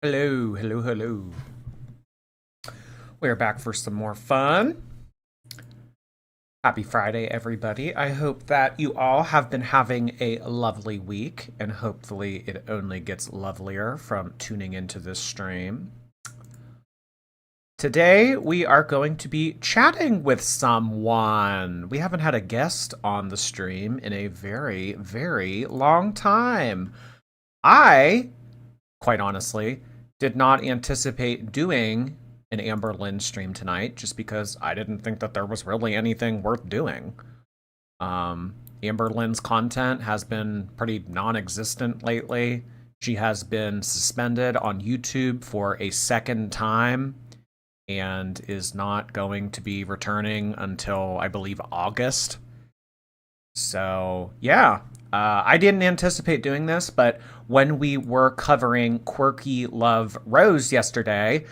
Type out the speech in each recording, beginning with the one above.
Hello, hello, hello. We're back for some more fun. Happy Friday, everybody. I hope that you all have been having a lovely week, and hopefully, it only gets lovelier from tuning into this stream. Today, we are going to be chatting with someone. We haven't had a guest on the stream in a very, very long time. I, quite honestly, did not anticipate doing an Amberlynn stream tonight just because I didn't think that there was really anything worth doing. Amberlynn's content has been pretty non existent lately. She has been suspended on YouTube for a second time and is not going to be returning until, I believe, August. So, yeah, I didn't anticipate doing this, but when we were covering Quirky Love Rose yesterday,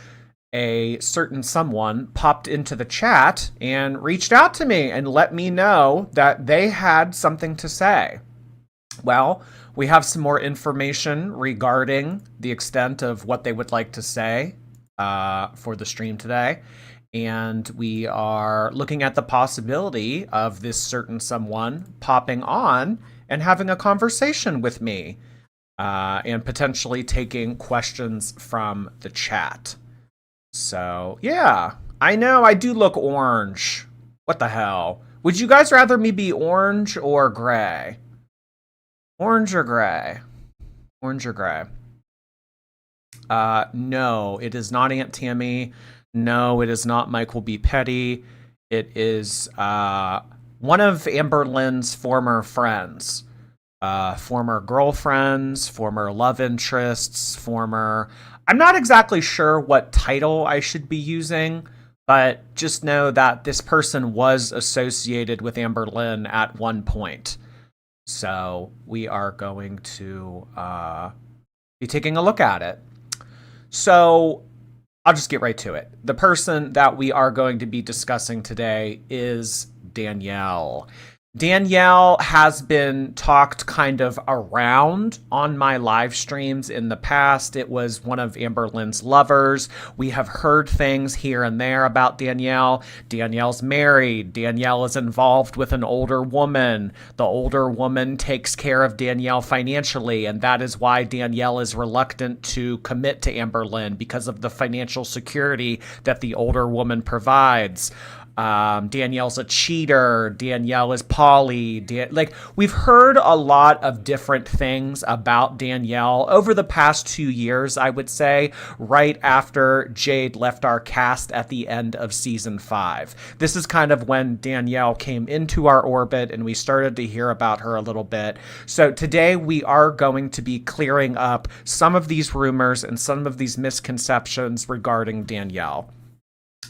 a certain someone popped into the chat and reached out to me and let me know that they had something to say. Well, we have some more information regarding the extent of what they would like to say for the stream today. And we are looking at the possibility of this certain someone popping on and having a conversation with me and potentially taking questions from the chat. So, yeah, I know I do look orange. What the hell? Would you guys rather me be orange or gray? Orange or gray? Orange or gray? No, it is not Aunt Tammy. No, it is not Michael B. Petty. It is one of Amberlynn's former friends. Former girlfriends, former love interests, former... I'm not exactly sure what title I should be using, but just know that this person was associated with Amberlynn at one point. So we are going to be taking a look at it. So I'll just get right to it. The person that we are going to be discussing today is Danielle. Danielle has been talked kind of around on my live streams in the past. It was one of Amberlynn's lovers. We have heard things here and there about Danielle. Danielle's married. Danielle is involved with an older woman. The older woman takes care of Danielle financially, and that is why Danielle is reluctant to commit to Amberlynn, because of the financial security that the older woman provides. Danielle's a cheater. Danielle is poly. We've heard a lot of different things about Danielle over the past 2 years, I would say, right after Jade left our cast at the end of season 5. This is kind of when Danielle came into our orbit and we started to hear about her a little bit. So today we are going to be clearing up some of these rumors and some of these misconceptions regarding Danielle.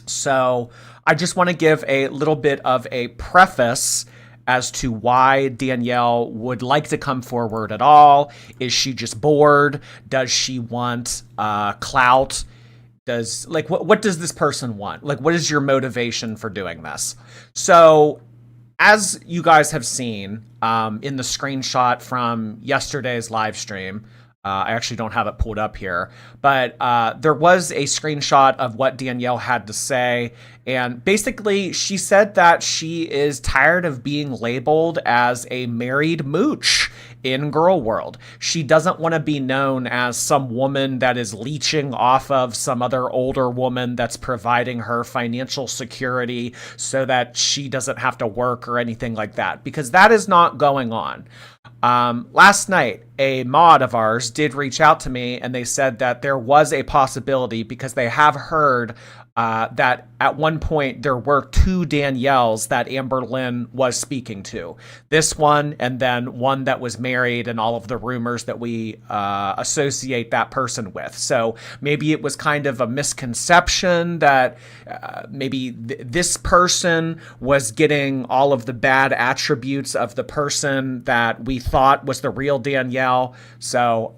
So I just want to give a little bit of a preface as to why Danielle would like to come forward at all. Is she just bored? Does she want clout? What does this person want? What is your motivation for doing this? So as you guys have seen in the screenshot from yesterday's live stream, I actually don't have it pulled up here, but there was a screenshot of what Danielle had to say. And basically, she said that she is tired of being labeled as a married mooch in Girl World. She doesn't want to be known as some woman that is leeching off of some other older woman that's providing her financial security so that she doesn't have to work or anything like that, because that is not going on. Last night, a mod of ours did reach out to me and they said that there was a possibility, because they have heard that at one point there were 2 Danielles that Amberlynn was speaking to. This one, and then one that was married, and all of the rumors that we associate that person with. So maybe it was kind of a misconception that maybe this person was getting all of the bad attributes of the person that we thought was the real Danielle. So,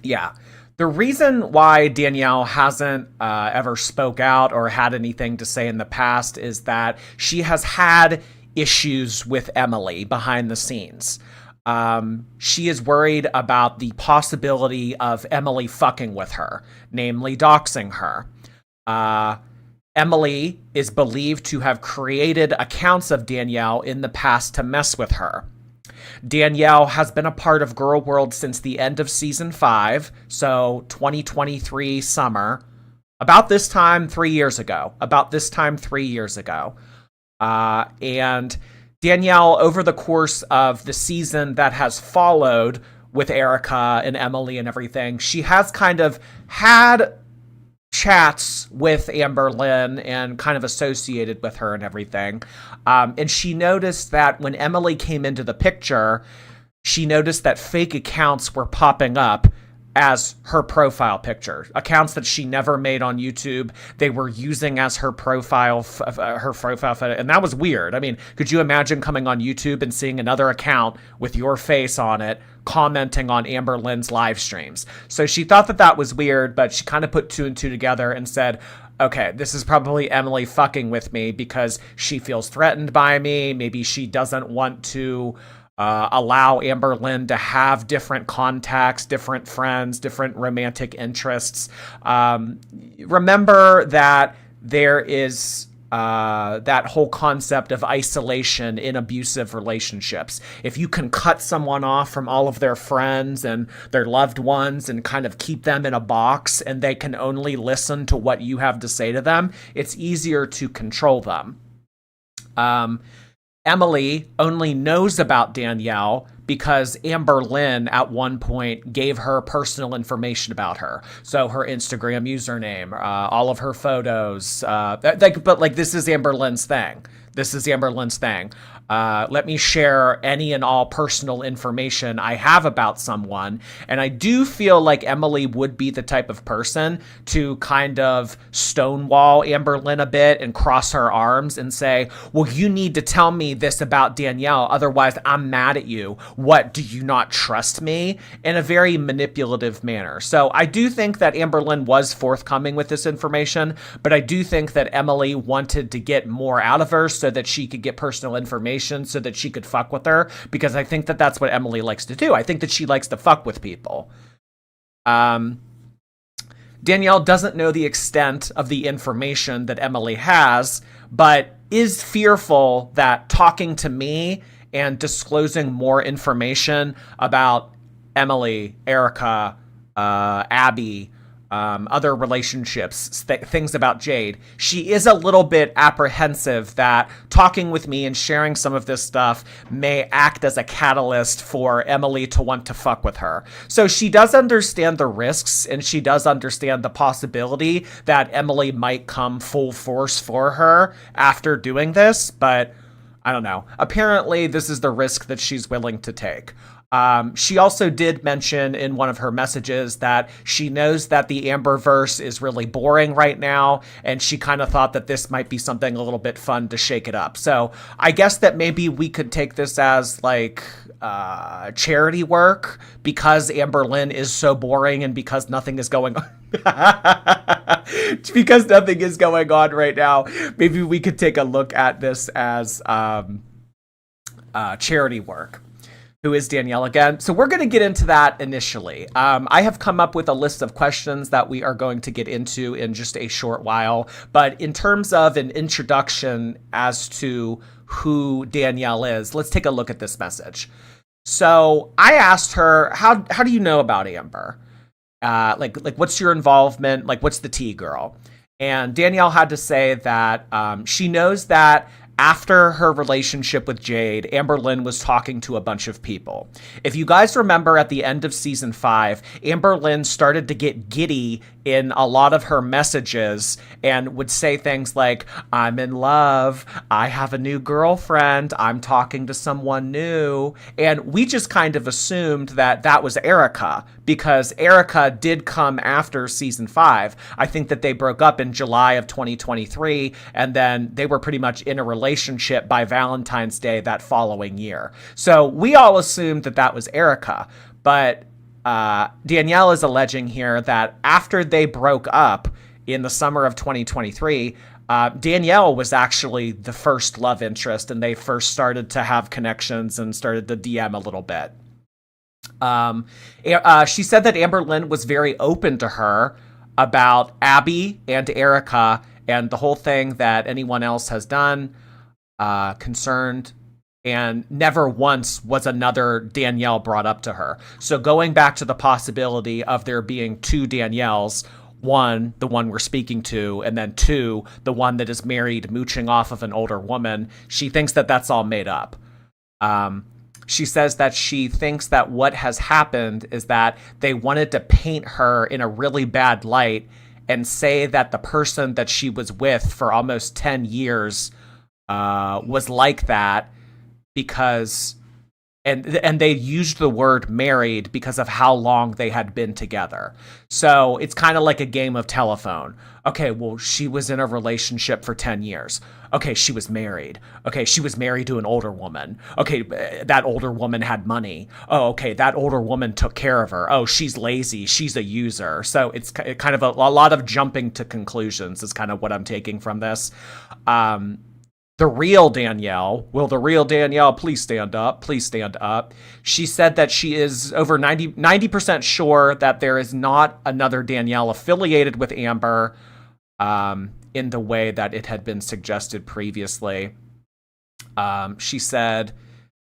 yeah. The reason why Danielle hasn't ever spoke out or had anything to say in the past is that she has had issues with Emily behind the scenes. She is worried about the possibility of Emily fucking with her, namely doxing her. Emily is believed to have created accounts of Danielle in the past to mess with her. Danielle has been a part of Girl World since the end of season 5, so 2023 summer. About this time 3 years ago. And Danielle, over the course of the season that has followed with Erica and Emily and everything, she has kind of had chats with Amberlynn and kind of associated with her and everything. And she noticed that when Emily came into the picture, she noticed that fake accounts were popping up as her profile picture. Accounts that she never made on YouTube, they were using as her profile photo. And that was weird. I mean, could you imagine coming on YouTube and seeing another account with your face on it commenting on Amberlynn's live streams? So she thought that that was weird, but she kind of put 2 and 2 together and said, okay, this is probably Emily fucking with me because she feels threatened by me. Maybe she doesn't want to allow Amberlynn to have different contacts, different friends, different romantic interests. Remember that there is that whole concept of isolation in abusive relationships. If you can cut someone off from all of their friends and their loved ones and kind of keep them in a box and they can only listen to what you have to say to them, it's easier to control them. Emily only knows about Danielle because Amberlynn at one point gave her personal information about her. So her Instagram username, all of her photos, but this is Amberlynn's thing. Let me share any and all personal information I have about someone. And I do feel like Emily would be the type of person to kind of stonewall Amberlynn a bit and cross her arms and say, well, you need to tell me this about Danielle. Otherwise, I'm mad at you. What, do you not trust me? In a very manipulative manner. So I do think that Amberlynn was forthcoming with this information, but I do think that Emily wanted to get more out of her so that she could get personal information so that she could fuck with her, because I think that that's what Emily likes to do. I think that she likes to fuck with people. Danielle doesn't know the extent of the information that Emily has, but is fearful that talking to me and disclosing more information about Emily, Erica, Abby, other relationships, things about Jade, she is a little bit apprehensive that talking with me and sharing some of this stuff may act as a catalyst for Emily to want to fuck with her. So she does understand the risks, and she does understand the possibility that Emily might come full force for her after doing this, but I don't know. Apparently, this is the risk that she's willing to take. She also did mention in one of her messages that she knows that the Amberverse is really boring right now, and she kind of thought that this might be something a little bit fun to shake it up. So I guess that maybe we could take this as like charity work because Amberlynn is so boring and because nothing is going on. Because nothing is going on right now, maybe we could take a look at this as charity work. Who is Danielle again? So we're going to get into that initially. I have come up with a list of questions that we are going to get into in just a short while. But in terms of an introduction as to who Danielle is, let's take a look at this message. So I asked her, how do you know about Amber? Like what's your involvement? Like, what's the tea, girl? And Danielle had to say that she knows that after her relationship with Jade, Amberlynn was talking to a bunch of people. If you guys remember at the end of season 5, Amberlynn started to get giddy in a lot of her messages and would say things like, I'm in love, I have a new girlfriend, I'm talking to someone new. And we just kind of assumed that that was Erica because Erica did come after season 5. I think that they broke up in July of 2023, and then they were pretty much in a relationship by Valentine's Day that following year. So we all assumed that that was Erica, but Danielle is alleging here that after they broke up in the summer of 2023, Danielle was actually the first love interest, and they first started to have connections and started to DM a little bit. She said that Amberlynn was very open to her about Abby and Erica and the whole thing that anyone else has done, concerned, and never once was another Danielle brought up to her. So going back to the possibility of there being two Danielles, one, the one we're speaking to, and then two, the one that is married, mooching off of an older woman, she thinks that that's all made up. She says that she thinks that what has happened is that they wanted to paint her in a really bad light and say that the person that she was with for almost 10 years was like that because... And they used the word married because of how long they had been together. So it's kind of like a game of telephone. Okay, well, she was in a relationship for 10 years. Okay, she was married. Okay, she was married to an older woman. Okay, that older woman had money. Oh, okay, that older woman took care of her. Oh, she's lazy. She's a user. So it's kind of a lot of jumping to conclusions is kind of what I'm taking from this. The real Danielle, will the real Danielle please stand up? Please stand up. She said that she is over 90% sure that there is not another Danielle affiliated with Amber in the way that it had been suggested previously. She said,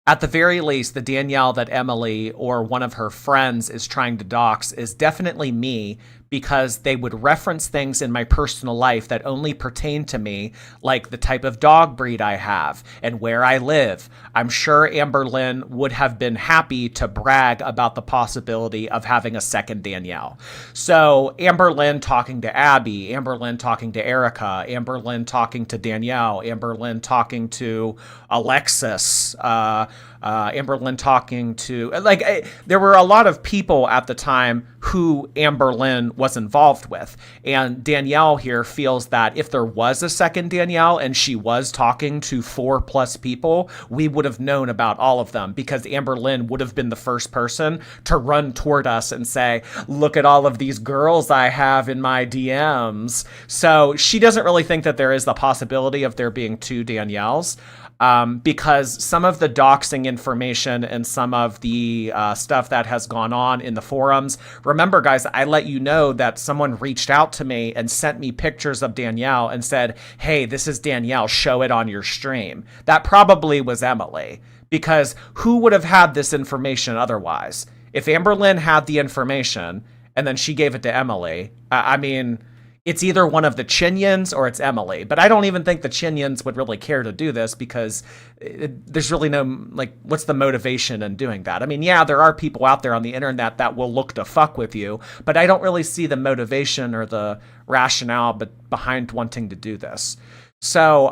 at the very least, the Danielle that Emily or one of her friends is trying to dox is definitely me, because they would reference things in my personal life that only pertain to me, like the type of dog breed I have and where I live. I'm sure Amberlynn would have been happy to brag about the possibility of having a second Danielle. So Amberlynn talking to Abby, Amberlynn talking to Erica, Amberlynn talking to Danielle, Amberlynn talking to Alexis, Amberlynn talking to, there were a lot of people at the time who Amberlynn was involved with. And Danielle here feels that if there was a second Danielle and she was talking to 4+ people, we would have known about all of them, because Amberlynn would have been the first person to run toward us and say, look at all of these girls I have in my DMs. So she doesn't really think that there is the possibility of there being two Danielles. Because some of the doxing information and some of the stuff that has gone on in the forums. Remember, guys, I let you know that someone reached out to me and sent me pictures of Danielle and said, hey, this is Danielle, show it on your stream. That probably was Emily, because who would have had this information otherwise? If Amberlynn had the information and then she gave it to Emily, I mean... it's either one of the Chinyans or it's Emily. But I don't even think the Chinyans would really care to do this, because there's really no, what's the motivation in doing that? I mean, yeah, there are people out there on the internet that will look to fuck with you, but I don't really see the motivation or the rationale behind wanting to do this. So,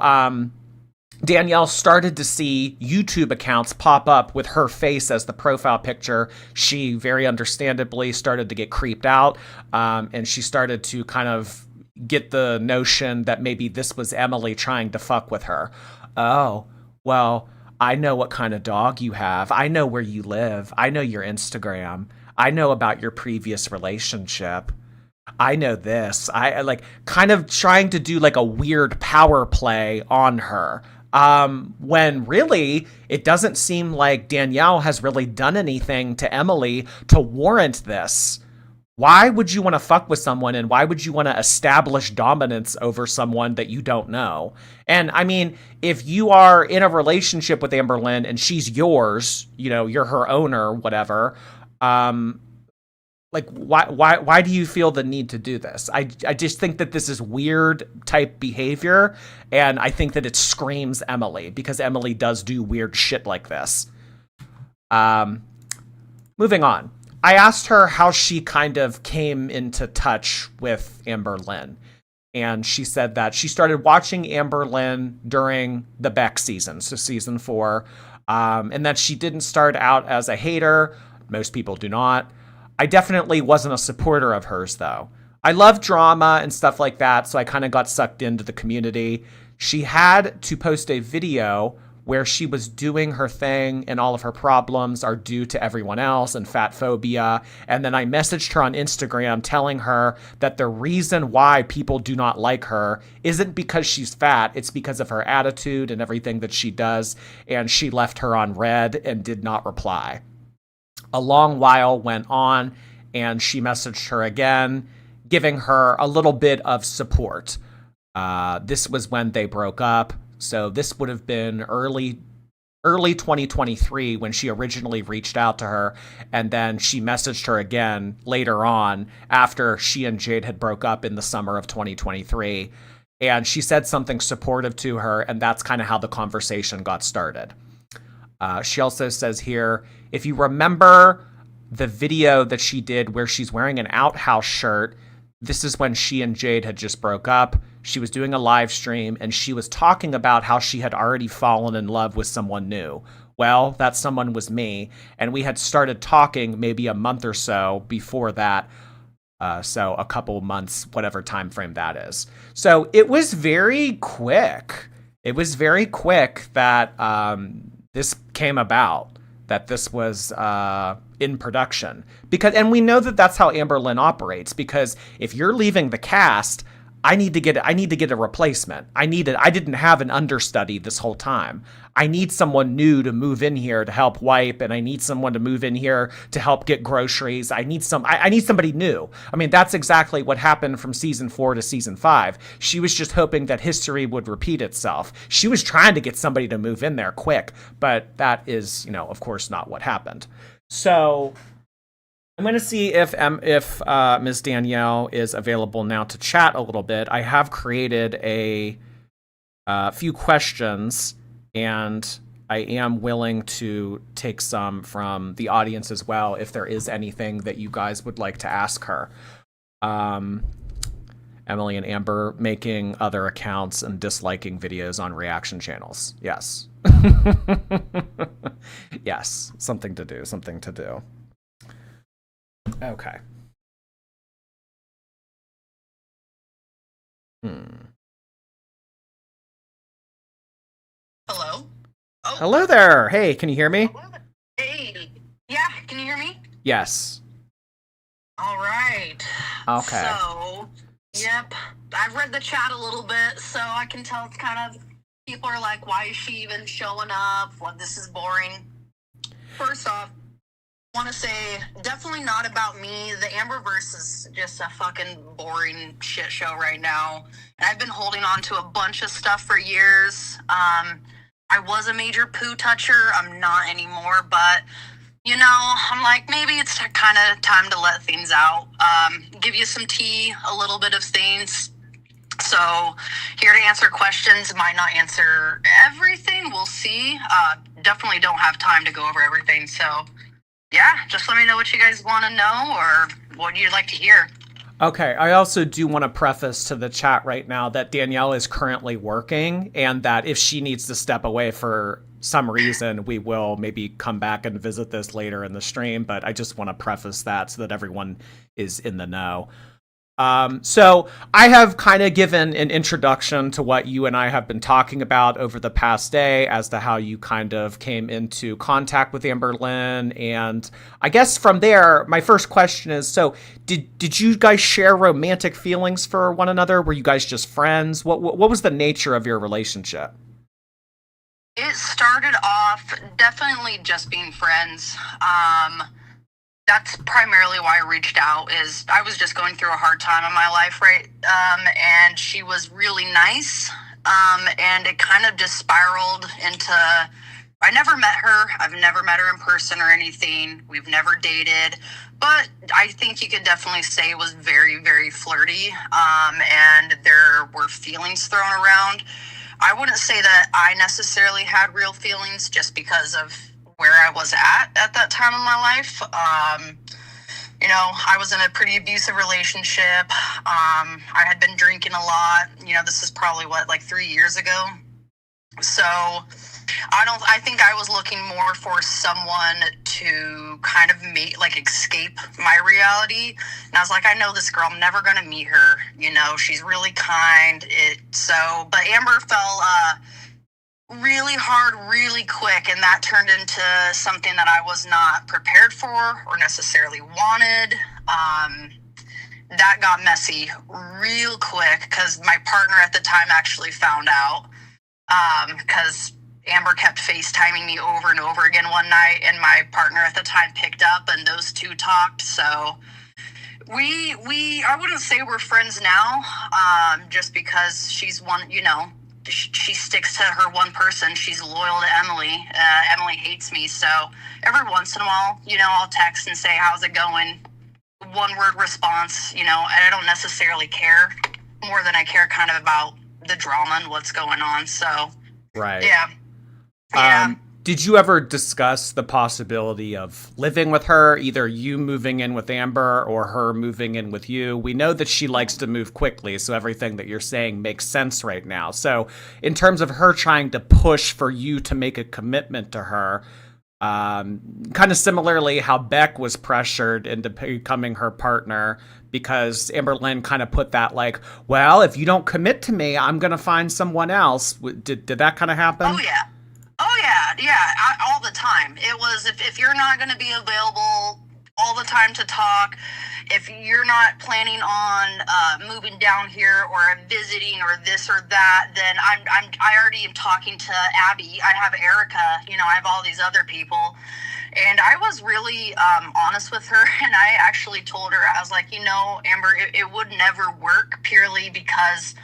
Danielle started to see YouTube accounts pop up with her face as the profile picture. She very understandably started to get creeped out, and she started to kind of get the notion that maybe this was Emily trying to fuck with her. Oh, well, I know what kind of dog you have. I know where you live. I know your Instagram. I know about your previous relationship. I know this. I kind of trying to do a weird power play on her. When really it doesn't seem like Danielle has really done anything to Emily to warrant this. Why would you want to fuck with someone, and why would you want to establish dominance over someone that you don't know? And I mean, if you are in a relationship with Amberlynn and she's yours, you're her owner, whatever, why do you feel the need to do this? I just think that this is weird type behavior, and I think that it screams Emily, because Emily does do weird shit like this. Moving on. I asked her how she kind of came into touch with Amberlynn, and she said that she started watching Amberlynn during the Beck season, so season 4, and that she didn't start out as a hater. Most people do not. I definitely wasn't a supporter of hers, though. I love drama and stuff like that, so I kind of got sucked into the community. She had to post a video where she was doing her thing and all of her problems are due to everyone else and fat phobia. And then I messaged her on Instagram telling her that the reason why people do not like her isn't because she's fat, it's because of her attitude and everything that she does. And she left her on red and did not reply. A long while went on and she messaged her again, giving her a little bit of support. This was when they broke up. So this would have been early 2023 when she originally reached out to her, and then she messaged her again later on after she and Jade had broke up in the summer of 2023. And she said something supportive to her, and that's kind of how the conversation got started. She also says here, if you remember the video that she did where she's wearing an Outhouse shirt, this is when she and Jade had just broke up. She was doing a live stream and she was talking about how she had already fallen in love with someone new. Well, that someone was me, and we had started talking maybe a month or so before that. So a couple months, whatever time frame that is. So it was very quick. It was very quick that this came about, that this was in production. And we know that that's how Amberlynn operates, because if you're leaving the cast, I need to get a replacement. I didn't have an understudy this whole time. I need someone new to move in here to help wipe, and I need someone to move in here to help get groceries. I need somebody new. I mean, that's exactly what happened from season 4 to season 5. She was just hoping that history would repeat itself. She was trying to get somebody to move in there quick, but that is, of course, not what happened. So I'm going to see if Ms. Danielle is available now to chat a little bit. I have created a few questions, and I am willing to take some from the audience as well if there is anything that you guys would like to ask her. Emily and Amber making other accounts and disliking videos on reaction channels. Yes. Yes, something to do. Okay. Hello? Oh. Hello there. Hey, can you hear me? Hey. Yeah, can you hear me? Yes. All right. Okay. So, yep. I've read the chat a little bit, so I can tell it's kind of, people are like, why is she even showing up? What, this is boring. First off, I want to say, definitely not about me. The Amberverse is just a fucking boring shit show right now. And I've been holding on to a bunch of stuff for years. I was a major poo toucher. I'm not anymore, but, I'm like, maybe it's kind of time to let things out. Give you some tea, a little bit of things. So, here to answer questions. Might not answer everything. We'll see. Definitely don't have time to go over everything, so yeah, just let me know what you guys want to know or what you'd like to hear. Okay, I also do want to preface to the chat right now that Danielle is currently working, and that if she needs to step away for some reason, we will maybe come back and visit this later in the stream, but I just want to preface that so that everyone is in the know. So I have kind of given an introduction to what you and I have been talking about over the past day as to how you kind of came into contact with Amberlynn. And I guess from there, my first question is, so did you guys share romantic feelings for one another? Were you guys just friends? What was the nature of your relationship? It started off definitely just being friends. That's primarily why I reached out, is I was just going through a hard time in my life, right? And she was really nice. And it kind of just spiraled into, I never met her. I've never met her in person or anything. We've never dated, but I think you could definitely say it was very, very flirty. And there were feelings thrown around. I wouldn't say that I necessarily had real feelings just because of where I was at that time in my life. I was in a pretty abusive relationship. I had been drinking a lot. This is probably 3 years ago. So I think I was looking more for someone to kind of escape my reality. And I was like, I know this girl, I'm never going to meet her. She's really kind. But Amber fell really hard, really quick, and that turned into something that I was not prepared for or necessarily wanted. That got messy real quick because my partner at the time actually found out because Amber kept FaceTiming me over and over again one night, and my partner at the time picked up, and those two talked. So we I wouldn't say we're friends now, just because she's one, she sticks to her one person. She's loyal to Emily. Emily hates me, so every once in a while, I'll text and say, how's it going? One word response, and I don't necessarily care more than I care kind of about the drama and what's going on. So, right. Yeah. Did you ever discuss the possibility of living with her, either you moving in with Amber or her moving in with you? We know that she likes to move quickly, so everything that you're saying makes sense right now. So in terms of her trying to push for you to make a commitment to her, kind of similarly how Beck was pressured into becoming her partner because Amberlynn kind of put that like, well, if you don't commit to me, I'm going to find someone else. Did that kind of happen? Oh, yeah. All the time. It was, if you're not going to be available all the time to talk, if you're not planning on moving down here or visiting or this or that, then I already am talking to Abby. I have Erica. I have all these other people. And I was really honest with her, and I actually told her, I was like, Amber, it would never work purely because,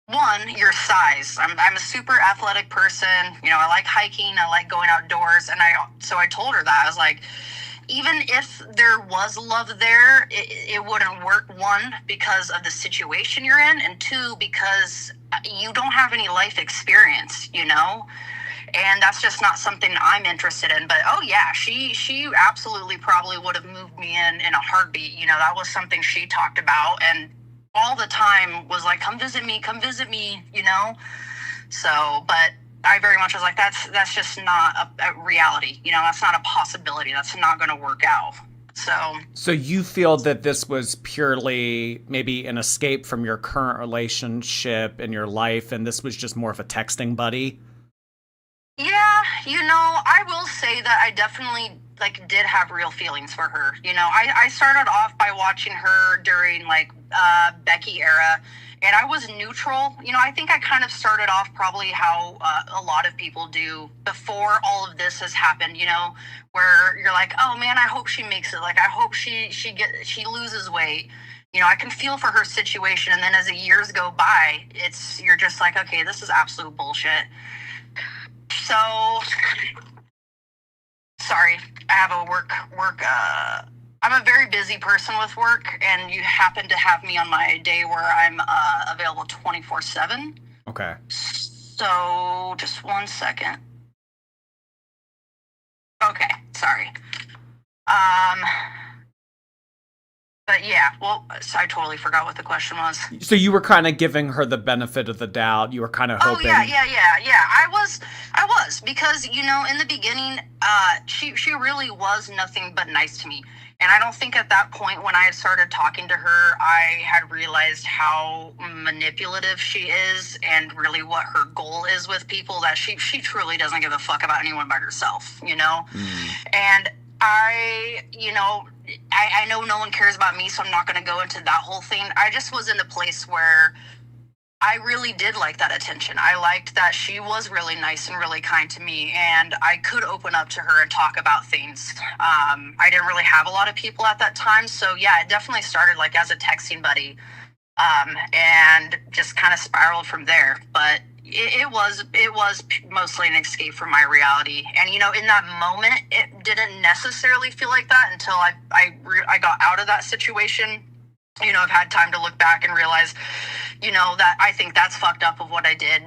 one, your size. I'm a super athletic person. I like hiking. I like going outdoors. And so I told her that. I was like, even if there was love there, it wouldn't work. One, because of the situation you're in, and two, because you don't have any life experience, and that's just not something I'm interested in. But oh yeah, she absolutely probably would have moved me in a heartbeat. That was something she talked about, and all the time was like, come visit me, So, but I very much was like, that's just not a reality. That's not a possibility. That's not going to work out. So you feel that this was purely maybe an escape from your current relationship in your life, and this was just more of a texting buddy? Yeah, I will say that I definitely did have real feelings for her. I started off by watching her during Becky era, and I was neutral. I think I kind of started off probably how a lot of people do before all of this has happened, where you're like, oh man, I hope she makes it. Like, I hope she loses weight. I can feel for her situation. And then as the years go by, you're just like, okay, this is absolute bullshit. So, sorry, I have a work, I'm a very busy person with work, and you happen to have me on my day where I'm available 24/7. Okay. So, just 1 second. Okay, sorry. But yeah, well, so I totally forgot what the question was. So you were kind of giving her the benefit of the doubt. You were kind of hoping. Oh yeah. I was because in the beginning, she really was nothing but nice to me, and I don't think at that point when I had started talking to her, I had realized how manipulative she is and really what her goal is with people. That she truly doesn't give a fuck about anyone but herself, And I know no one cares about me, so I'm not going to go into that whole thing. I just was in a place where I really did like that attention. I liked that she was really nice and really kind to me, and I could open up to her and talk about things. I didn't really have a lot of people at that time, so yeah, it definitely started as a texting buddy, and just kind of spiraled from there. But it was mostly an escape from my reality. And in that moment, it didn't necessarily feel like that until I got out of that situation. I've had time to look back and realize, that I think that's fucked up of what I did.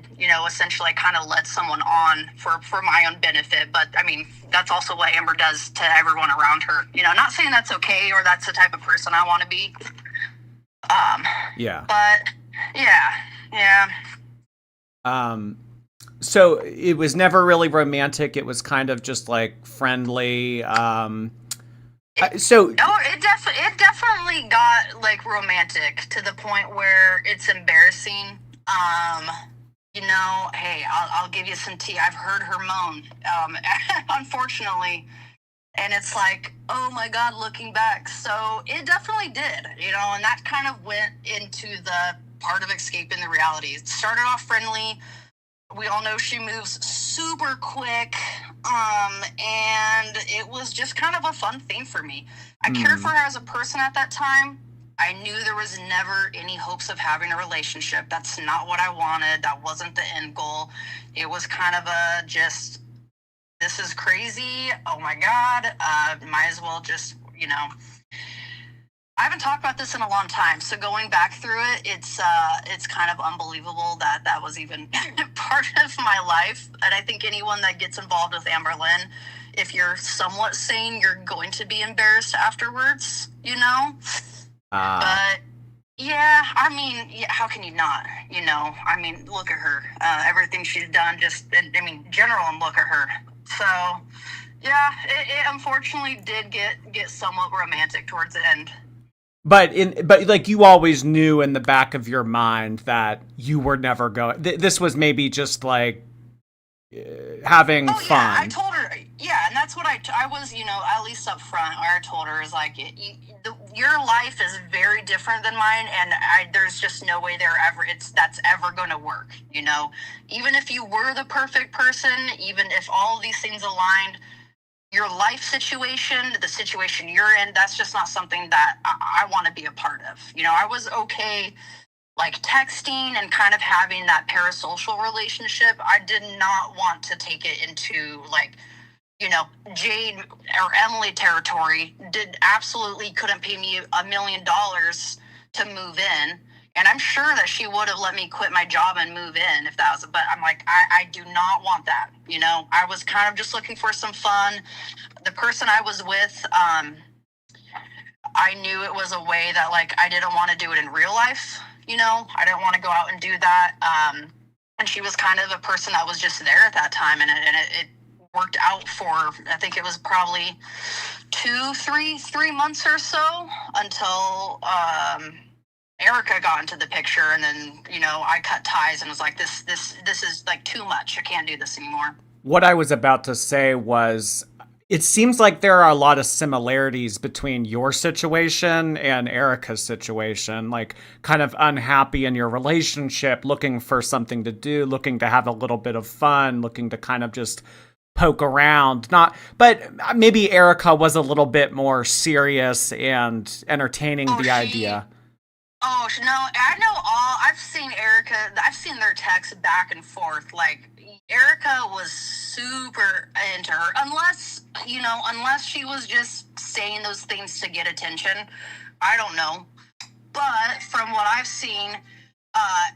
Essentially I kind of led someone on for my own benefit. But I mean, that's also what Amber does to everyone around her. Not saying that's okay or that's the type of person I want to be. Yeah. But yeah. So it was never really romantic. It was kind of just friendly. It definitely got romantic to the point where it's embarrassing. hey, I'll give you some tea. I've heard her moan, unfortunately. And it's like, oh my God, looking back. So it definitely did, and that kind of went into the part of escaping the reality. It started off friendly. We all know she moves super quick. And it was just kind of a fun thing for me. I cared for her as a person at that time. I knew there was never any hopes of having a relationship. That's not what I wanted. That wasn't the end goal. It was kind of a just, this is crazy. Oh my God. Might as well just, I haven't talked about this in a long time. So going back through it, it's kind of unbelievable that was even part of my life. And I think anyone that gets involved with Amberlynn, if you're somewhat sane, you're going to be embarrassed afterwards, But yeah, how can you not? Look at her. Everything she's done, general, and look at her. So, yeah, it unfortunately did get somewhat romantic towards the end. But like you always knew in the back of your mind that you were never going. This was maybe just like having fun. Yeah, I told her. Yeah, and that's what I was, at least up front. I told her is like, your life is very different than mine, and there's just no way that's ever going to work. Even if you were the perfect person, even if all of these things aligned, your life situation, the situation you're in, that's just not something that I want to be a part of. I was okay, like, texting and kind of having that parasocial relationship. I did not want to take it into, like, Jade or Emily territory. Couldn't pay me $1 million to move in. And I'm sure that she would have let me quit my job and move in if that was, but I'm like, I do not want that. I was kind of just looking for some fun. The person I was with, I knew it was a way that, like, I didn't want to do it in real life. I didn't want to go out and do that. And she was kind of a person that was just there at that time. And it worked out for, I think it was probably 3 months or so until, Erica got into the picture, and then I cut ties and was like, this is like too much. I can't do this anymore. What I was about to say was, it seems like there are a lot of similarities between your situation and Erica's situation, like kind of unhappy in your relationship, looking for something to do, looking to have a little bit of fun, looking to kind of just poke around. But maybe Erica was a little bit more serious and entertaining the idea. Oh, no, I know I've seen Erica, I've seen their texts back and forth. Like, Erica was super into her, unless she was just saying those things to get attention. I don't know. But from what I've seen,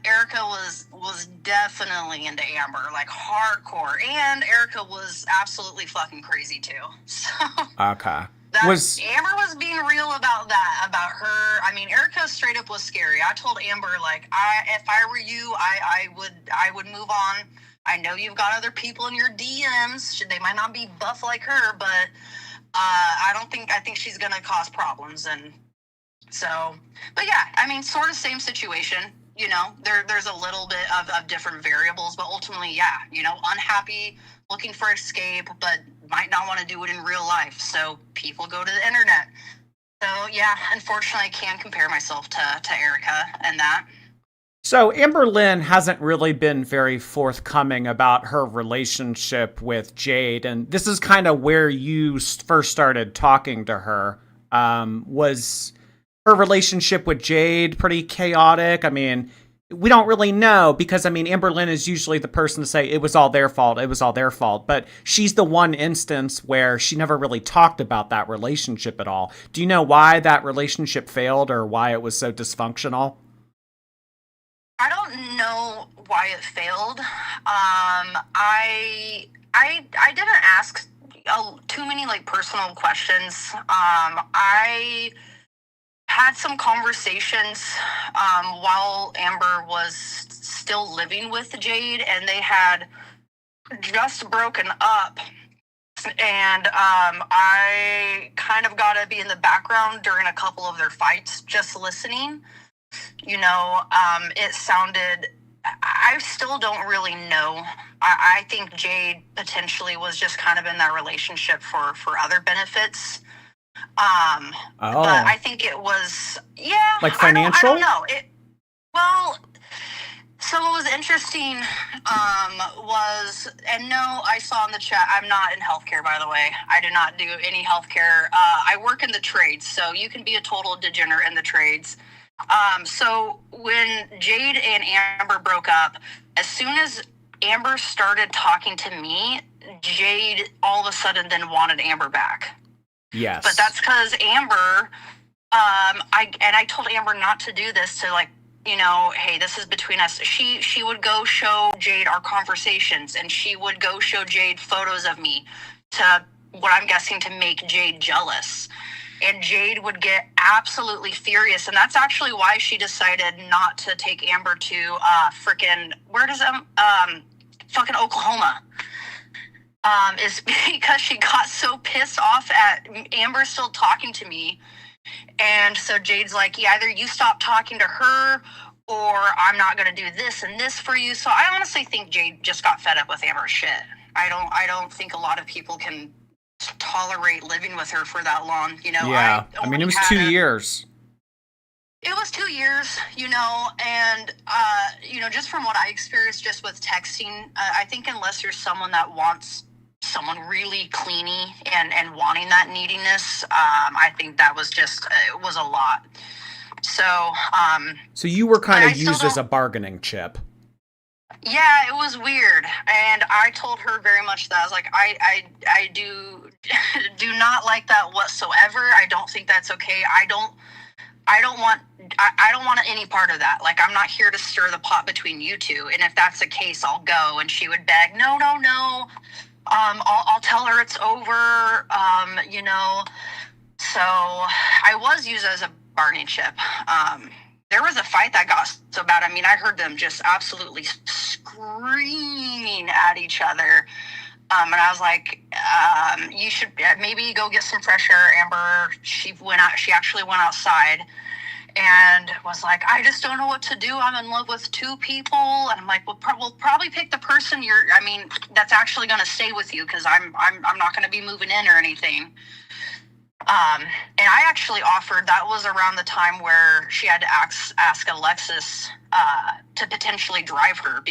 Erica was definitely into Amber, like hardcore. And Erica was absolutely fucking crazy too. So. Okay. Amber was being real about that, about her. Erica straight up was scary. I told Amber, like, if I were you, I would move on. I know you've got other people in your DMs. They might not be buff like her, but I think she's gonna cause problems. And so, but yeah, sort of same situation. There's a little bit of different variables, but ultimately, yeah, unhappy, looking for escape, but might not want to do it in real life. So people go to the internet. So yeah, unfortunately, I can compare myself to Erica and that. So Amberlynn hasn't really been very forthcoming about her relationship with Jade, and this is kind of where you first started talking to her. Was her relationship with Jade pretty chaotic? We don't really know because, Amberlynn is usually the person to say it was all their fault, but she's the one instance where she never really talked about that relationship at all. Do you know why that relationship failed or why it was so dysfunctional? I don't know why it failed. I didn't ask too many, like, personal questions. I had some conversations while Amber was still living with Jade, and they had just broken up. And I kind of got to be in the background during a couple of their fights, just listening. It sounded I still don't really know. I think Jade potentially was just kind of in that relationship for other benefits. But Oh, I think it was, yeah, like I don't financial? know. Well, so what was interesting, was, and no, I saw in the chat, I'm not in healthcare, by the way. I do not do any healthcare. I work in the trades, so you can be a total degenerate in the trades. So when Jade and Amber broke up, as soon as Amber started talking to me, Jade all of a sudden then wanted Amber back. But Yes. that's because Amber, I told Amber not to do this, to like, hey, this is between us. She would go show Jade our conversations, and she would go show Jade photos of me, to what I'm guessing to make Jade jealous. And Jade would get absolutely furious, and that's actually why she decided not to take Amber to freaking, where does fucking Oklahoma. Is because she got so pissed off at Amber still talking to me. And so Jade's like, yeah, either you stop talking to her, or I'm not going to do this and this for you. So I honestly think Jade just got fed up with Amber's shit. I don't think a lot of people can tolerate living with her for that long. Yeah. I mean, it was 2 years. It was 2 years, and just from what I experienced just with texting, I think unless you're someone that wants someone really cleany and wanting that neediness, I think that was just, it was a lot. So, So you were kind but I of still used as a don't. bargaining chip. Yeah, it was weird, and I told her very much that I was like, I do do not like that whatsoever. I don't think that's okay. I don't want any part of that. Like, I'm not here to stir the pot between you two. And if that's the case, I'll go. And she would beg, no, no, no. I'll tell her it's over. So I was used as a bargaining chip. There was a fight that got so bad. I mean, I heard them just absolutely screaming at each other. And I was like, you should maybe go get some fresh air, Amber. She actually went outside and was like, I just don't know what to do. I'm in love with two people. And I'm like, well, we'll probably pick the person that's actually going to stay with you, because I'm not going to be moving in or anything. And I actually offered, that was around the time where she had to ask Alexis to potentially drive her,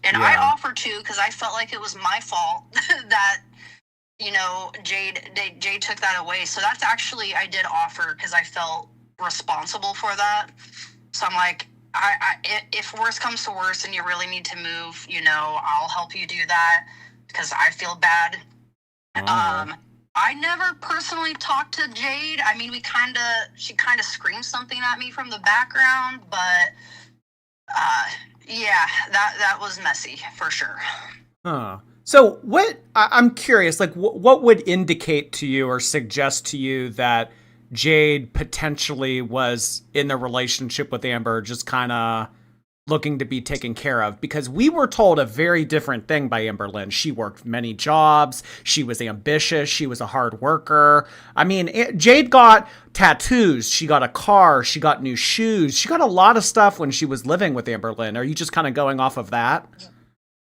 and I offered to, because I felt like it was my fault that, Jade took that away. So that's actually, I did offer, because I felt responsible for that. So I'm like, if worse comes to worse and you really need to move, I'll help you do that, because I feel bad. Oh. I never personally talked to Jade. I mean, she kind of screamed something at me from the background, but yeah, that was messy for sure. Huh. So I'm curious, like what would indicate to you or suggest to you that Jade potentially was in the relationship with Amber, just kind of looking to be taken care of? Because we were told a very different thing by Amberlynn. She worked many jobs. She was ambitious. She was a hard worker. I mean, Jade got tattoos. She got a car. She got new shoes. She got a lot of stuff when she was living with Amberlynn. Are you just kind of going off of that?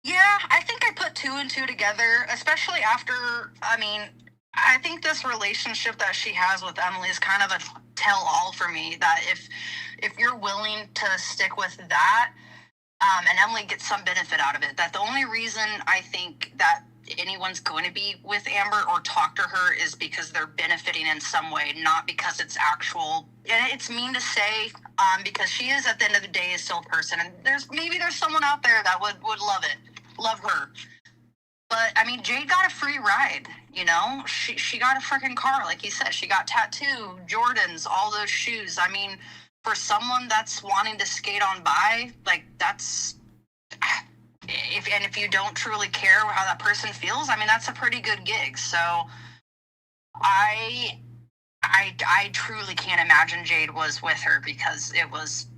Yeah, I think I put two and two together, especially after, I think this relationship that she has with Emily is kind of a tell-all for me, that if you're willing to stick with that, and Emily gets some benefit out of it, that the only reason I think that anyone's going to be with Amber or talk to her is because they're benefiting in some way, not because it's actual. And it's mean to say, because she is, at the end of the day, is still a person, and there's someone out there that would love her. But I mean, Jade got a free ride. She got a freaking car, like you said. She got tattoo, Jordans, all those shoes. I mean, for someone that's wanting to skate on by, like, that's, if you don't truly care how that person feels, I mean, that's a pretty good gig. So I truly can't imagine Jade was with her because it was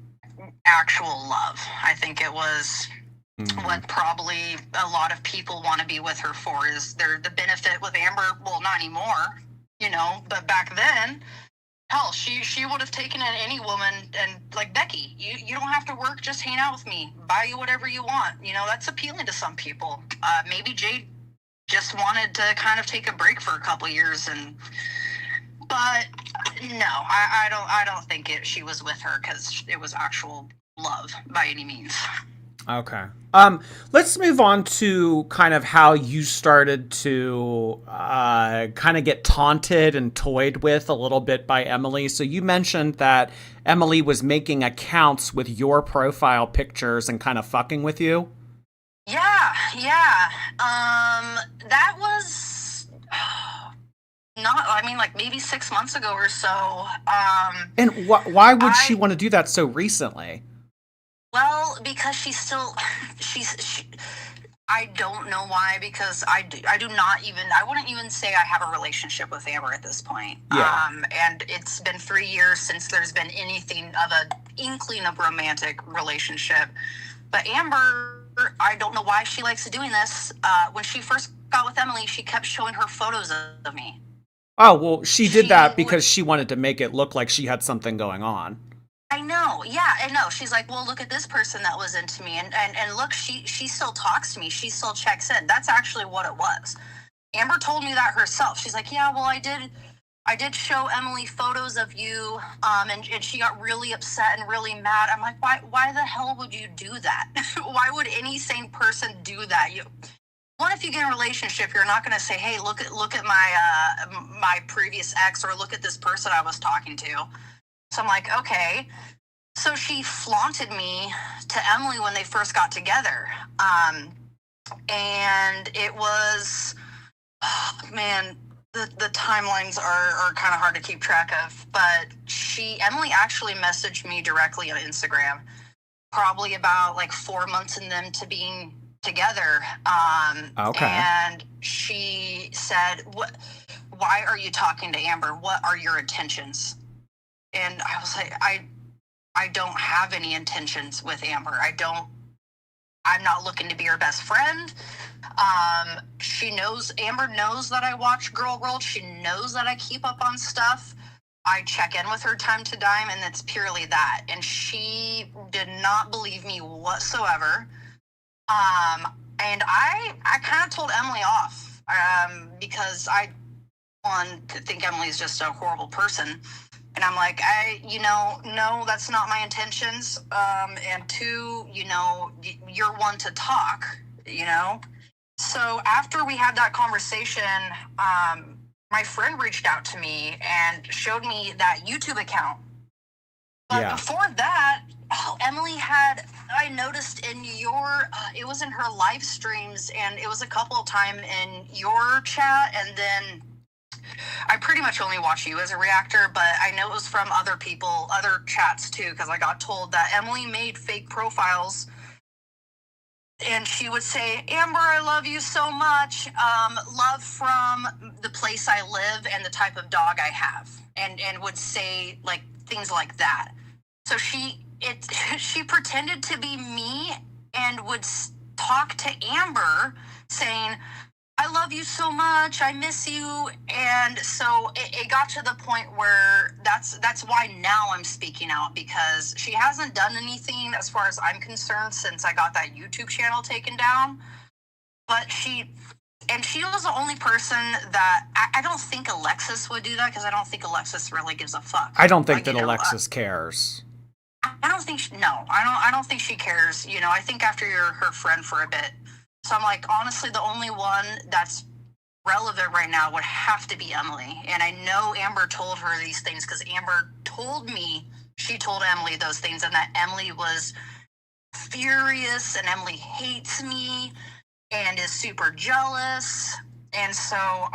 actual love. I think it was what probably a lot of people want to be with her for, is the benefit with Amber. Well, not anymore, but back then, Hell, she would have taken in any woman, and like, Becky, you don't have to work, just hang out with me, buy you whatever you want. That's appealing to some people. Maybe Jade just wanted to kind of take a break for a couple years, but no, I don't think she was with her because it was actual love by any means. Okay. Let's move on to kind of how you started to kind of get taunted and toyed with a little bit by Emily. So you mentioned that Emily was making accounts with your profile pictures and kind of fucking with you. Yeah. That was not. I mean, like maybe 6 months ago or so. And why would she want to do that so recently? Well, because I don't know why, because I wouldn't even say I have a relationship with Amber at this point. Yeah. And it's been 3 years since there's been anything of an inkling of romantic relationship. But Amber, I don't know why she likes doing this. When she first got with Emily, she kept showing her photos of me. Oh, well, she did that because she wanted to make it look like she had something going on. I know. Yeah, I know. She's like, well, look at this person that was into me. And look, she still talks to me. She still checks in. That's actually what it was. Amber told me that herself. She's like, yeah, well, I did show Emily photos of you, and she got really upset and really mad. I'm like, why the hell would you do that? Why would any sane person do that? If you get in a relationship, you're not going to say, hey, look at my previous ex, or look at this person I was talking to. So I'm like, okay. So she flaunted me to Emily when they first got together. And it was, man, the timelines are kind of hard to keep track of. But Emily actually messaged me directly on Instagram, probably about like 4 months in them to being together. Okay. And she said, why are you talking to Amber? What are your intentions? And I was like, I don't have any intentions with Amber. I'm not looking to be her best friend. Amber knows that I watch Girl World. She knows that I keep up on stuff. I check in with her time to time, and it's purely that. And she did not believe me whatsoever. And I kind of told Emily off, because I, one, think Emily's just a horrible person. And I'm like, no, that's not my intentions. And two, you're one to talk, So after we had that conversation, my friend reached out to me and showed me that YouTube account. But before that, I noticed in it was in her live streams, and it was a couple of times in your chat, and then I pretty much only watch you as a reactor, but I know it was from other people, other chats too, because I got told that Emily made fake profiles, and she would say, Amber, I love you so much. Love from the place I live and the type of dog I have, and would say like things like that. So she pretended to be me and would talk to Amber saying, I love you so much, I miss you. And so it got to the point where that's why now I'm speaking out, because she hasn't done anything as far as I'm concerned since I got that YouTube channel taken down. But she was the only person that I don't think Alexis would do that, because I don't think Alexis really gives a fuck. I don't think that Alexis cares. I don't think I don't think she cares. I think after you're her friend for a bit. So I'm like, honestly, the only one that's relevant right now would have to be Emily. And I know Amber told her these things because Amber told me she told Emily those things, and that Emily was furious, and Emily hates me and is super jealous. And so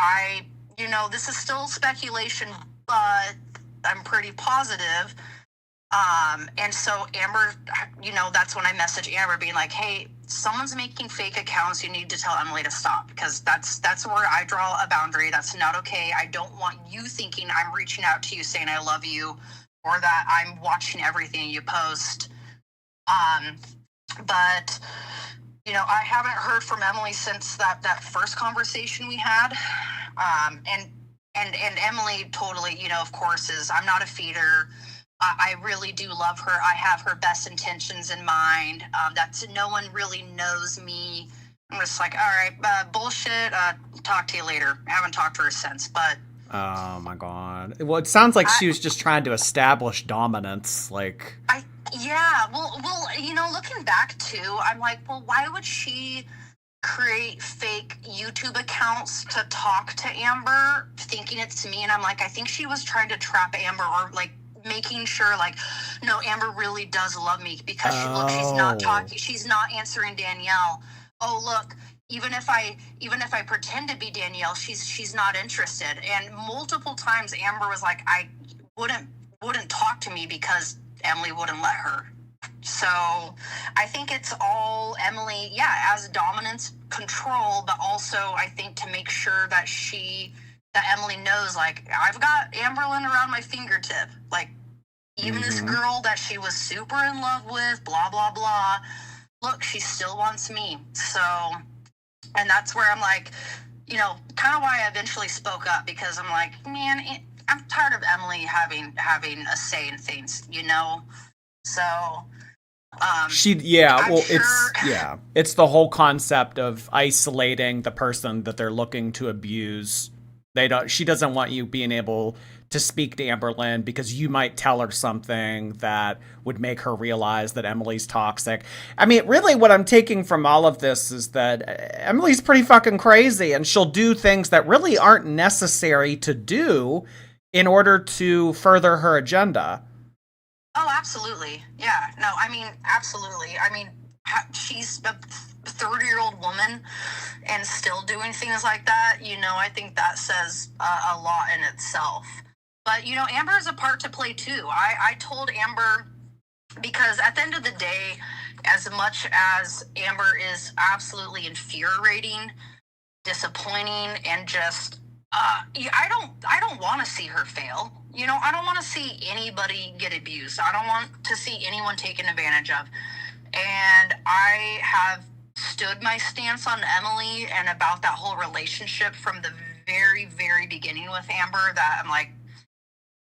this is still speculation, but I'm pretty positive. And so Amber, that's when I messaged Amber being like, hey, someone's making fake accounts. You need to tell Emily to stop, because that's where I draw a boundary. That's not okay. I don't want you thinking I'm reaching out to you saying I love you, or that I'm watching everything you post. But I haven't heard from Emily since that first conversation we had. And and Emily totally, of course, is, I'm not a feeder. I really do love her. I have her best intentions in mind. That's, no one really knows me. I'm just like, all right, bullshit. Talk to you later. I haven't talked to her since, but Oh my god. Well, it sounds like she was just trying to establish dominance. Like, yeah. Well, looking back too, I'm like, well, why would she create fake YouTube accounts to talk to Amber, thinking it's me? And I'm like, I think she was trying to trap Amber, or like making sure, like, no, Amber really does love me, because look, she's not talking, she's not answering Danielle. Oh, look, even if I pretend to be Danielle, she's not interested. And multiple times Amber was like, I wouldn't talk to me because Emily wouldn't let her. So I think it's all Emily, yeah, as dominance, control, but also I think to make sure that Emily knows, like, I've got Amberlynn around my fingertip. Like, even this girl that she was super in love with, blah, blah, blah, look, she still wants me. So, and that's where I'm like, kind of why I eventually spoke up, because I'm like, man, I'm tired of Emily having a say in things, So, it's the whole concept of isolating the person that they're looking to abuse. She doesn't want you being able to speak to Amberlynn because you might tell her something that would make her realize that Emily's toxic. I mean, really what I'm taking from all of this is that Emily's pretty fucking crazy, and she'll do things that really aren't necessary to do in order to further her agenda. Oh, absolutely. Yeah. No, I mean, absolutely. I mean, she's a 30-year-old woman and still doing things like that. I think that says a lot in itself. But, Amber has a part to play too. I told Amber, because at the end of the day, as much as Amber is absolutely infuriating, disappointing, and just, I don't want to see her fail. I don't want to see anybody get abused. I don't want to see anyone taken advantage of. And I have stood my stance on Emily and about that whole relationship from the very, very beginning with Amber, that I'm like,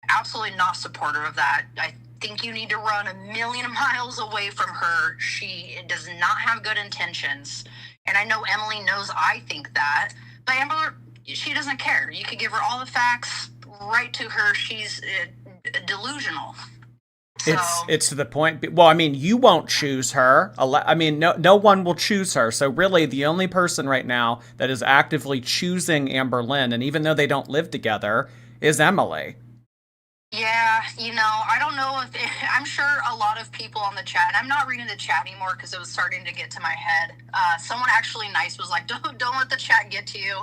absolutely not supportive of that. I think you need to run a million miles away from her. She does not have good intentions. And I know Emily knows I think that. But Amber, she doesn't care. You could give her all the facts right to her. She's delusional. So, it's to the point. Well, I mean, you won't choose her. I mean, no one will choose her. So really, the only person right now that is actively choosing Amberlynn, and even though they don't live together, is Emily. Yeah, I don't know I'm sure a lot of people on the chat, and I'm not reading the chat anymore because it was starting to get to my head. Someone actually nice was like, don't let the chat get to you.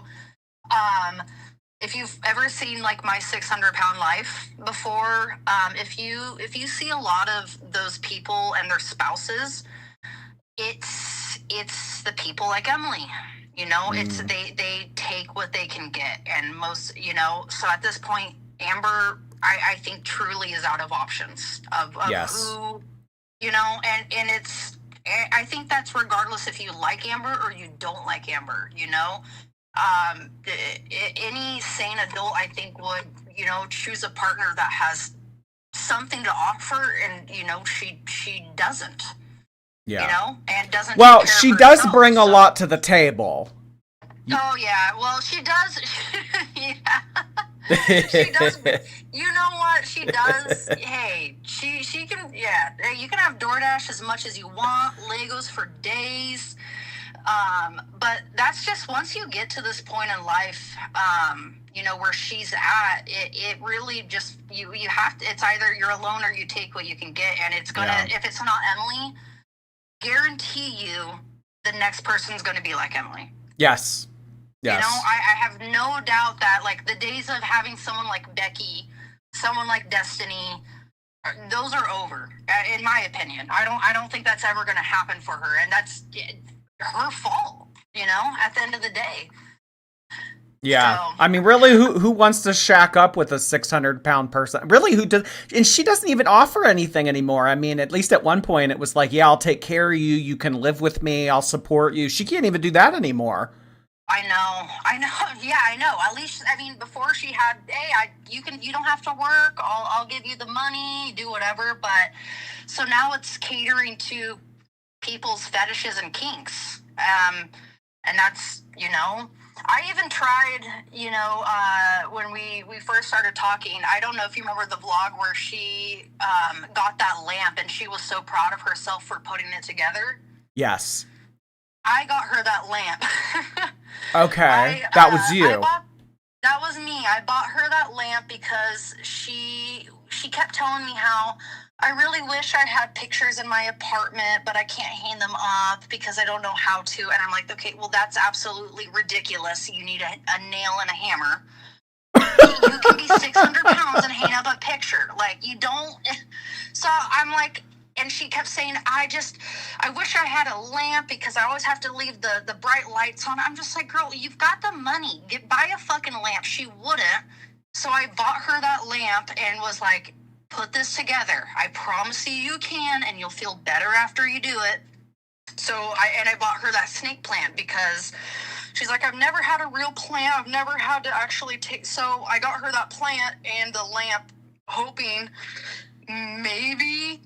If you've ever seen like My 600-Pound Life before, if you see a lot of those people and their spouses, it's the people like Emily. It's they take what they can get, and most, so at this point, Amber, I think truly is out of options of yes. Who, and it's, I think that's regardless if you like Amber or you don't like Amber. Any sane adult, I think, would, choose a partner that has something to offer, and, she doesn't. Yeah. And doesn't. Well, she does bring a lot to the table. Oh, yeah. Well, she does. Yeah. She does. You know what? She does. Hey, she can, yeah. You can have DoorDash as much as you want, Legos for days. But that's just, once you get to this point in life, where she's at, it really just, you have to, it's either you're alone or you take what you can get. And it's gonna, if it's not Emily, guarantee you the next person's going to be like Emily. Yes. Yes. I have no doubt that, like, the days of having someone like Becky, someone like Destiny, those are over, in my opinion. I don't think that's ever going to happen for her, and that's her fault, at the end of the day. Yeah. So, I mean, really, who wants to shack up with a 600-pound person? Really, who does? And she doesn't even offer anything anymore. I mean, at least at one point, it was like, yeah, I'll take care of you. You can live with me. I'll support you. She can't even do that anymore. I know. Yeah, I know. At least, I mean, before she had, hey, you don't have to work. I'll give you the money, do whatever. But so now it's catering to people's fetishes and kinks. And that's, I even tried, when we first started talking. I don't know if you remember the vlog where she got that lamp and she was so proud of herself for putting it together. Yes. I got her that lamp. Okay. That was you. That was me. I bought her that lamp because she kept telling me how I really wish I had pictures in my apartment, but I can't hang them up because I don't know how to. And I'm like, okay, well, that's absolutely ridiculous. You need a nail and a hammer. You can be 600 pounds and hang up a picture. Like, you don't. So I'm like, and she kept saying, I wish I had a lamp because I always have to leave the bright lights on. I'm just like, girl, you've got the money. Buy a fucking lamp. She wouldn't. So I bought her that lamp and was like, put this together. I promise you can, and you'll feel better after you do it. So I bought her that snake plant because she's like, I've never had a real plant. I've never had to actually take. So I got her that plant and the lamp, hoping maybe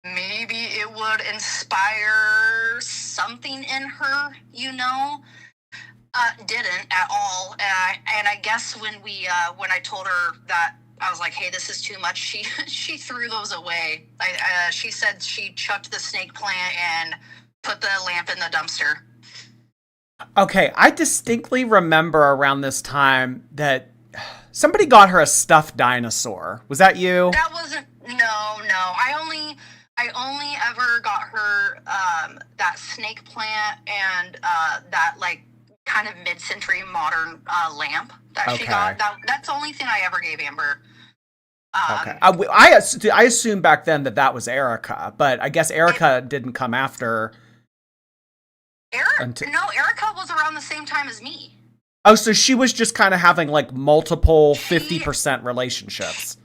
it would inspire something in her, Didn't at all. And I guess when I told her that, I was like, hey, this is too much, she threw those away. She said she chucked the snake plant and put the lamp in the dumpster. Okay, I distinctly remember around this time that somebody got her a stuffed dinosaur. Was that you? That wasn't, no. I only ever got her that snake plant and that like kind of mid-century modern lamp that she got. That's the only thing I ever gave Amber. Okay. I assumed back then that was Erica, but I guess Erica didn't come after. Erica was around the same time as me. Oh, so she was just kind of having like multiple 50% relationships.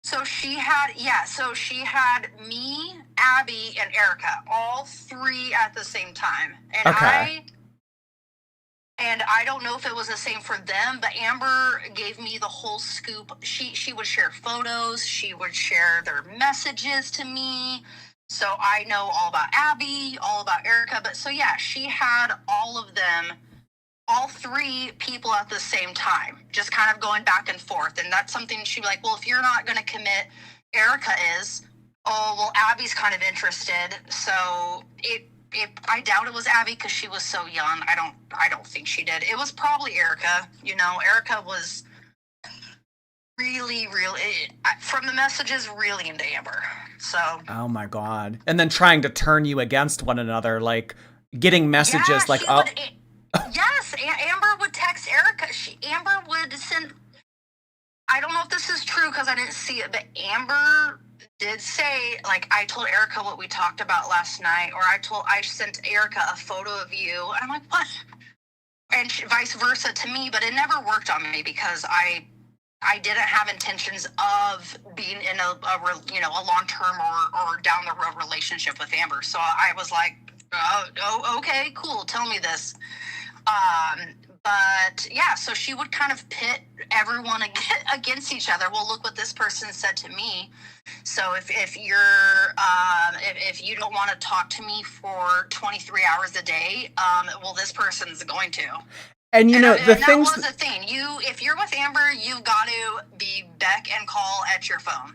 So she had me, Abby, and Erica, all three at the same time. And okay. I don't know if it was the same for them, but Amber gave me the whole scoop. She would share photos. She would share their messages to me. So I know all about Abby, all about Erica. But so yeah, she had all of them, all three people at the same time, just kind of going back and forth. And that's something she'd be like, well, if you're not going to commit, Erica is. Oh, well, Abby's kind of interested. So I doubt it was Abby because she was so young. I don't think she did. It was probably Erica. Erica was really, from the messages, really into Amber. So. Oh my God! And then trying to turn you against one another, like getting messages like, oh. Yes, Amber would text Erica. Amber would send. I don't know if this is true because I didn't see it, but Amber did say, like, I told Erica what we talked about last night, or I sent Erica a photo of you, and I'm like, what? And vice versa to me, but it never worked on me because I didn't have intentions of being in a long-term or down the road relationship with Amber. So I was like, oh, okay, cool. Tell me this. But yeah, so she would kind of pit everyone against each other. Well, look what this person said to me. So if you don't want to talk to me for 23 hours a day, well, this person's going to. And the that things was the thing. If you're with Amber, you've got to be beck and call at your phone.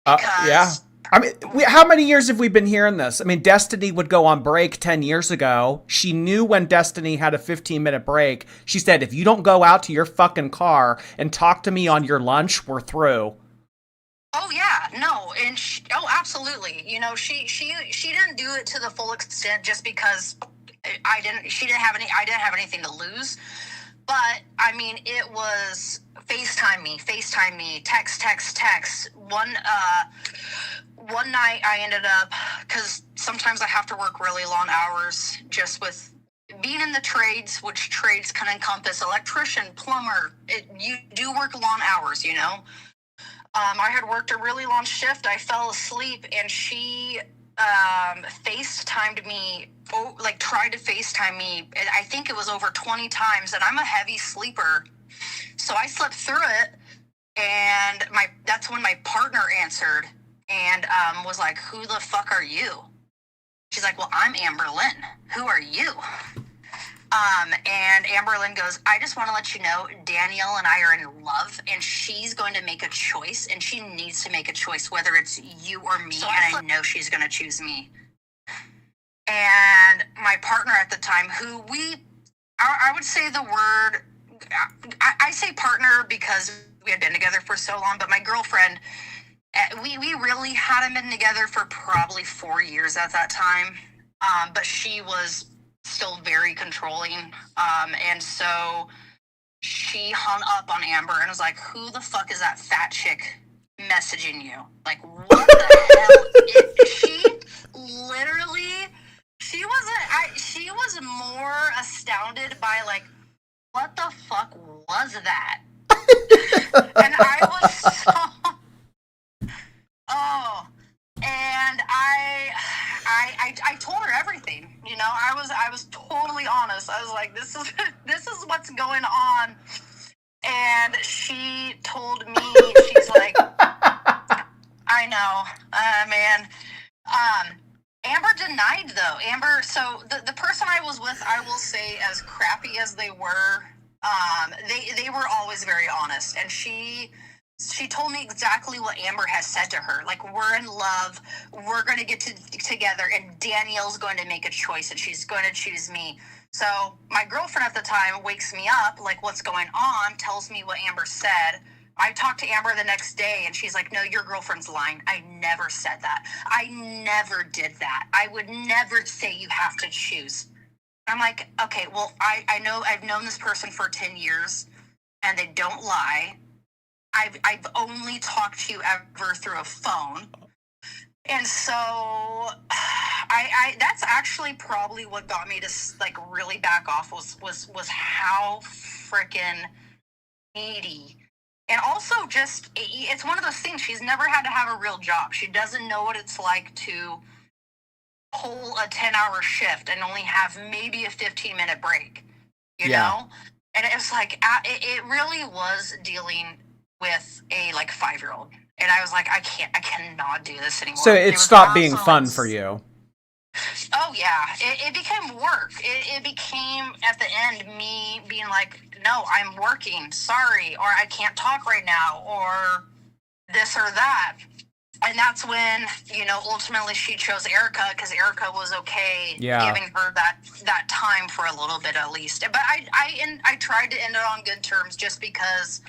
Because, yeah. I mean, how many years have we been hearing this? I mean, Destiny would go on break 10 years ago. She knew when Destiny had a 15-minute break. She said, if you don't go out to your fucking car and talk to me on your lunch, we're through. Oh, yeah. No. And absolutely. She didn't do it to the full extent just because I didn't have anything to lose. But, I mean, it was FaceTime me, text. One night I ended up, because sometimes I have to work really long hours just with being in the trades, which trades can encompass electrician, plumber. You do work long hours, I had worked a really long shift. I fell asleep, and she FaceTimed me, like tried to FaceTime me. I think it was over 20 times, and I'm a heavy sleeper, so I slept through it. And that's when my partner answered and was like, "Who the fuck are you?" She's like, "Well, I'm Amberlynn. Who are you?" And Amberlynn goes, "I just want to let you know Danielle and I are in love, and she's going to make a choice, and she needs to make a choice, whether it's you or me, and I know she's going to choose me." And my partner at the time, who I would say the word, I say partner because we had been together for so long, but my girlfriend, we really hadn't been together for probably 4 years at that time. But she was still very controlling. And so she hung up on Amber and was like, "Who the fuck is that fat chick messaging you? Like, what the hell?" She literally, she was more astounded by, like, what the fuck was that? And I was so, oh, and I told her everything. You know, I was totally honest. I was like, this is what's going on. And she told me, she's like, "I know, man." Amber denied, though. Amber, so the person I was with, I will say, as crappy as they were, they were always very honest. And she told me exactly what Amber has said to her. Like, "We're in love, we're going to get together, and Danielle's going to make a choice, and she's going to choose me." So my girlfriend at the time wakes me up, like, "What's going on?" Tells me what Amber said. I talked to Amber the next day, and she's like, "No, your girlfriend's lying. I never said that. I never did that. I would never say you have to choose." I'm like, "Okay, well, I know I've known this person for 10 years, and they don't lie. I've only talked to you ever through a phone." And so I that's actually probably what got me to, like, really back off was how freaking needy. And also, just, it's one of those things, she's never had to have a real job. She doesn't know what it's like to pull a 10-hour shift and only have maybe a 15-minute break, you know? And it was like, it really was dealing with a, like, 5-year-old. And I was like, I cannot do this anymore. So it stopped being fun for you. Oh, yeah. It became work. It became, at the end, me being like, "No, I'm working. Sorry." Or, "I can't talk right now." Or this or that. And that's when, you know, ultimately she chose Erica, because Erica was okay giving her that time for a little bit at least. But I tried to end it on good terms, just because,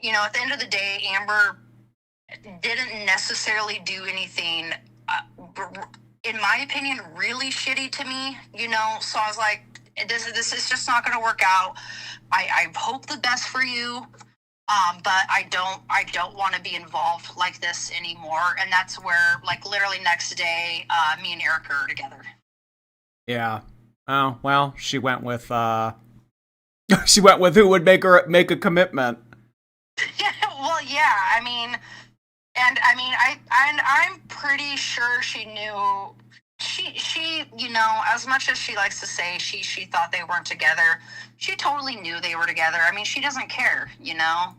you know, at the end of the day, Amber didn't necessarily do anything, in my opinion, really shitty to me, you know. So I was like, this is just not going to work out. I hope the best for you, but I don't want to be involved like this anymore. And that's where, like, literally next day, me and Erica are together. Yeah. Oh, well, she went with who would make a commitment. Well, yeah. I mean, I'm pretty sure she knew. She, you know, as much as she likes to say she thought they weren't together, she totally knew they were together. I mean, she doesn't care, you know.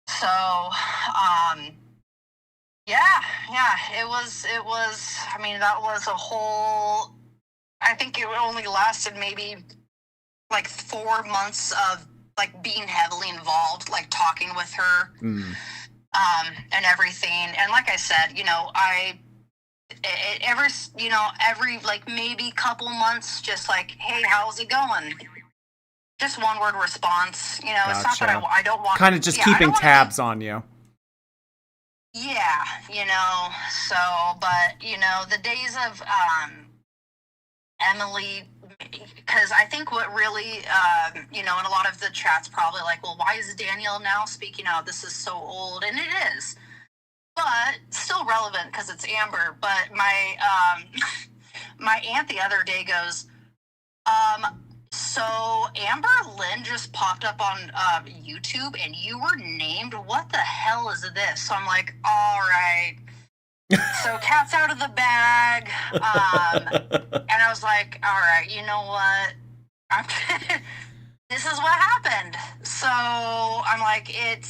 So, yeah, it was. I mean, that was a whole. I think it only lasted maybe like 4 months of, like, being heavily involved, like talking with her. And everything. And like I said, you know, every like maybe couple months, just like, "Hey, how's it going?" Just one word response. You know, It's not that I don't want, kind of just keeping tabs on you. Yeah, you know. So, but, you know, the days of Emily, because I think what really, you know, and a lot of the chat's probably like, "Well, why is Danielle now speaking out? This is so old." And it is, but still relevant because it's Amber. But my my aunt the other day goes, "So Amberlynn just popped up on YouTube, and you were named. What the hell is this?" So I'm like, "All right." So cat's out of the bag. And I was like, all right, you know what? I'm this is what happened. So I'm like, as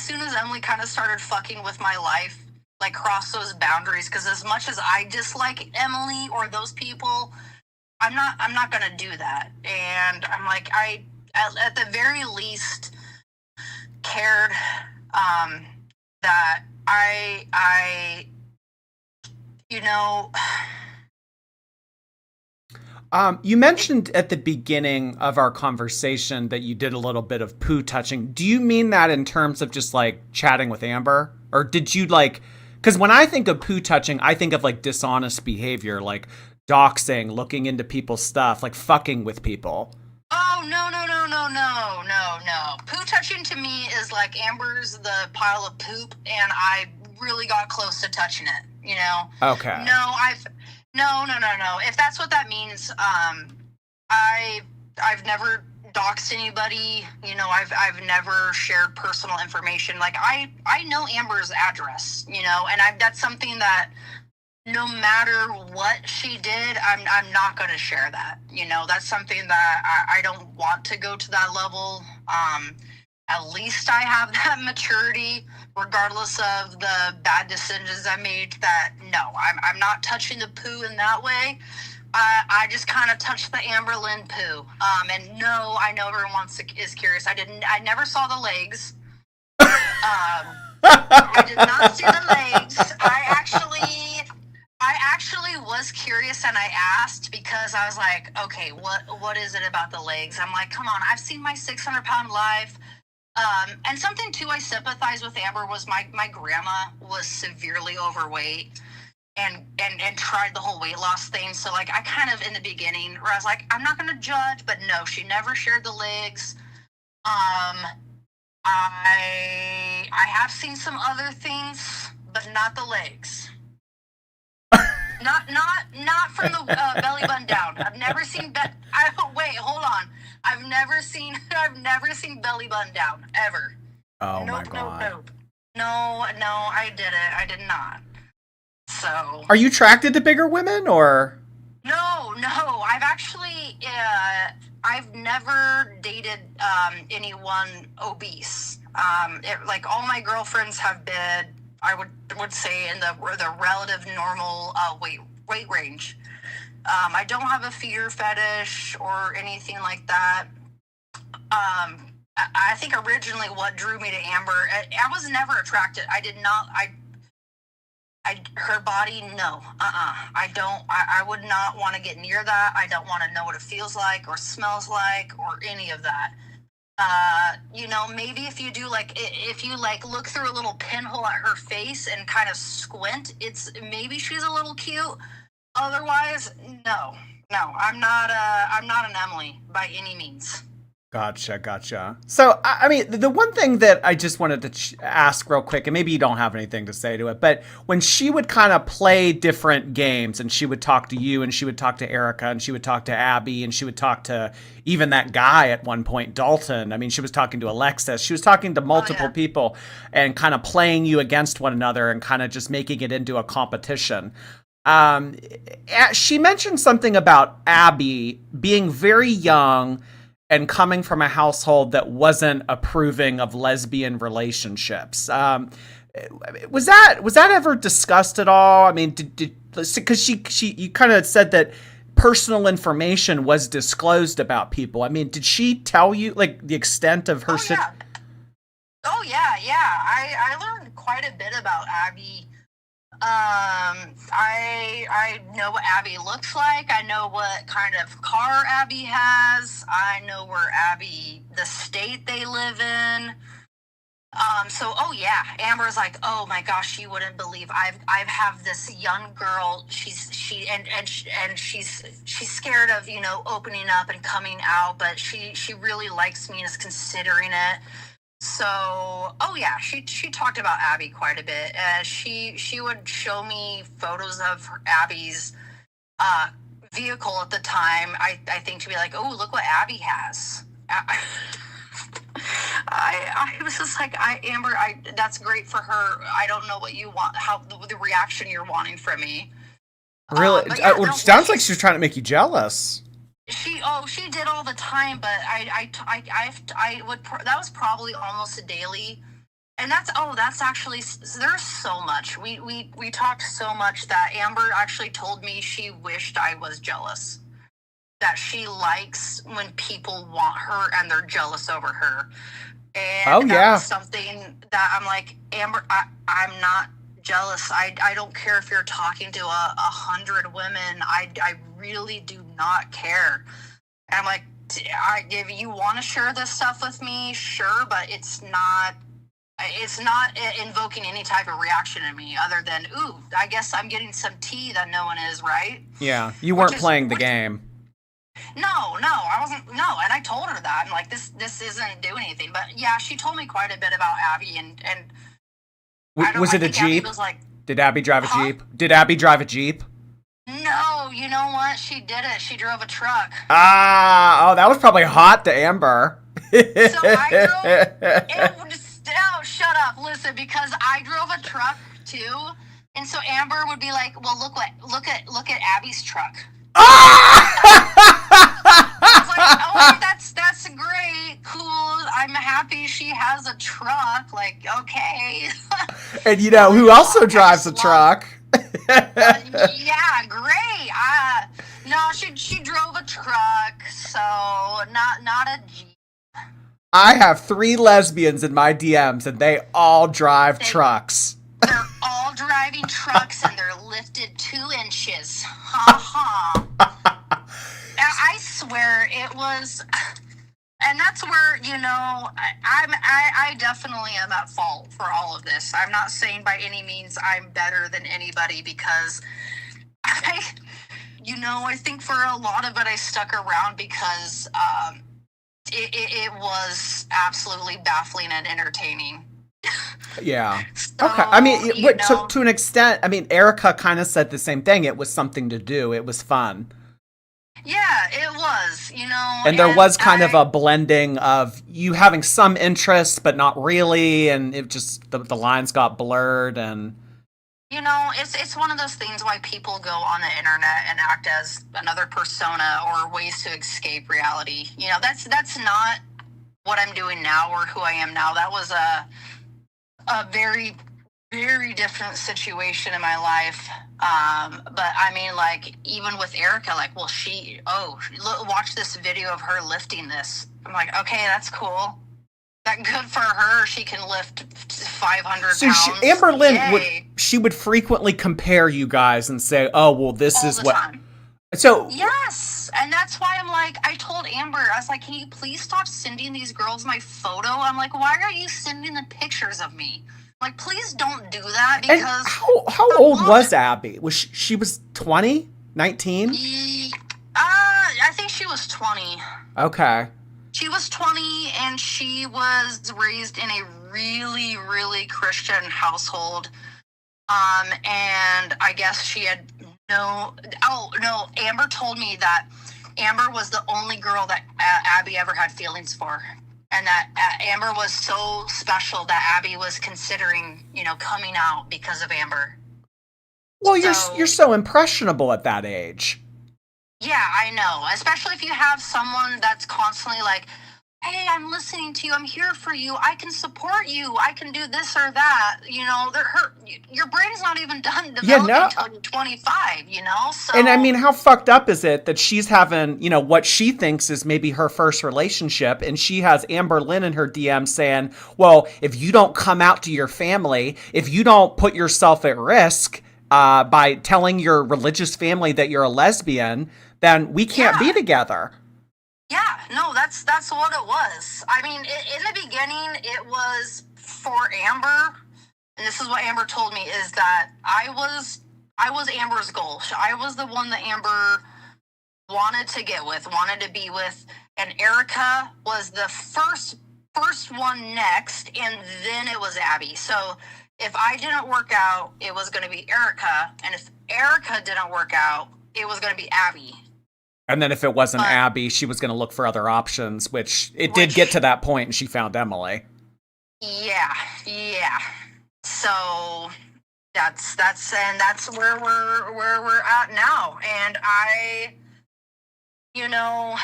soon as Emily kind of started fucking with my life, like cross those boundaries, because as much as I dislike Emily or those people, I'm not gonna do that. And I'm like, at the very least cared that I you know You mentioned at the beginning of our conversation that you did a little bit of poo touching. Do you mean that in terms of just like chatting with Amber? Or did you like, because when I think of poo touching, I think of like dishonest behavior, like doxing, looking into people's stuff, like fucking with people. Oh, no. Poo touching to me is like Amber's the pile of poop, and I really got close to touching it. Okay. No. If that's what that means, I've never doxed anybody. I've never shared personal information. Like I know Amber's address. And that's something that no matter what she did, I'm not going to share that. That's something that I don't want to go to that level. At least I have that maturity, regardless of the bad decisions I made. That no, I'm not touching the poo in that way. I just kind of touched the Amberlynn poo. And no, I know everyone is curious. I never saw the legs. I did not see the legs. I actually was curious, and I asked because I was like, okay, what is it about the legs? I'm like, come on, I've seen my 600-pound life. And something too I sympathize with Amber was my grandma was severely overweight and tried the whole weight loss thing. So like I kind of in the beginning where I was like, I'm not gonna judge, but no, she never shared the legs. I have seen some other things, but not the legs. Not from the belly button down. I've never seen wait, hold on. I've never seen belly button down ever. Oh my Nope, God. nope. No, I did it. I did not. So. Are you attracted to bigger women or? No. I've actually, I've never dated anyone obese. Like all my girlfriends have been, I would say, in the relative normal weight range. I don't have a fear fetish or anything like that. I think originally what drew me to Amber, I was never attracted. I did not. Her body, no. I would not want to get near that. I don't want to know what it feels like or smells like or any of that. Maybe if you do if you look through a little pinhole at her face and kind of squint, maybe she's a little cute. Otherwise, no, I'm not an Emily by any means. Gotcha. So, I mean, the one thing that I just wanted to ask real quick, and maybe you don't have anything to say to it, but when she would kind of play different games and she would talk to you and she would talk to Erica and she would talk to Abby and she would talk to even that guy at one point, Dalton. I mean, she was talking to Alexis. She was talking to multiple people and kind of playing you against one another and kind of just making it into a competition. She mentioned something about Abby being very young and coming from a household that wasn't approving of lesbian relationships. Was that ever discussed at all? I mean, because you kind of said that personal information was disclosed about people. I mean, did she tell you like the extent of her? Oh yeah. I learned quite a bit about Abby. I know what Abby looks like. I know what kind of car Abby has. I know where the state they live in. Oh yeah, Amber's like, oh my gosh, you wouldn't believe I have this young girl. She's scared of opening up and coming out, but she really likes me and is considering it. So, oh yeah, she talked about Abby quite a bit. She would show me photos of Abby's vehicle at the time. I think to be like, oh, look what Abby has. I'm this is like, Amber, that's great for her. I don't know what you want, how the reaction you're wanting from me. Really? But yeah, It sounds like she was trying to make you jealous. She did all the time, but I would, that was probably almost a daily. And that's actually, there's so much. We talked so much that Amber actually told me she wished I was jealous. That she likes when people want her and they're jealous over her. And that was something that I'm like, Amber, I'm not jealous. I don't care if you're talking to 100 women. I really do not care. And I'm like, if you want to share this stuff with me, sure, but it's not invoking any type of reaction in me other than, ooh, I guess I'm getting some tea that no one is, right? Yeah, you weren't playing the game. No, I wasn't. No, and I told her that. I'm like, this isn't doing anything. But yeah, she told me quite a bit about Abby, and was it a Jeep? Was like, did Abby drive a Jeep? Did Abby drive a Jeep? No, you know what? She did it. She drove a truck. Oh, that was probably hot to Amber. So I drove. Oh, shut up! Listen, because I drove a truck too, and so Amber would be like, "Well, look at Abby's truck." I was like, oh, that's great, cool. I'm happy she has a truck. Like, okay. And you know who also drives a truck? Yeah, great. No, she drove a truck, so not a Jeep. I have 3 lesbians in my DMs, and they all drive trucks. They're all driving trucks, and they're lifted 2 inches. Ha ha. I swear it was, and that's where, you know, I definitely am at fault for all of this. I'm not saying by any means I'm better than anybody, because I think for a lot of it I stuck around because it was absolutely baffling and entertaining. Yeah. So, okay. I mean, to an extent, I mean, Erica kind of said the same thing. It was something to do. It was fun. Yeah, it was, you know. And there was kind of a blending of you having some interest, but not really. And it just, the lines got blurred. And, you know, it's one of those things why people go on the internet and act as another persona or ways to escape reality. You know, that's not what I'm doing now or who I am now. That was a very, very different situation in my life. But I mean, like, even with Erica, like, well, watch this video of her lifting this. I'm like, okay, that's cool. That good for her. She can lift 500 pounds. Amberlynn would frequently compare you guys and say, oh, well, this is what. Time. So yes, and that's why I'm like, I told Amber, I was like, can you please stop sending these girls my photo? I'm like, why are you sending the pictures of me? Like, please don't do that, because... And how old was Abby? Was she was 20? 19? I think she was 20. Okay. She was 20, and she was raised in a really, really Christian household. And I guess she had Amber told me that Amber was the only girl that Abby ever had feelings for. And that Amber was so special that Abby was considering, you know, coming out because of Amber. Well, you're so impressionable at that age. Yeah, I know. Especially if you have someone that's constantly like, hey, I'm listening to you. I'm here for you. I can support you. I can do this or that. You know, your brain's not even done developing until you're 25, you know? So, and I mean, how fucked up is it that she's having, you know, what she thinks is maybe her first relationship, and she has Amberlynn in her DM saying, well, if you don't come out to your family, if you don't put yourself at risk by telling your religious family that you're a lesbian, then we can't be together. Yeah, no, that's what it was. I mean, in the beginning, it was for Amber, and this is what Amber told me, is that I was Amber's goal. I was the one that Amber wanted to get with, wanted to be with, and Erica was the first one next, and then it was Abby. So if I didn't work out, it was going to be Erica, and if Erica didn't work out, it was going to be Abby. And then if it wasn't Abby, she was going to look for other options, which did get to that point, and she found Emily. Yeah, yeah. So that's where we're at now. And you know,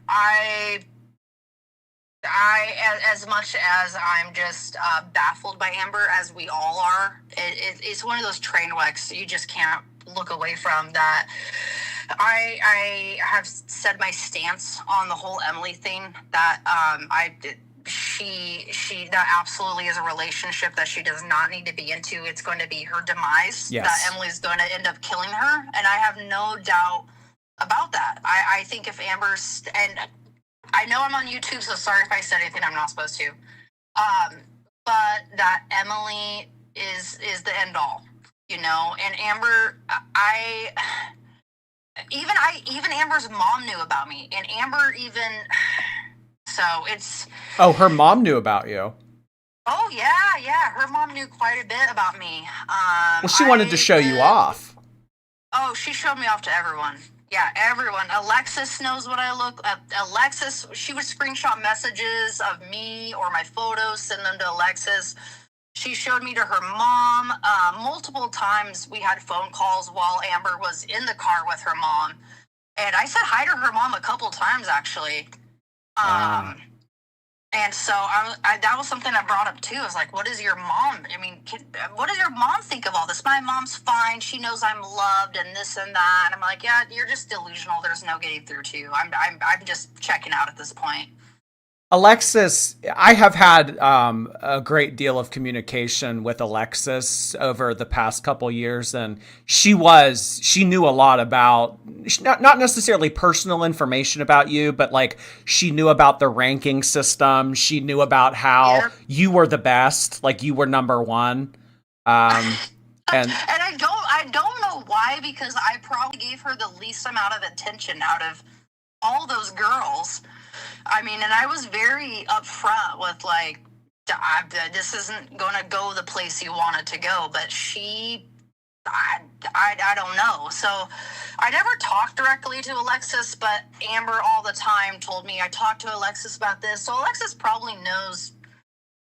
I as much as I'm just baffled by Amber, as we all are, it's one of those train wrecks you just can't look away from. That I have said my stance on the whole Emily thing. That she that absolutely is a relationship that she does not need to be into. It's going to be her demise. Yes. That Emily's going to end up killing her, and I have no doubt about that. I think if Amber's, and I know I'm on YouTube, so sorry if I said anything I'm not supposed to. But that Emily is the end all, And Amber, even Amber's mom knew about me, and Amber even. So it's. Oh, her mom knew about you. Oh yeah. Her mom knew quite a bit about me. Well, she wanted to show you off. Oh, she showed me off to everyone. Yeah, everyone. Alexis knows what I look. Alexis, she would screenshot messages of me or my photos, send them to Alexis. She showed me to her mom. Multiple times we had phone calls while Amber was in the car with her mom, and I said hi to her mom a couple times actually. And so that was something I brought up too. I was like, what is your mom? I mean, what does your mom think of all this? My mom's fine. She knows I'm loved and this and that. And I'm like, yeah, you're just delusional. There's no getting through to you. I'm just checking out at this point. Alexis, I have had a great deal of communication with Alexis over the past couple years, and she knew a lot about, not necessarily personal information about you, but like she knew about the ranking system. She knew about how you were the best, like you were number one. And I don't know why, because I probably gave her the least amount of attention out of all those girls. I mean, and I was very upfront with like, this isn't going to go the place you want it to go. But I don't know. So I never talked directly to Alexis, but Amber all the time told me I talked to Alexis about this. So Alexis probably knows.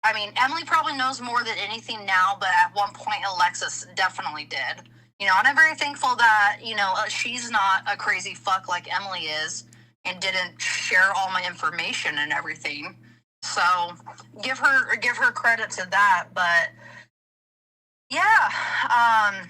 I mean, Emily probably knows more than anything now, but at one point Alexis definitely did. And I'm very thankful that, she's not a crazy fuck like Emily is, and didn't share all my information and everything. So give her credit to that. But yeah,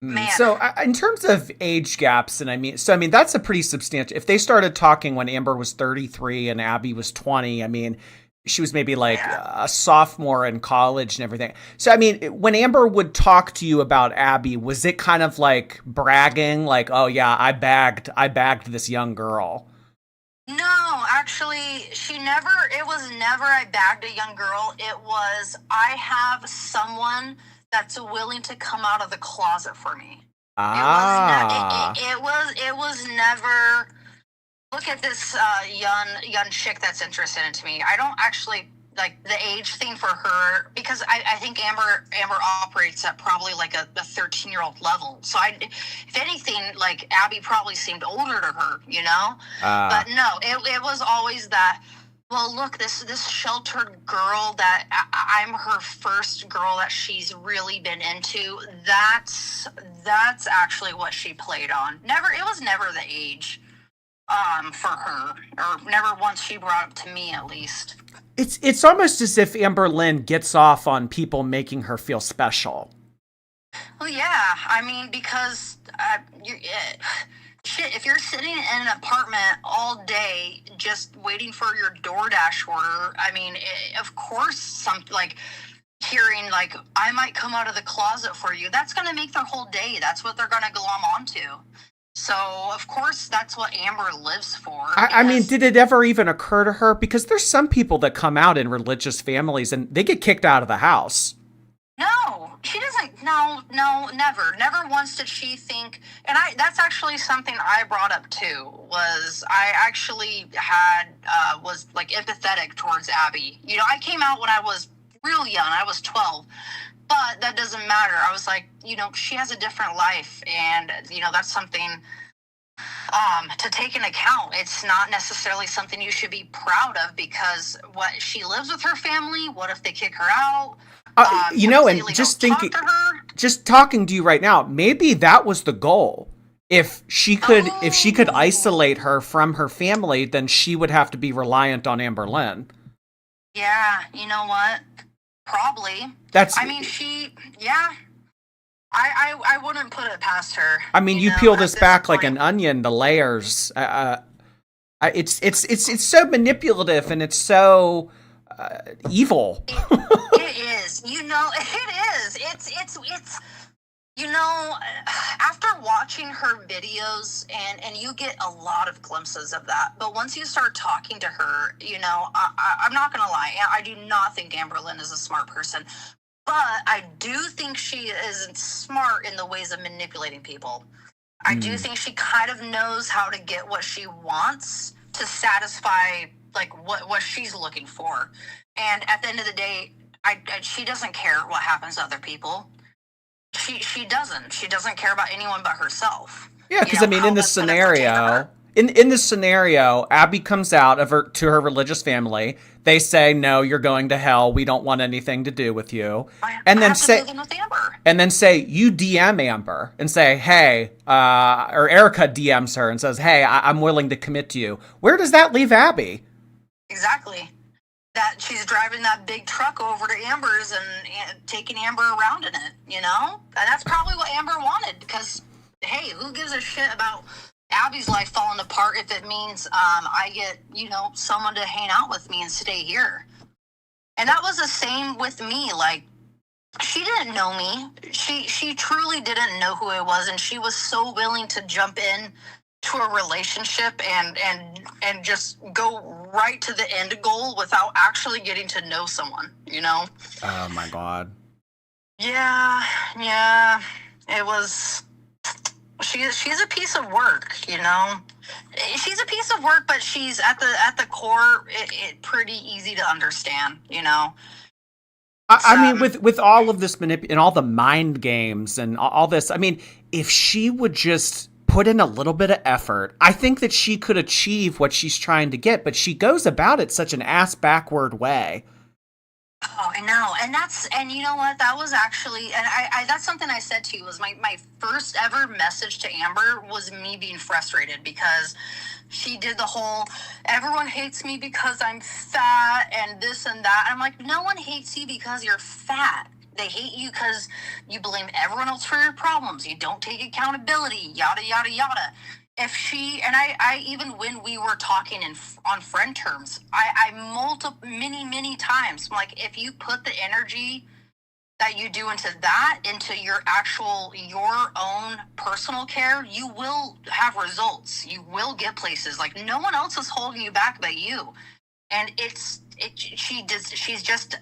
man. So in terms of age gaps, and I mean that's a pretty substantial. If they started talking when Amber was 33 and Abby was 20, I mean, she was maybe like a sophomore in college and everything. So, I mean, when Amber would talk to you about Abby, was it kind of like bragging, like, oh yeah, I bagged this young girl? No, actually, it was never I bagged a young girl. It was, I have someone that's willing to come out of the closet for me. It was never, look at this young chick that's interested in me. I don't actually like the age thing for her, because I think Amber operates at probably like a 13-year-old level. So if anything, like Abby probably seemed older to her, But no, it was always that. Well, look, this sheltered girl that I'm her first girl that she's really been into. That's actually what she played on. It was never the age. For her, or never once she brought up to me, at least. It's almost as if Amberlynn gets off on people making her feel special. Well, yeah, I mean, because shit, if you're sitting in an apartment all day just waiting for your DoorDash order, I mean, of course, hearing like I might come out of the closet for you, that's going to make their whole day. That's what they're going to glom onto. So, of course, that's what Amber lives for. I mean, did it ever even occur to her? Because there's some people that come out in religious families and they get kicked out of the house. No, she doesn't. No, never. Never once did she think, and that's actually something I brought up too, was I actually was like empathetic towards Abby. I came out when I was real young. I was 12. But that doesn't matter. I was like, she has a different life. And, that's something to take into account. It's not necessarily something you should be proud of, because what, she lives with her family. What if they kick her out? And just thinking, just talking to you right now, maybe that was the goal. If she could isolate her from her family, then she would have to be reliant on Amberlynn. Yeah, you know what? Probably. I wouldn't put it past her. I mean, you peel this back like an onion, the layers. It's so manipulative, and it's so evil. It is. It is. It's. After watching her videos, and you get a lot of glimpses of that, but once you start talking to her, I'm not gonna lie, I do not think Amberlynn is a smart person, but I do think she isn't smart in the ways of manipulating people. I do think she kind of knows how to get what she wants to satisfy, like, what she's looking for. And at the end of the day, she doesn't care what happens to other people. She doesn't care about anyone but herself. Yeah, because in this scenario, in this scenario, Abby comes out to her religious family. They say, "No, you're going to hell. We don't want anything to do with you." And then say you DM Amber and say, "Hey," or Erica DMs her and says, "Hey, I'm willing to commit to you." Where does that leave Abby? Exactly. That she's driving that big truck over to Amber's and taking Amber around in it, And that's probably what Amber wanted, because, hey, who gives a shit about Abby's life falling apart if it means I get, someone to hang out with me and stay here? And that was the same with me. Like, she didn't know me. She truly didn't know who I was, and she was so willing to jump in to a relationship and just go right to the end goal without actually getting to know someone, Oh my God. Yeah. It was. She's a piece of work, She's a piece of work, but she's at the core. It pretty easy to understand, I mean, with all of this and all the mind games and all this, I mean, if she would just put in a little bit of effort, I think that she could achieve what she's trying to get, but she goes about it such an ass-backward way. Oh, I know. And you know what? That was actually, and I that's something I said to you, was my first ever message to Amber was me being frustrated, because she did the whole, everyone hates me because I'm fat and this and that. I'm like, no one hates you because you're fat. They hate you because you blame everyone else for your problems. You don't take accountability, yada, yada, yada. If she, and I even when we were talking on friend terms, I many times, I'm like, if you put the energy that you do into your own personal care, you will have results. You will get places. Like, no one else is holding you back but you. And she's just,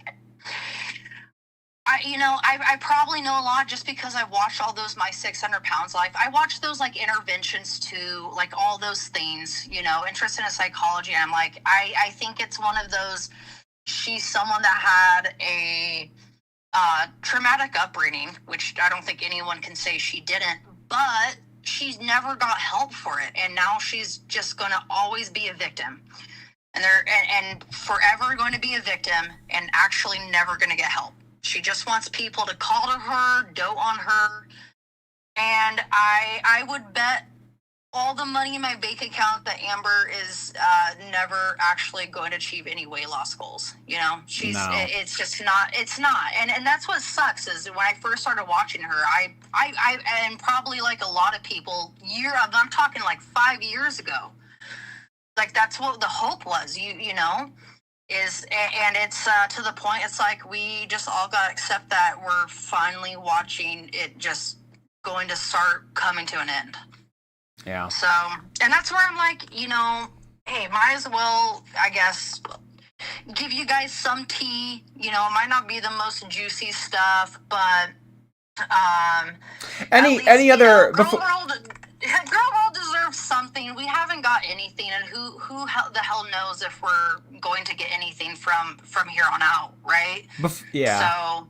I probably know a lot just because I watched all those My 600 Pounds Life. I watched those, like, interventions too, like, all those things, interested in psychology. And I'm like, I think it's one of those, she's someone that had a traumatic upbringing, which I don't think anyone can say she didn't, but she's never got help for it. And now she's just going to always be a victim. And forever going to be a victim and actually never going to get help. She just wants people to call to her, dote on her. And I would bet all the money in my bank account that Amber is never actually going to achieve any weight loss goals. It's just not, it's not. And that's what sucks, is when I first started watching her, I and probably like a lot of people, I'm talking like 5 years ago, like, that's what the hope was, and it's to the point, it's like we just all got to accept that we're finally watching it just going to start coming to an end. Yeah. So, and that's where I'm like, hey, might as well, I guess, give you guys some tea. It might not be the most juicy stuff, but any other Girl World deserves something. We haven't got anything, and who the hell knows if we're going to get anything from here on out, right? Yeah. So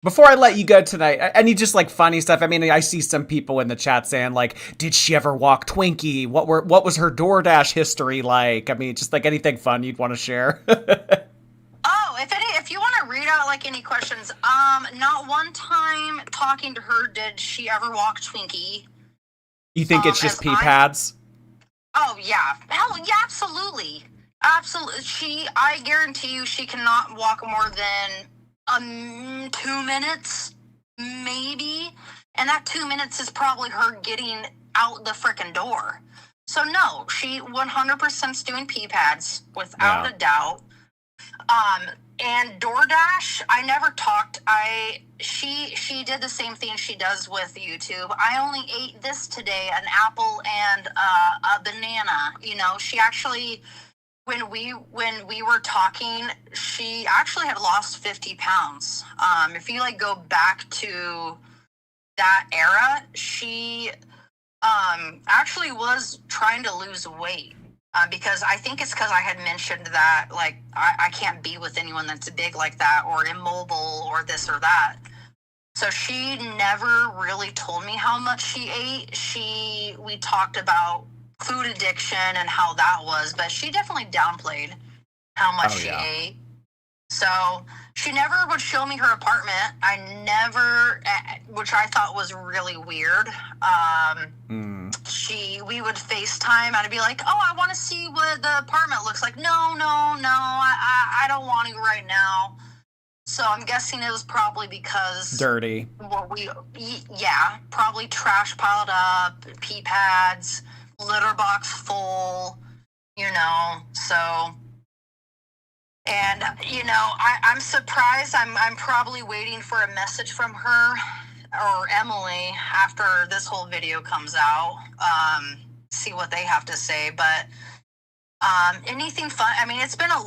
Before I let you go tonight, any just like funny stuff? I mean, I see some people in the chat saying like, "Did she ever walk Twinkie? What was her DoorDash history like?" I mean, just like anything fun you'd want to share. Oh, if you want to read out like any questions, not one time talking to her did she ever walk Twinkie. You think it's just pee pads? Oh yeah, hell yeah, absolutely, absolutely. I guarantee you, she cannot walk more than 2 minutes, maybe, and that 2 minutes is probably her getting out the frickin' door. So no, she 100% is doing pee pads without a doubt. And DoorDash, I never talked. She did the same thing she does with YouTube. I only ate this today, an apple and a banana. You know, she actually, when we were talking, she actually had lost 50 pounds. If you like go back to that era, she actually was trying to lose weight. Because I think it's because I had mentioned that, like, I can't be with anyone that's big like that or immobile or this or that. So she never really told me how much she ate. We talked about food addiction and how that was, but she definitely downplayed how much she ate. So she never would show me her apartment. I never, which I thought was really weird. We would FaceTime. I'd be like, "Oh, I want to see what the apartment looks like." No, I don't want to right now. So I'm guessing it was probably because dirty. Probably trash piled up, pee pads, litter box full, you know. So. And, you know, I'm surprised. I'm probably waiting for a message from her or Emily after this whole video comes out. See what they have to say. But anything fun? I mean, it's been a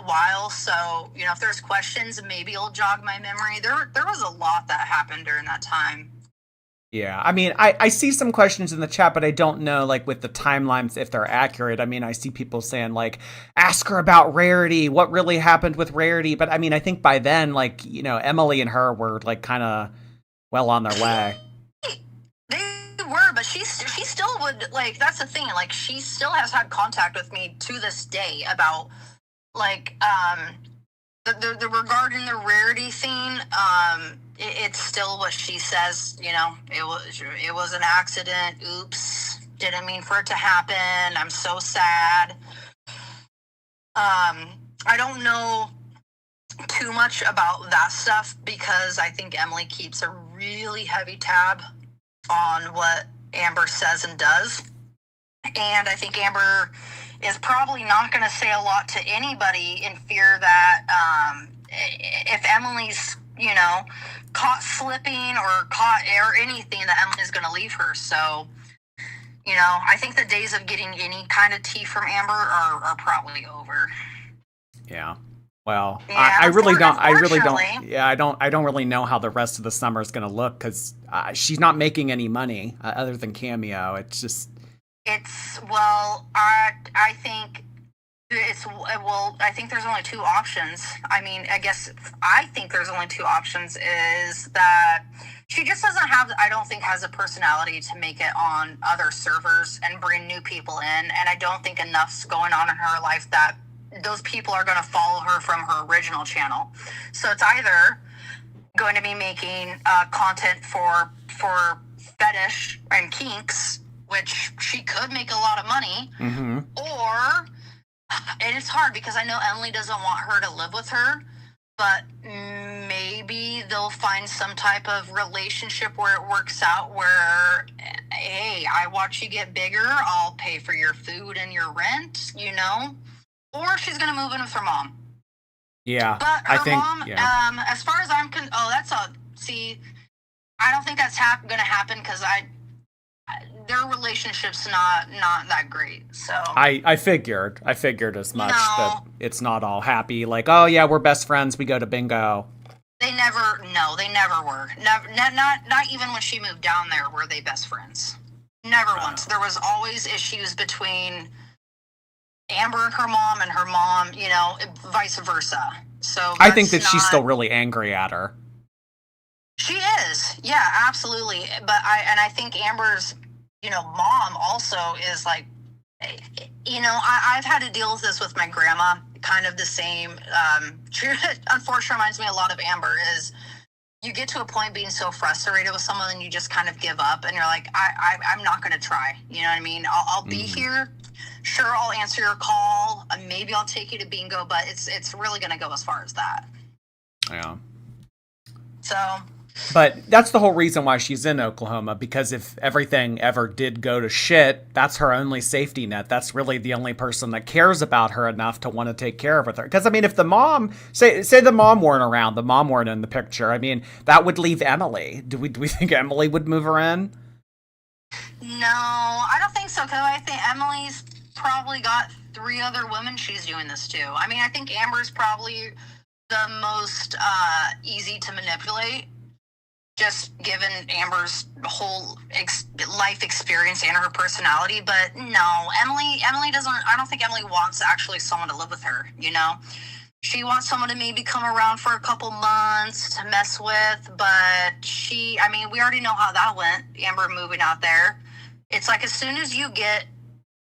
while. So, you know, if there's questions, maybe it'll jog my memory. There was a lot that happened during that time. Yeah, I mean, I see some questions in the chat, but I don't know, like, with the timelines, if they're accurate. I mean, I see people saying, like, ask her about Rarity, what really happened with Rarity. But, I mean, I think by then, like, you know, Emily and her were, like, kind of well on their way. They were, but she still would, like, that's the thing. Like, she still has had contact with me to this day about, like, the regarding the Rarity thing, it's still what she says, you know, it was an accident. Oops. Didn't mean for it to happen. I'm so sad. I don't know too much about that stuff because I think Emily keeps a really heavy tab on what Amber says and does. And I think Amber is probably not going to say a lot to anybody in fear that if Emily's, you know, caught slipping or anything, that Emily's going to leave her. So, you know, I think the days of getting any kind of tea from Amber are probably over. Yeah. Well, yeah, I really don't. Yeah, I don't really know how the rest of the summer is going to look because she's not making any money other than Cameo. I think there's only two options. I think there's only two options is that she just doesn't have, I don't think has a personality to make it on other servers and bring new people in. And I don't think enough's going on in her life that those people are going to follow her from her original channel. So it's either going to be making content for fetish and kinks, which she could make a lot of money, or, and it's hard because I know Emily doesn't want her to live with her, but maybe they'll find some type of relationship where it works out where, hey, I watch you get bigger, I'll pay for your food and your rent, you know? Or she's going to move in with her mom. Yeah, but her mom, as far as I'm I don't think that's going to happen because their relationship's not that great. So I figured as much that it's not all happy. Like, oh yeah, we're best friends. We go to bingo. They never were. Not even when she moved down there were they best friends. Never once. There was always issues between Amber and her mom, you know, vice versa. So I think that she's still really angry at her. She is. Yeah, absolutely. But I think Amber's, mom also is like, I've had to deal with this with my grandma, kind of the same. She unfortunately reminds me a lot of Amber is you get to a point being so frustrated with someone and you just kind of give up and you're like, I'm not going to try. You know what I mean? I'll be here. Sure, I'll answer your call. Maybe I'll take you to bingo, but it's really going to go as far as that. Yeah. So. But that's the whole reason why she's in Oklahoma, because if everything ever did go to shit, that's her only safety net. That's really the only person that cares about her enough to want to take care of her. Because, I mean, if the mom, say the mom weren't around, the mom weren't in the picture, I mean, that would leave Emily. Do we think Emily would move her in? No, I don't think so, because I think Emily's probably got 3 other women she's doing this to. I mean, I think Amber's probably the most easy to manipulate, just given Amber's whole life experience and her personality. But no, Emily doesn't, I don't think Emily wants actually someone to live with her, She wants someone to maybe come around for a couple months to mess with, but we already know how that went, Amber moving out there. It's like as soon as you get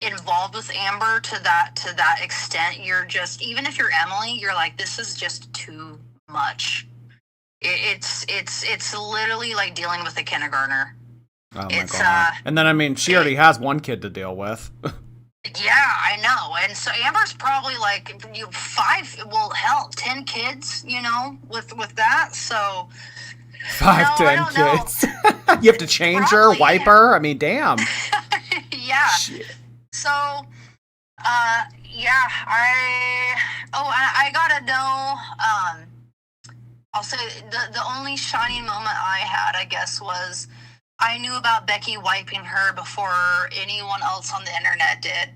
involved with Amber to that extent, you're just, even if you're Emily, you're like, this is just too much. It's literally like dealing with a kindergartner. Oh my God. And then, I mean, she already has one kid to deal with. Yeah, I know. And so Amber's probably like 10 kids, with that. So 10 kids. You have to change her, wipe her. I mean, damn. Yeah. Shit. So, yeah, I gotta know, I'll say the only shining moment I had, I guess, was I knew about Becky wiping her before anyone else on the internet did.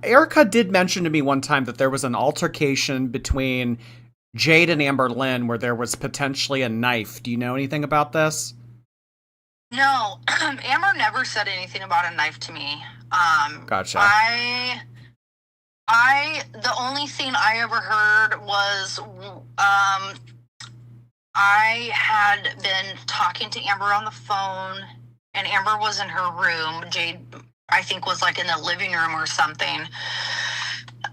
Erica did mention to me one time that there was an altercation between Jade and Amberlynn where there was potentially a knife. Do you know anything about this? No, Amber never said anything about a knife to me. Gotcha. The only thing I ever heard was, I had been talking to Amber on the phone, and Amber was in her room. Jade, I think, was like in the living room or something.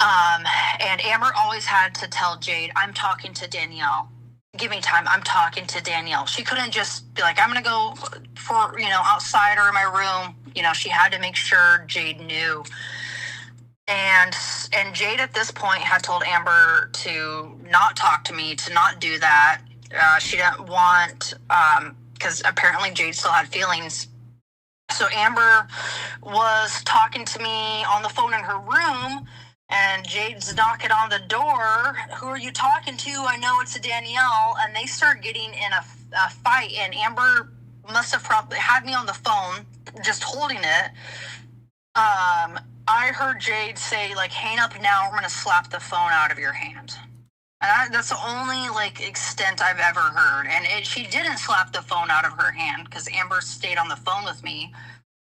And Amber always had to tell Jade, I'm talking to Danielle. Give me time. I'm talking to Danielle. She couldn't just be like, I'm going to go for, outside or in my room. She had to make sure Jade knew. And Jade at this point had told Amber to not talk to me, to not do that. She didn't want, because apparently Jade still had feelings. So Amber was talking to me on the phone in her room, and Jade's knocking on the door. Who are you talking to? I know it's a Danielle. And they start getting in a fight, and Amber must have probably had me on the phone, just holding it. I heard Jade say, like, hang up now, we're going to slap the phone out of your hand. And that's the only, extent I've ever heard. And she didn't slap the phone out of her hand because Amber stayed on the phone with me.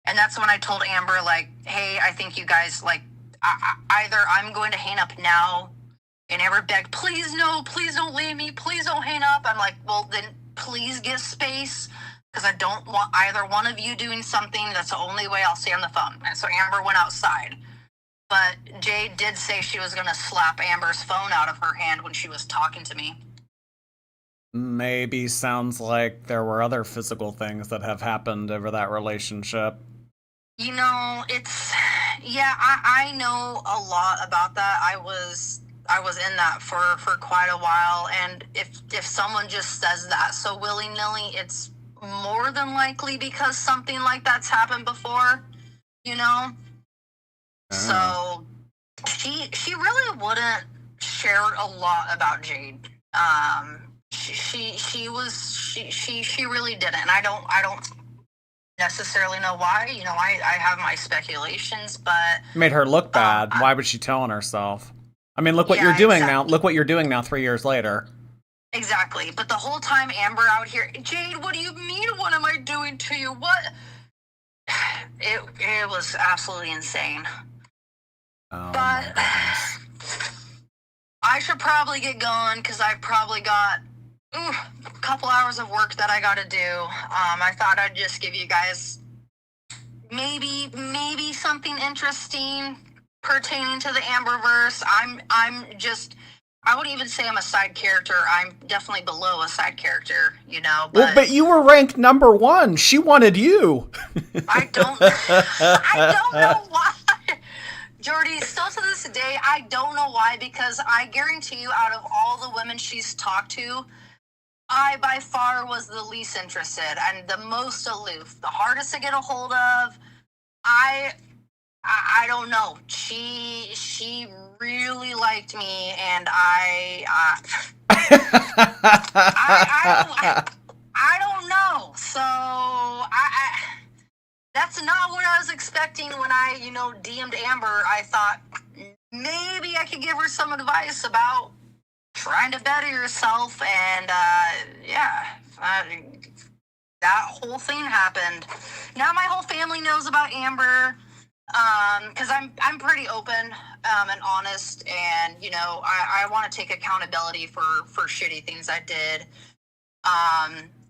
And that's when I told Amber, hey, I think you guys, either I'm going to hang up now. And Amber begged, please no, please don't leave me. Please don't hang up. I'm like, well, then please give space. Because I don't want either one of you doing something. That's the only way I'll stay on the phone. And so Amber went outside. But Jade did say she was going to slap Amber's phone out of her hand when she was talking to me. Maybe sounds like there were other physical things that have happened over that relationship. I know a lot about that. I was in that for quite a while. And if someone just says that so willy-nilly, it's more than likely because something like that's happened before, So she really wouldn't share a lot about Jade. She really didn't. And I don't necessarily know why. I have my speculations, but it made her look bad. Why would she tell on herself? I mean, look what you're doing now. Look what you're doing now 3 years later. Exactly. But the whole time Amber out here, Jade, what do you mean? What am I doing to you? What? It was absolutely insane. Oh, but I should probably get going because I probably got a couple hours of work that I got to do. I thought I'd just give you guys maybe something interesting pertaining to the Amberverse. I wouldn't even say I'm a side character. I'm definitely below a side character, you know. But you were ranked #1. She wanted you. I don't know why. Jordy, still to this day, I don't know why, because I guarantee you, out of all the women she's talked to, I by far was the least interested and the most aloof, the hardest to get a hold of. I don't know. She really liked me, and I don't know. So I that's not what I was expecting when I DM'd Amber. I thought maybe I could give her some advice about trying to better yourself, and that whole thing happened. Now my whole family knows about Amber, because I'm pretty open and honest, and I want to take accountability for shitty things I did.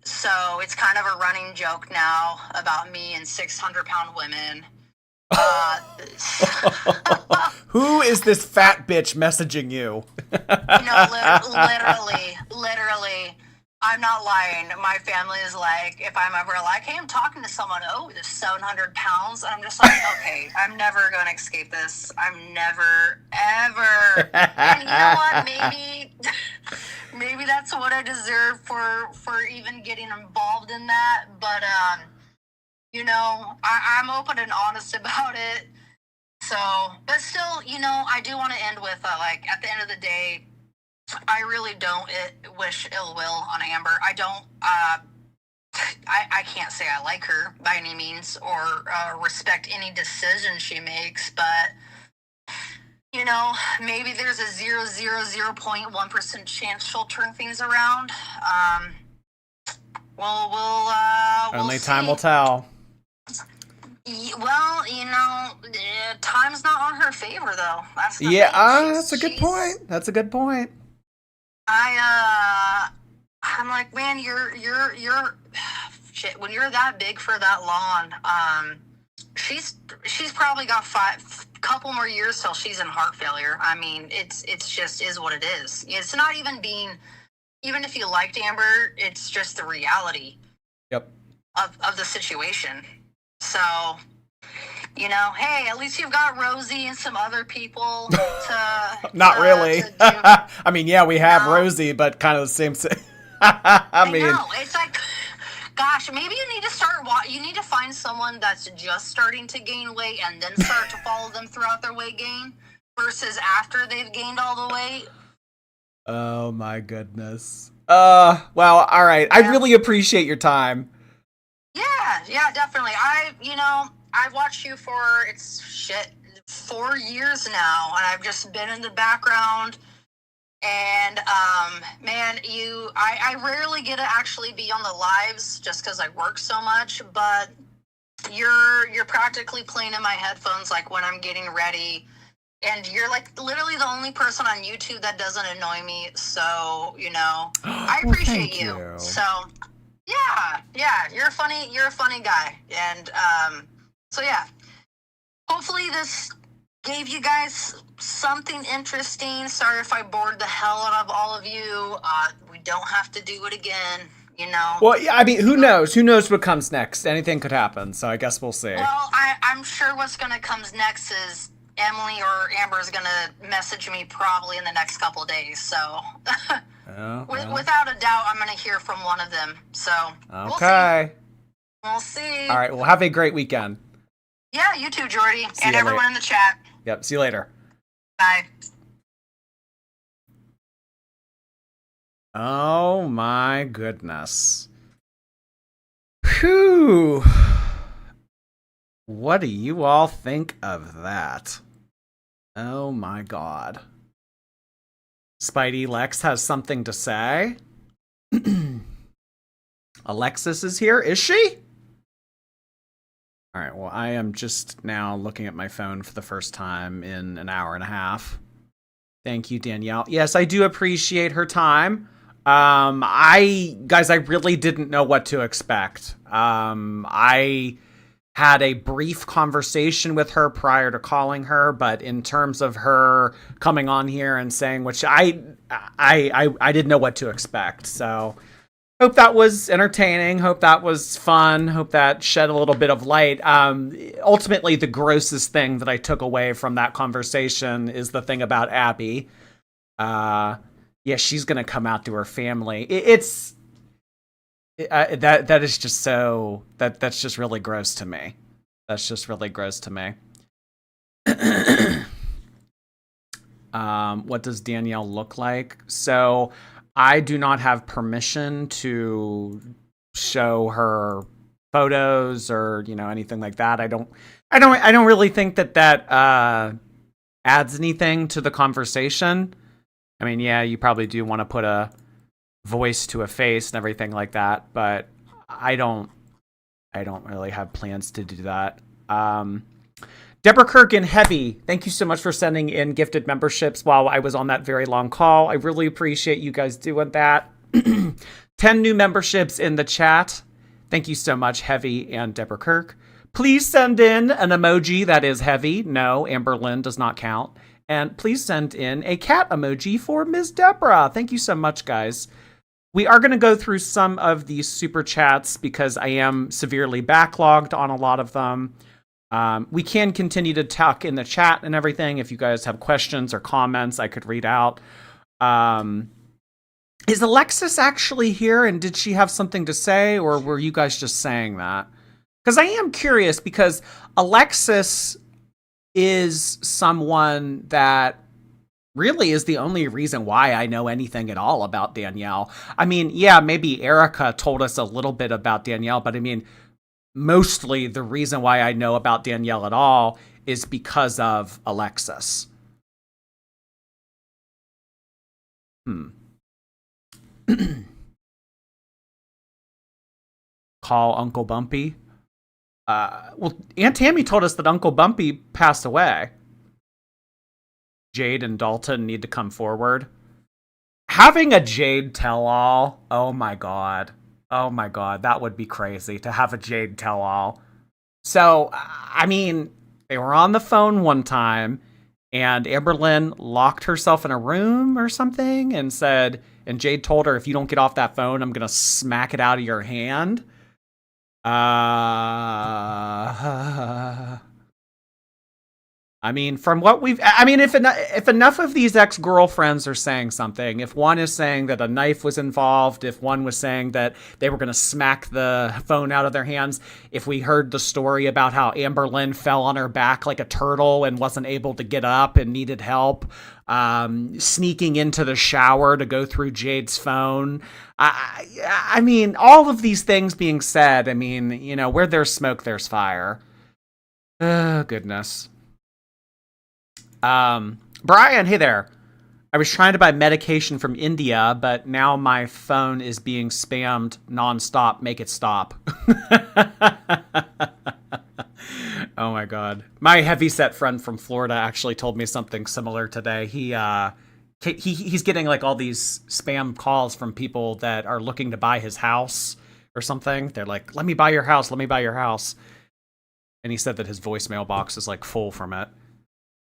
So it's kind of a running joke now about me and 600-pound women. Who is this fat bitch messaging you? Literally. I'm not lying. My family is like, if I'm ever like, hey, I'm talking to someone, oh, there's 700 pounds. I'm just like, okay, I'm never going to escape this. I'm never, ever. And you know what? Maybe that's what I deserve for even getting involved in that. But, I'm open and honest about it. So, but still, I do want to end with, at the end of the day, I really don't wish ill will on Amber. I don't, I can't say I like her by any means or respect any decision she makes, but, maybe there's a 0.1% chance she'll turn things around. We'll Only see. time will tell. Well, time's not on her favor, though. That's the thing. That's a good point. That's a good point. I'm like, man, you're shit. When you're that big for that long, she's probably got couple more years till she's in heart failure. I mean, it's just is what it is. It's not even if you liked Amber, it's just the reality. Yep. Of the situation. So, hey, at least you've got Rosie and some other people to... Not really. I mean, yeah, we have Rosie, but kind of the same... I mean... know. It's like, gosh, maybe you need to you need to find someone that's just starting to gain weight and then start to follow them throughout their weight gain versus after they've gained all the weight. Oh, my goodness. Well, all right. Yeah. I really appreciate your time. Yeah, definitely. I've watched you for 4 years now, and I've just been in the background. And man, I rarely get to actually be on the lives just because I work so much. But you're practically playing in my headphones like when I'm getting ready, and you're like literally the only person on YouTube that doesn't annoy me. So I appreciate you. So. Yeah, you're a funny guy. And, so yeah, hopefully this gave you guys something interesting. Sorry if I bored the hell out of all of you. We don't have to do it again, Well, yeah, I mean, who knows? Who knows what comes next? Anything could happen, so I guess we'll see. Well, I'm sure what's going to come next is Emily or Amber is going to message me probably in the next couple of days, so... Without a doubt, I'm going to hear from one of them. So, okay. We'll see. All right. Well, have a great weekend. Yeah, you too, Jordy. And everyone in the chat. Yep. See you later. Bye. Oh, my goodness. Whew. What do you all think of that? Oh, my God. Spidey Lex has something to say. Alexis is here. Is she? All right. Well, I am just now looking at my phone for the first time in an hour and a half. Thank you, Danielle. Yes, I do appreciate her time. I really didn't know what to expect. I had a brief conversation with her prior to calling her, but in terms of her coming on here and saying which I didn't know what to expect. So hope that was entertaining. Hope that was fun. Hope that shed a little bit of light. Ultimately, the grossest thing that I took away from that conversation is the thing about Abby. Yeah, she's gonna come out to her family. That is just that's just really gross to me. That's just really gross to me. What does Danielle look like? So I do not have permission to show her photos or anything like that. I don't really think that adds anything to the conversation. I mean, yeah, you probably do want to put a voice to a face and everything like that, but I don't really have plans to do that. Deborah Kirk and Heavy, thank you so much for sending in gifted memberships while I was on that very long call. I really appreciate you guys doing that. 10 new memberships in the chat. Thank you so much, Heavy and Deborah Kirk. Please send in an emoji that is heavy. No, Amberlynn does not count. And please send in a cat emoji for Ms. Deborah. Thank you so much, guys. We are going to go through some of these super chats because I am severely backlogged on a lot of them. We can continue to talk in the chat and everything. If you guys have questions or comments, I could read out. Is Alexis actually here, and did she have something to say, or were you guys just saying that? Because I am curious, because Alexis is someone that really is the only reason why I know anything at all about Danielle. I mean, yeah, maybe Erica told us a little bit about Danielle, but I mean, mostly the reason why I know about Danielle at all is because of Alexis. Call Uncle Bumpy. Well, Aunt Tammy told us that Uncle Bumpy passed away. Jade and Dalton need to come forward. Having a Jade tell-all, oh my god, that would be crazy to have a Jade tell-all. So, I mean, they were on the phone one time, and Amberlynn locked herself in a room or something and Jade told her, if you don't get off that phone, I'm gonna smack it out of your hand. I mean, from what if enough of these ex-girlfriends are saying something, if one is saying that a knife was involved, if one was saying that they were going to smack the phone out of their hands, if we heard the story about how Amberlynn fell on her back like a turtle and wasn't able to get up and needed help, sneaking into the shower to go through Jade's phone. I mean, all of these things being said, I mean, where there's smoke, there's fire. Oh, goodness. Brian, hey there. I was trying to buy medication from India, but now my phone is being spammed nonstop. Make it stop. Oh my god. My heavyset friend from Florida actually told me something similar today. He's getting like all these spam calls from people that are looking to buy his house or something. They're like, let me buy your house. Let me buy your house. And he said that his voicemail box is like full from it.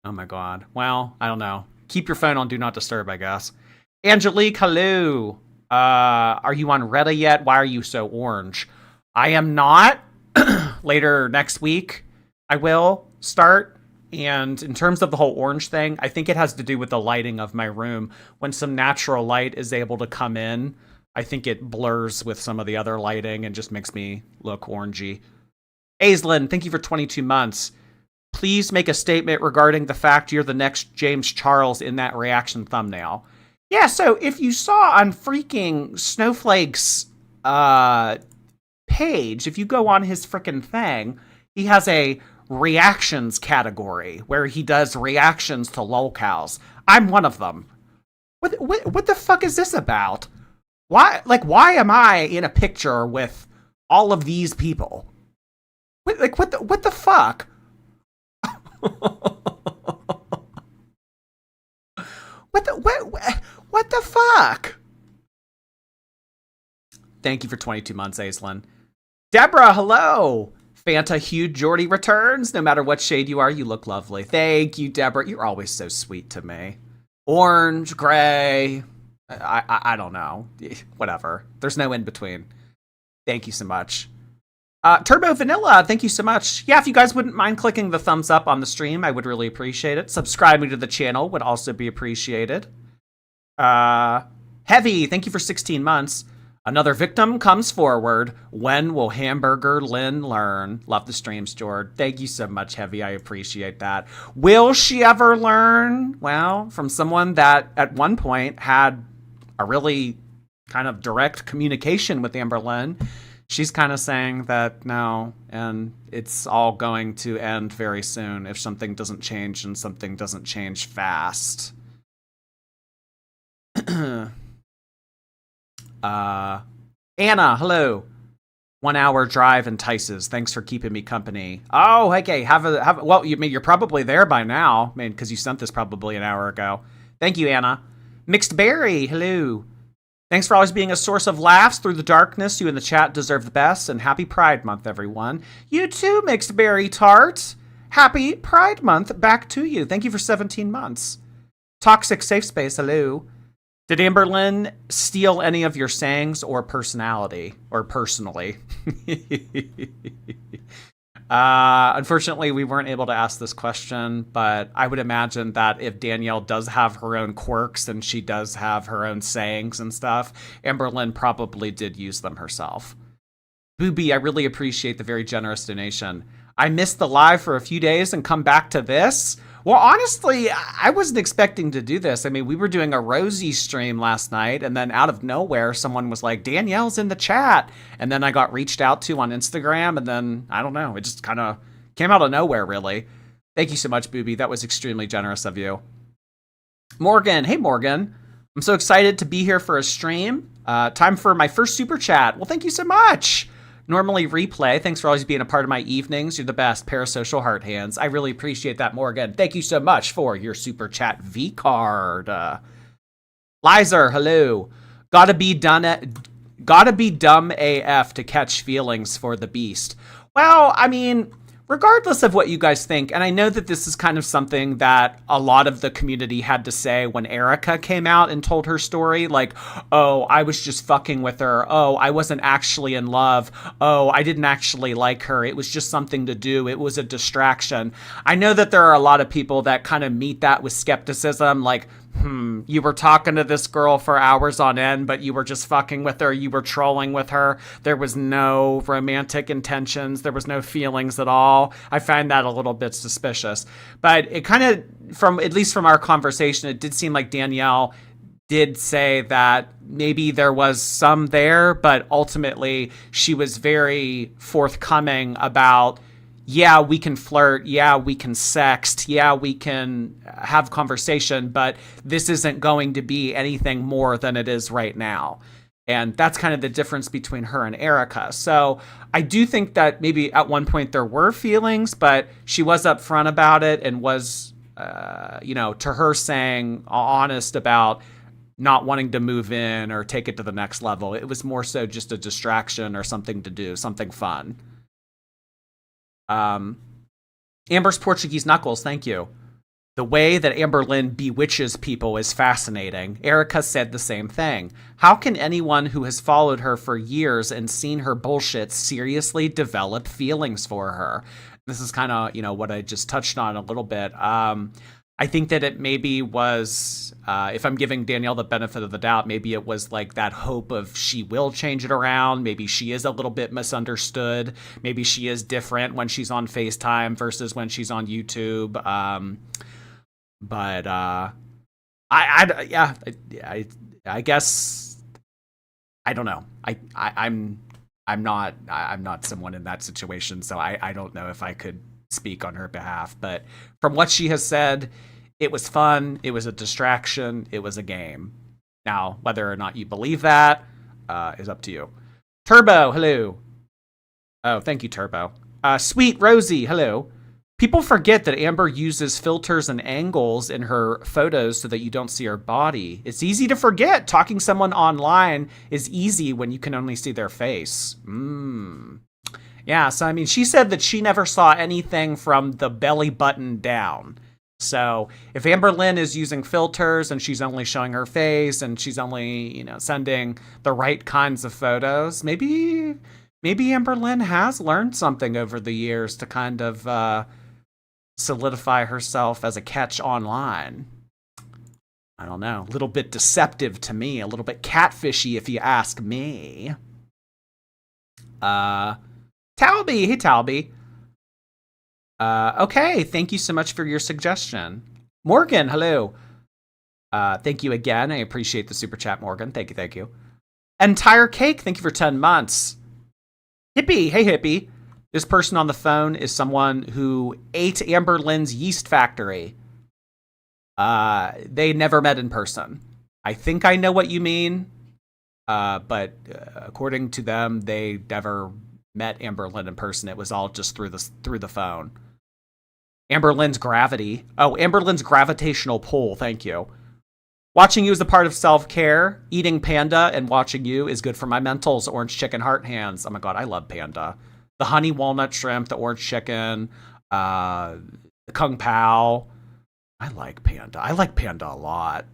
Oh my god. Well, I don't know. Keep your phone on Do Not Disturb, I guess. Angelique, hello. Are you on Reddit yet? Why are you so orange? I am not. Later next week, I will start. And in terms of the whole orange thing, I think it has to do with the lighting of my room. When some natural light is able to come in, I think it blurs with some of the other lighting and just makes me look orangey. Aislinn, thank you for 22 months. Please make a statement regarding the fact you're the next James Charles in that reaction thumbnail. Yeah, so if you saw on freaking Snowflake's page, if you go on his freaking thing, he has a reactions category where he does reactions to lolcows. I'm one of them. What the fuck is this about? Why am I in a picture with all of these people? What the fuck? What the fuck? Thank you for 22 months, Aislinn. Deborah, hello. Fanta Huge Jordy returns. No matter what shade you are, you look lovely. Thank you, Deborah. You're always so sweet to me. Orange, gray. I don't know. Whatever. There's no in between. Thank you so much. Turbo Vanilla, thank you so much. Yeah, if you guys wouldn't mind clicking the thumbs up on the stream, I would really appreciate it. Subscribing to the channel would also be appreciated. Heavy, thank you for 16 months. Another victim comes forward. When will Amberlynn learn? Love the streams, Jord. Thank you so much, Heavy. I appreciate that. Will she ever learn? Well, from someone that at one point had a really kind of direct communication with Amberlynn, she's kind of saying that no, and it's all going to end very soon if something doesn't change and something doesn't change fast. Anna, hello. 1 hour drive entices. Thanks for keeping me company. Oh, okay. Well, you're probably there by now. I mean, because you sent this probably an hour ago. Thank you, Anna. Mixed Berry, hello. Thanks for always being a source of laughs through the darkness. You in the chat deserve the best, and happy Pride Month, everyone. You too, Mixed Berry Tart. Happy Pride Month back to you. Thank you for 17 months. Toxic Safe Space, hello. Did Amberlynn steal any of your sayings or personality? Or personally? Unfortunately, we weren't able to ask this question, but I would imagine that if Danielle does have her own quirks and she does have her own sayings and stuff, Amberlynn probably did use them herself. Booby, I really appreciate the very generous donation. I missed the live for a few days and come back to this. Well, honestly, I wasn't expecting to do this. I mean, we were doing a Rosie stream last night, and then out of nowhere, someone was like, Danielle's in the chat. And then I got reached out to on Instagram, and then, I don't know, it just kind of came out of nowhere, really. Thank you so much, Booby. That was extremely generous of you. Morgan, hey, Morgan. I'm so excited to be here for a stream. Time for my first super chat. Well, thank you so much. Normally replay. Thanks for always being a part of my evenings. You're the best. Parasocial heart hands. I really appreciate that, Morgan. Thank you so much for your super chat V card. Lizer, hello. Gotta be dumb AF to catch feelings for the beast. Well, I mean, regardless of what you guys think, and I know that this is kind of something that a lot of the community had to say when Erica came out and told her story, like, oh, I was just fucking with her. Oh, I wasn't actually in love. Oh, I didn't actually like her. It was just something to do. It was a distraction. I know that there are a lot of people that kind of meet that with skepticism, like, you were talking to this girl for hours on end, but you were just fucking with her. You were trolling with her. There was no romantic intentions. There was no feelings at all. I find that a little bit suspicious. But it kind of, at least from our conversation, it did seem like Danielle did say that maybe there was some there, but ultimately she was very forthcoming about, yeah, we can flirt. Yeah, we can sext. Yeah, we can have conversation, but this isn't going to be anything more than it is right now. And that's kind of the difference between her and Erica. So I do think that maybe at one point there were feelings, but she was upfront about it and was, to her saying honest about not wanting to move in or take it to the next level. It was more so just a distraction or something to do, something fun. Amber's Portuguese Knuckles, thank you. The way that Amberlynn bewitches people is fascinating. Erica said the same thing. How can anyone who has followed her for years and seen her bullshit seriously develop feelings for her? This is kind of, what I just touched on a little bit. I think that it maybe was, if I'm giving Danielle the benefit of the doubt, maybe it was like that hope of she will change it around. Maybe she is a little bit misunderstood. Maybe she is different when she's on FaceTime versus when she's on YouTube. I guess I don't know. I'm not someone in that situation, so I don't know if I could speak on her behalf. But from what she has said, it was fun. It was a distraction. It was a game. Now, whether or not you believe that is up to you. Turbo, hello. Oh, thank you, Turbo. Sweet Rosie, hello. People forget that Amber uses filters and angles in her photos so that you don't see her body. It's easy to forget. Talking to someone online is easy when you can only see their face. Yeah, so I mean, she said that she never saw anything from the belly button down. So if Amberlynn is using filters and she's only showing her face and she's only, sending the right kinds of photos, maybe Amberlynn has learned something over the years to kind of solidify herself as a catch online. I don't know. A little bit deceptive to me. A little bit catfishy, if you ask me. Talby. Hey, Talby. Okay, thank you so much for your suggestion. Morgan, hello. Thank you again. I appreciate the super chat, Morgan. Thank you. Entire Cake, thank you for 10 months. Hippie, hey Hippie. This person on the phone is someone who ate Amberlynn's yeast factory. They never met in person. I think I know what you mean, but according to them, they never met Amberlynn in person. It was all just through the phone. Amberlynn's gravity. Oh, Amberlynn's gravitational pull. Thank you. Watching you is a part of self-care. Eating panda and watching you is good for my mentals. Orange chicken heart hands. Oh my God, I love panda. The honey walnut shrimp, the orange chicken, the kung pao. I like panda. I like panda a lot.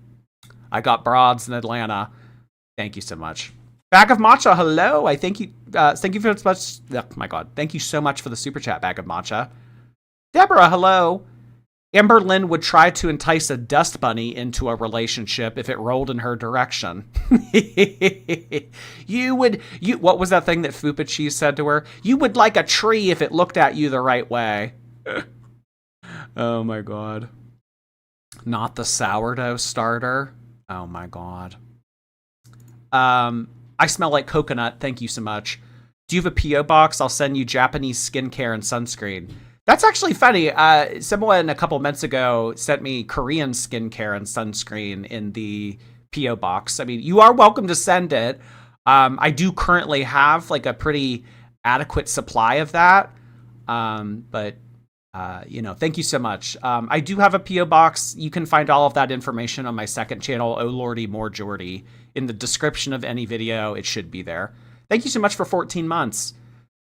I got broads in Atlanta. Thank you so much. Bag of Matcha, hello. I thank you. Thank you for so much. Oh my God. Thank you so much for the super chat, Bag of Matcha. Deborah, hello. Amberlynn would try to entice a dust bunny into a relationship if it rolled in her direction. What was that thing that Fupa Cheese said to her? You would like a tree if it looked at you the right way. Oh my God. Not the sourdough starter. Oh my God. I smell like coconut. Thank you so much. Do you have a P.O. box? I'll send you Japanese skincare and sunscreen. That's actually funny. Someone a couple months ago sent me Korean skincare and sunscreen in the P.O. box. I mean, you are welcome to send it. I do currently have like a pretty adequate supply of that. But thank you so much. I do have a P.O. box. You can find all of that information on my second channel, Oh Lordy More Jordy. In the description of any video, it should be there. Thank you so much for 14 months.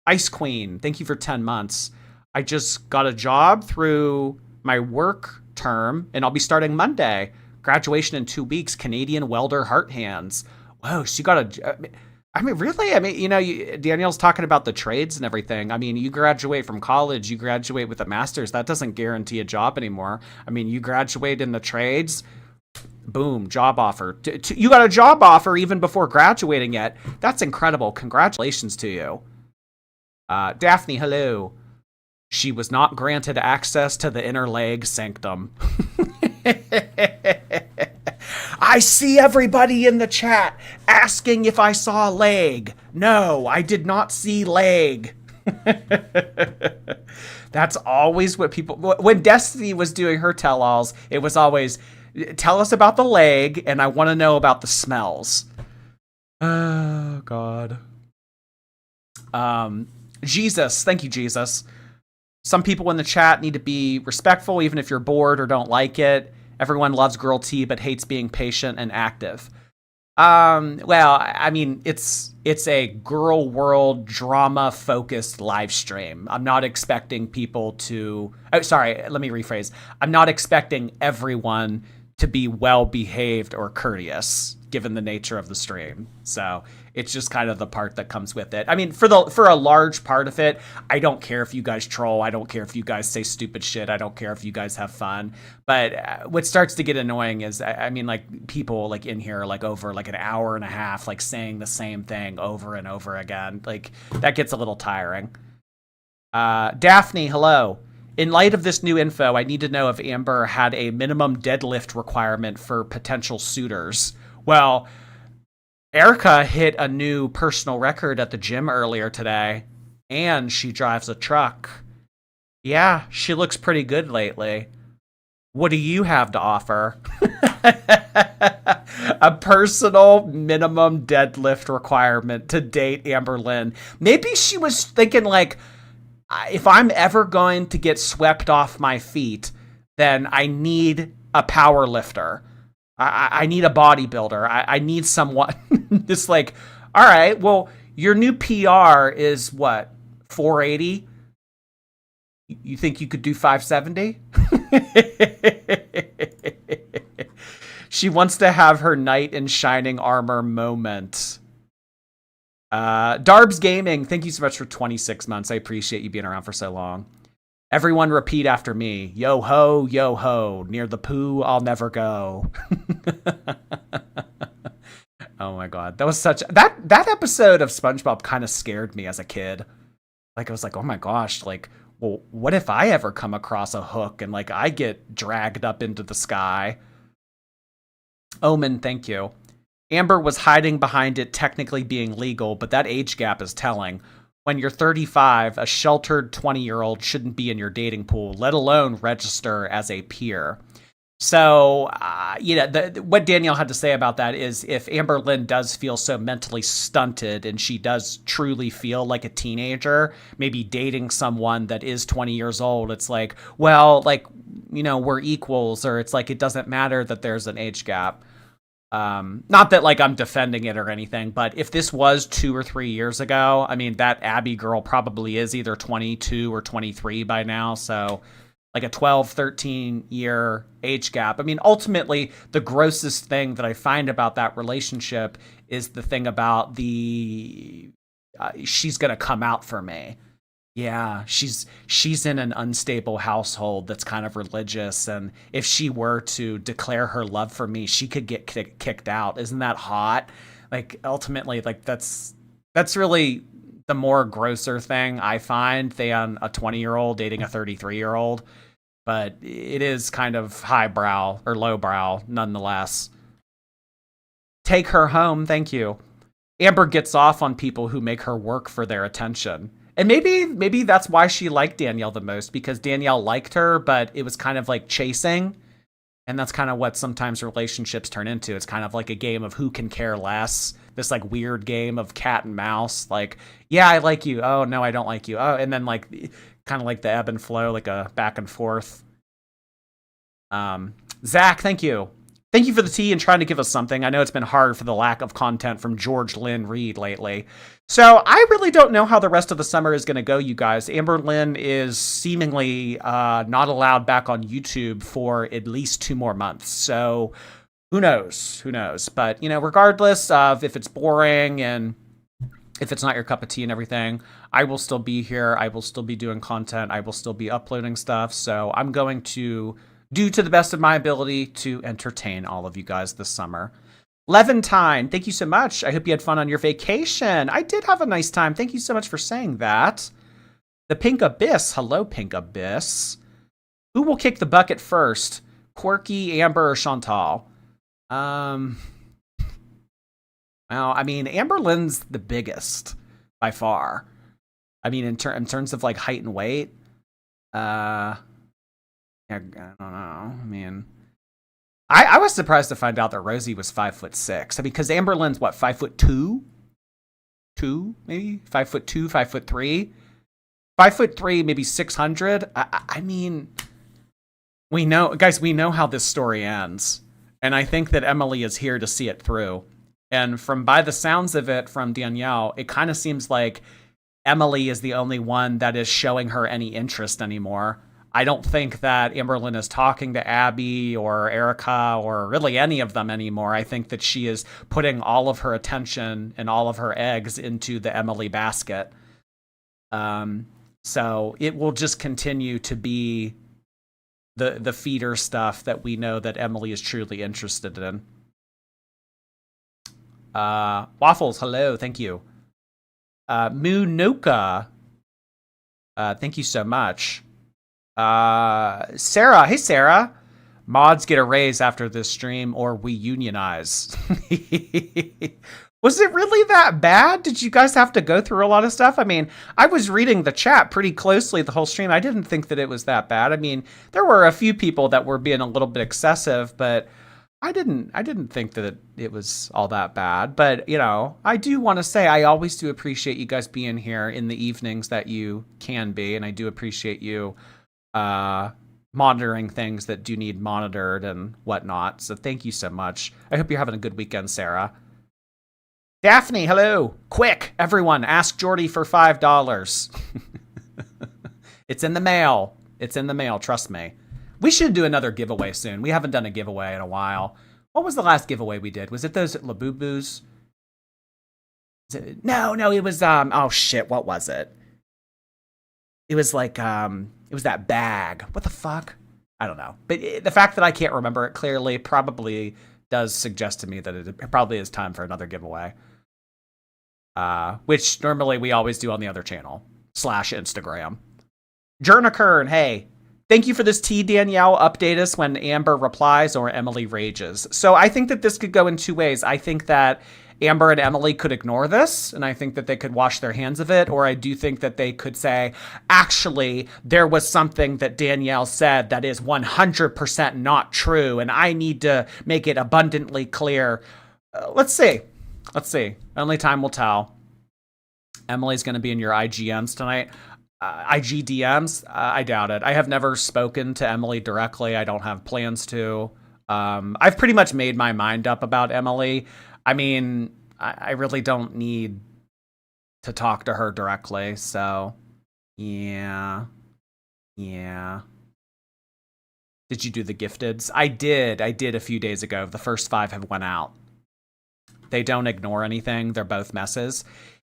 Ice Queen, thank you for 10 months. I just got a job through my work term, and I'll be starting Monday. Graduation in 2 weeks, Canadian welder heart hands. Whoa, she got really? I mean, Danielle's talking about the trades and everything. I mean, you graduate from college, you graduate with a master's. That doesn't guarantee a job anymore. I mean, you graduate in the trades, boom, job offer. You got a job offer even before graduating yet. That's incredible. Congratulations to you. Daphne, hello. She was not granted access to the inner leg sanctum. I see everybody in the chat asking if I saw leg. No, I did not see leg. That's always what people... When Destiny was doing her tell-alls, it was always, tell us about the leg, and I want to know about the smells. Oh, God. Jesus. Thank you, Jesus. Some people in the chat need to be respectful, even if you're bored or don't like it. Everyone loves girl tea, but hates being patient and active. Well, I mean, it's a girl world drama focused live stream. I'm not expecting people to, let me rephrase. I'm not expecting everyone to be well behaved or courteous, given the nature of the stream. So it's just kind of the part that comes with it. I mean, for a large part of it, I don't care if you guys troll. I don't care if you guys say stupid shit. I don't care if you guys have fun. But what starts to get annoying is, I mean, like people like in here, like over like an hour and a half, like saying the same thing over and over again. Like that gets a little tiring. Daphne, hello. In light of this new info, I need to know if Amber had a minimum deadlift requirement for potential suitors. Well, Erica hit a new personal record at the gym earlier today, and she drives a truck. Yeah, she looks pretty good lately. What do you have to offer? A personal minimum deadlift requirement to date Amberlynn. Maybe she was thinking like, if I'm ever going to get swept off my feet, then I need a power lifter. I need a bodybuilder. I need someone just like, all right, well, your new PR is what, 480? You think you could do 570? She wants to have her knight in shining armor moment. Darbs Gaming, thank you so much for 26 months. I appreciate you being around for so long. Everyone repeat after me. Yo ho, near the poo I'll never go. Oh my god. That was such that episode of SpongeBob kind of scared me as a kid. Like I was like, "Oh my gosh, like well, what if I ever come across a hook and like I get dragged up into the sky?" Omen, thank you. Amber was hiding behind it technically being legal, but that age gap is telling. When you're 35, a sheltered 20-year-old shouldn't be in your dating pool, let alone register as a peer. So, what Danielle had to say about that is if Amberlynn does feel so mentally stunted and she does truly feel like a teenager, maybe dating someone that is 20 years old, it's like, well, like, we're equals, or it's like it doesn't matter that there's an age gap. Not that like I'm defending it or anything, but if this was 2 or 3 years ago, I mean, that Abby girl probably is either 22 or 23 by now. So like a 12, 13 year age gap. I mean, ultimately the grossest thing that I find about that relationship is the thing about she's going to come out for me. Yeah, she's in an unstable household that's kind of religious, and if she were to declare her love for me, she could get kicked out. Isn't that hot? Like ultimately, like that's really the more grosser thing I find than a 20-year-old dating a 33-year-old. But it is kind of highbrow or lowbrow nonetheless. Take her home, thank you. Amber gets off on people who make her work for their attention. And maybe that's why she liked Danielle the most, because Danielle liked her, but it was kind of like chasing. And that's kind of what sometimes relationships turn into. It's kind of like a game of who can care less. This like weird game of cat and mouse. Like, yeah, I like you. Oh, no, I don't like you. Oh, and then like kind of like the ebb and flow, like a back and forth. Zach, thank you. Thank you for the tea and trying to give us something. I know it's been hard for the lack of content from George Lynn Reed lately. So I really don't know how the rest of the summer is going to go, you guys. Amberlynn is seemingly not allowed back on YouTube for at least 2 more months. So who knows? Who knows? But, regardless of if it's boring and if it's not your cup of tea and everything, I will still be here. I will still be doing content. I will still be uploading stuff. So I'm going to do to the best of my ability to entertain all of you guys this summer. Levantine, thank you so much. I hope you had fun on your vacation. I did have a nice time. Thank you so much for saying that. The Pink Abyss. Hello, Pink Abyss. Who will kick the bucket first? Quirky, Amber, or Chantal? Well, I mean, Amberlynn's the biggest by far. I mean, in terms of like height and weight, I don't know. I mean, I was surprised to find out that Rosie was 5'6". I mean, because Amberlynn's what, 5'2", maybe 5'2", 5'3", 5'3", maybe 600. I mean, we know, guys. We know how this story ends, and I think that Emily is here to see it through. And by the sounds of it from Danielle, it kind of seems like Emily is the only one that is showing her any interest anymore. I don't think that Amberlynn is talking to Abby or Erica or really any of them anymore. I think that she is putting all of her attention and all of her eggs into the Emily basket. So it will just continue to be the feeder stuff that we know that Emily is truly interested in. Waffles, hello, thank you. Moonoka, thank you so much. Sarah, hey Sarah. Mods get a raise after this stream or we unionize. Was it really that bad? Did you guys have to go through a lot of stuff? I mean, I was reading the chat pretty closely the whole stream. I didn't think that it was that bad. I mean, there were a few people that were being a little bit excessive, but I didn't think that it was all that bad, but I do want to say I always do appreciate you guys being here in the evenings that you can be, and I do appreciate you monitoring things that do need monitored and whatnot. So thank you so much. I hope you're having a good weekend, Sarah. Daphne, hello. Quick, everyone, ask Jordy for $5. It's in the mail. It's in the mail, trust me. We should do another giveaway soon. We haven't done a giveaway in a while. What was the last giveaway we did? Was it those Labubus? No, it was oh shit, what was it? It was like it was that bag. What the fuck? I don't know. But the fact that I can't remember it clearly probably does suggest to me that it probably is time for another giveaway. Which normally we always do on the other channel / Instagram. Jernikern, hey, thank you for this tea, Danielle. Update us when Amber replies or Emily rages. So I think that this could go in two ways. I think that Amber and Emily could ignore this, and I think that they could wash their hands of it, or I do think that they could say, actually, there was something that Danielle said that is 100% not true, and I need to make it abundantly clear. Let's see. Only time will tell. Emily's going to be in your IGMs tonight. IGDMs? I doubt it. I have never spoken to Emily directly. I don't have plans to. I've pretty much made my mind up about Emily. I mean, I really don't need to talk to her directly, so yeah. Did you do the gifteds? I did a few days ago. The first 5 have went out. They don't ignore anything. They're both messes.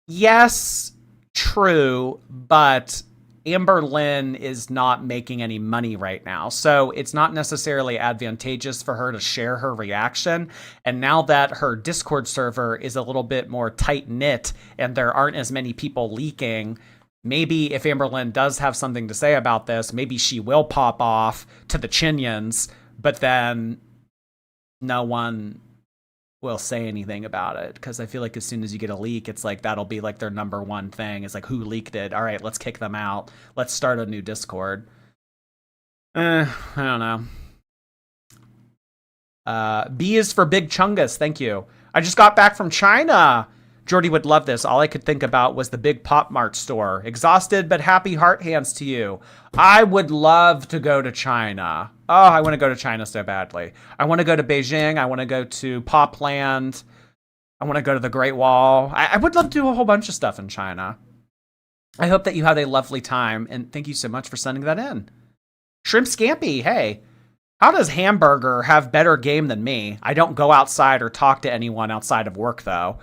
Yes, true, but Amberlynn is not making any money right now, so it's not necessarily advantageous for her to share her reaction. And now that her Discord server is a little bit more tight-knit and there aren't as many people leaking, maybe if Amberlynn does have something to say about this, maybe she will pop off to the Chinyans, but then no one will say anything about it, because I feel like as soon as you get a leak, it's like that'll be like their number one thing. It's like, who leaked it? All right, let's kick them out. Let's start a new Discord. I don't know. B is for Big Chungus. Thank you. I just got back from China. Jordy would love this. All I could think about was the big Pop Mart store. Exhausted but happy heart hands to you. I would love to go to China. Oh, I want to go to China so badly. I want to go to Beijing. I want to go to Popland. I want to go to the Great Wall. I would love to do a whole bunch of stuff in China. I hope that you had a lovely time, and thank you so much for sending that in. Shrimp Scampy, hey. How does Hamburger have better game than me? I don't go outside or talk to anyone outside of work, though.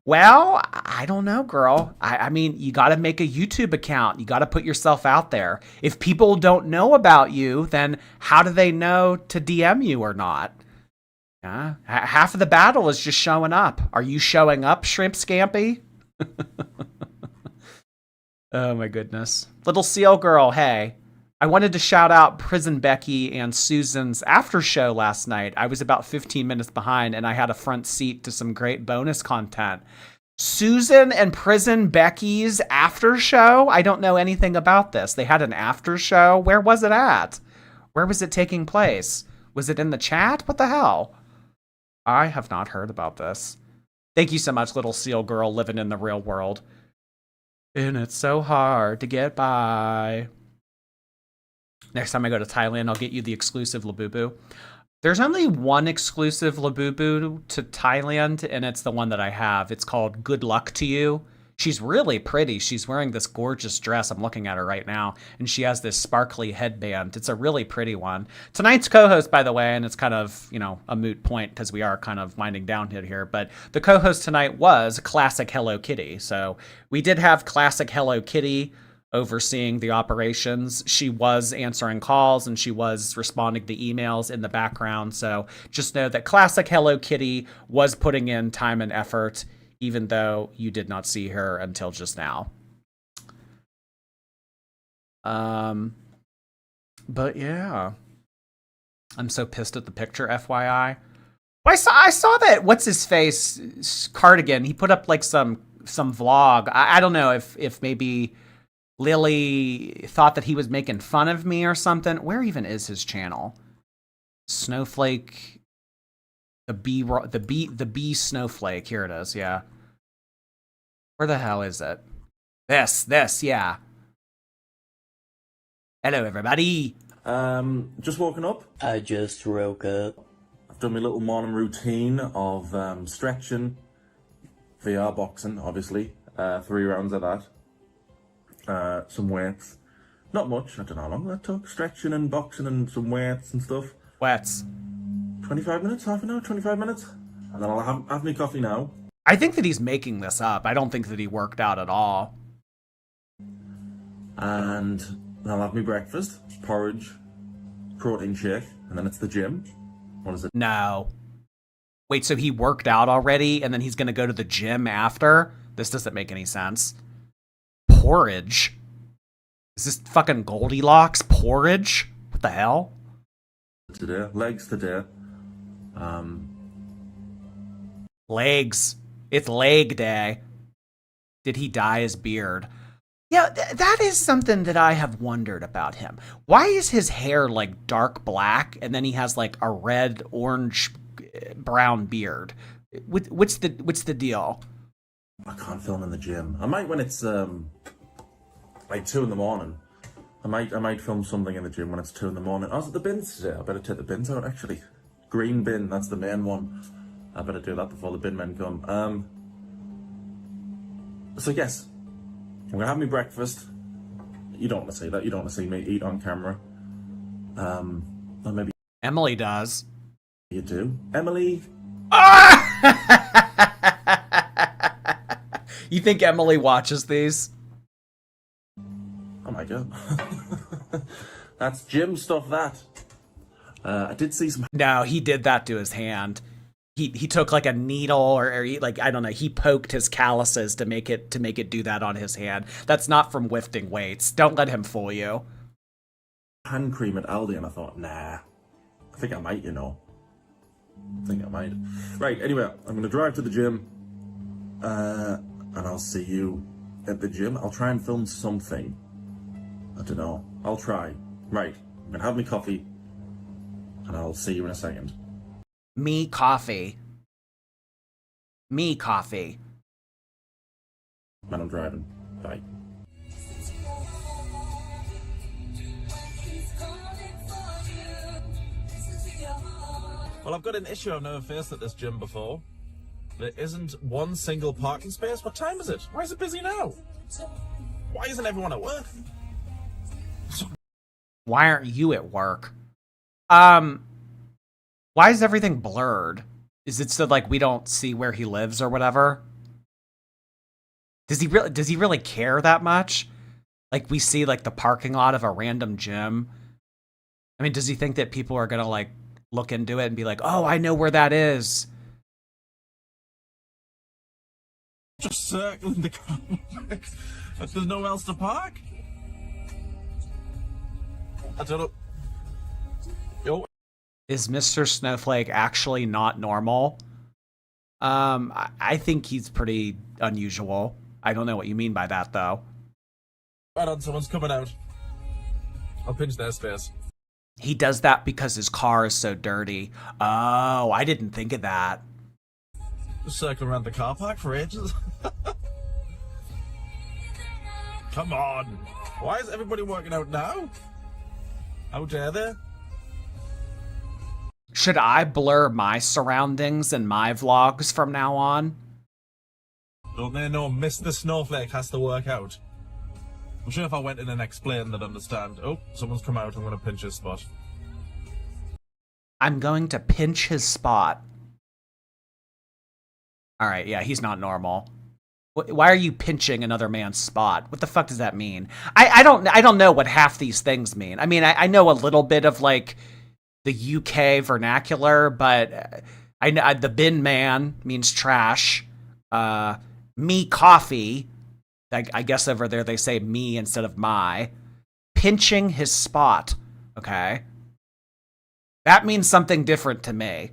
Well, I don't know, girl. I mean, you got to make a YouTube account. You got to put yourself out there. If people don't know about you, then how do they know to DM you or not? Half of the battle is just showing up. Are you showing up, Shrimp Scampy? Oh my goodness. Little Seal Girl, hey. I wanted to shout out Prison Becky and Susan's after show last night. I was about 15 minutes behind, and I had a front seat to some great bonus content. Susan and Prison Becky's after show? I don't know anything about this. They had an after show? Where was it at? Where was it taking place? Was it in the chat? What the hell? I have not heard about this. Thank you so much, Little Seal Girl, living in the real world. And it's so hard to get by. Next time I go to Thailand, I'll get you the exclusive Labubu. There's only one exclusive Labubu to Thailand, and it's the one that I have. It's called Good Luck to You. She's really pretty. She's wearing this gorgeous dress. I'm looking at her right now, and she has this sparkly headband. It's a really pretty one. Tonight's co-host, by the way, and it's kind of, a moot point because we are kind of winding down here, but the co-host tonight was Classic Hello Kitty. So we did have Classic Hello Kitty overseeing the operations. She was answering calls and she was responding to emails in the background. So just know that Classic Hello Kitty was putting in time and effort, even though you did not see her until just now. But yeah, I'm so pissed at the picture, FYI. Well, I saw that what's his face cardigan. He put up like some vlog. I don't know if maybe Lily thought that he was making fun of me or something. Where even is his channel? Snowflake. The bee snowflake. Here it is. Yeah. Where the hell is it? This. Yeah. Hello, everybody. Just woken up. I just woke up. I've done my little morning routine of stretching, VR boxing, obviously. 3 rounds of that. Some weights. Not much. I don't know how long that took. Stretching and boxing and some weights and stuff. Wets. 25 minutes, half an hour, 25 minutes. And then I'll have my coffee now. I think that he's making this up. I don't think that he worked out at all. And then I'll have my breakfast, porridge, protein shake, and then it's the gym. What is it? No. Wait, so he worked out already and then he's going to go to the gym after? This doesn't make any sense. Porridge? Is this fucking Goldilocks porridge? What the hell? Today, legs today. Legs. It's leg day. Did he dye his beard? Yeah, that is something that I have wondered about him. Why is his hair like dark black and then he has like a red, orange, brown beard? What's the deal? I can't film in the gym. I might when it's like 2 a.m. I might film something in the gym when it's 2 a.m. I was at the bins today. I better take the bins out actually. Green bin, that's the main one. I better do that before the bin men come. So yes, I'm gonna have my breakfast. You don't want to see that. You don't want to see me eat on camera. Or maybe Emily does. you do. Emily. You think Emily watches these? Oh my god. That's gym stuff, that. I did see some... No, he did that to his hand. He took like a needle or he, like, I don't know, he poked his calluses to make it do that on his hand. That's not from lifting weights. Don't let him fool you. hand cream at Aldi, and I thought, nah, I think I might, you know. I think I might. Right, anyway, I'm going to drive to the gym, and I'll see you at the gym. I'll try and film something. I don't know. I'll try. Right, I'm going to have my coffee, and I'll see you in a second. Me coffee. Me coffee. Man, I'm driving. Bye. Well, I've got an issue I've never faced at this gym before. There isn't one single parking space. What time is it? Why is it busy now? Why isn't everyone at work? Why aren't you at work? Why is everything blurred? Is it so like we don't see where he lives or whatever? Does he really care that much? Like we see like the parking lot of a random gym. I mean, does he think that people are gonna like look into it and be like, oh, I know where that is? Just circling the complex. There's nowhere else to park. I don't know. Yo. Is Mr. Snowflake actually not normal? I think he's pretty unusual. I don't know what you mean by that, though. Right on, someone's coming out. I'll pinch their space. He does that because his car is so dirty. Oh, I didn't think of that. Just circling around the car park for ages. Come on. Why is everybody working out now? How dare they? Should I blur my surroundings in my vlogs from now on? Don't they know Mr. Snowflake has to work out? I'm sure if I went in and explained, they'd understand. Oh, someone's come out. I'm going to pinch his spot. I'm going to pinch his spot. All right, yeah, he's not normal. Why are you pinching another man's spot? What the fuck does that mean? I don't know what half these things mean. I mean, I know a little bit of like the UK vernacular, but I know the bin man means trash. Me coffee. I guess over there they say me instead of my. Pinching his spot. Okay. That means something different to me.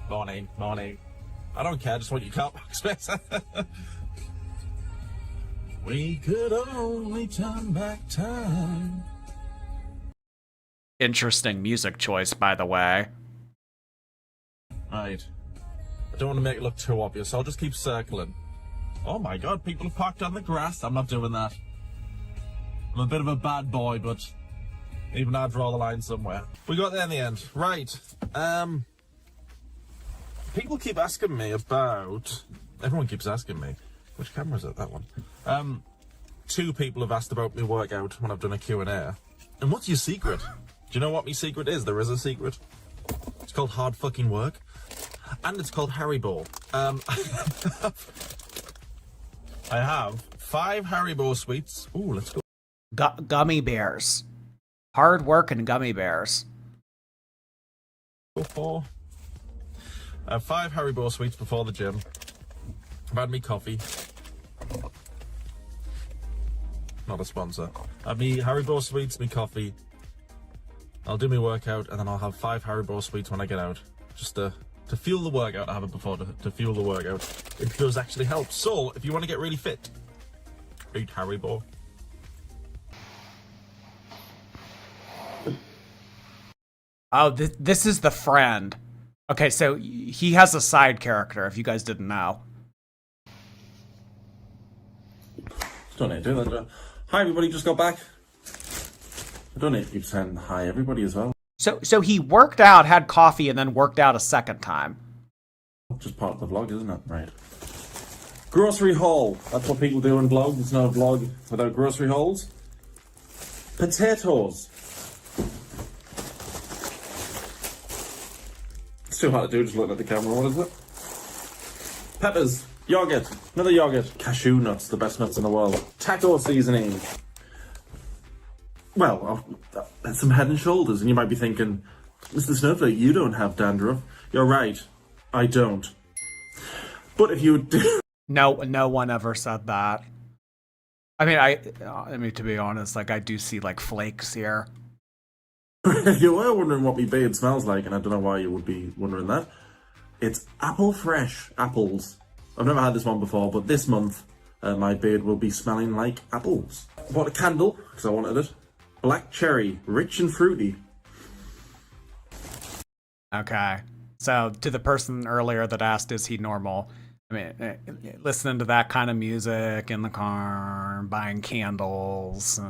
Morning, morning. I don't care, just want your car park space. We could only turn back time. interesting music choice, by the way. Right. I don't want to make it look too obvious, so I'll just keep circling. Oh my god, people have parked on the grass. I'm not doing that. I'm a bit of a bad boy, but even I'd draw the line somewhere. We got there in the end. Right. People keep asking me about... Everyone keeps asking me. Which camera is it? That one. 2 people have asked about my workout when I've done a Q&A. And what's your secret? Do you know what my secret is? There is a secret. It's called hard fucking work. And it's called Haribo. I have 5 Haribo sweets. Ooh, let's go. Gummy bears. Hard work and gummy bears. I have 5 Haribo sweets before the gym. I've had me coffee. Not a sponsor. I have me Haribo sweets, me coffee. I'll do my workout, and then I'll have 5 Haribo sweets when I get out. Just to fuel the workout. I have it before to fuel the workout. It does actually help. So, if you want to get really fit, eat Haribo. Oh, this is the friend. Okay, so he has a side character, if you guys didn't know. Don't need to do that. Hi, everybody, just got back. I don't need to keep saying hi, everybody, as well. So he worked out, had coffee, and then worked out a second time. Just part of the vlog, isn't it? Right. Grocery haul. That's what people do in vlogs. It's not a vlog without grocery hauls. Potatoes. It's too hard to do just looking at the camera. What is it? Peppers. Yogurt. Another yogurt. Cashew nuts. The best nuts in the world. Taco seasoning. Well, that's some Head and Shoulders. And you might be thinking, Mr. Snowflake, you don't have dandruff. You're right. I don't. But if you do... No one ever said that. I mean, to be honest, like, I do see, like, flakes here. You were wondering what me beard smells like, and I don't know why you would be wondering that. It's apple fresh apples. I've never had this one before, but this month, my beard will be smelling like apples. I bought a candle, because I wanted it. Black cherry, rich and fruity. Okay. So, to the person earlier that asked, is he normal? I mean, listening to that kind of music in the car, buying candles.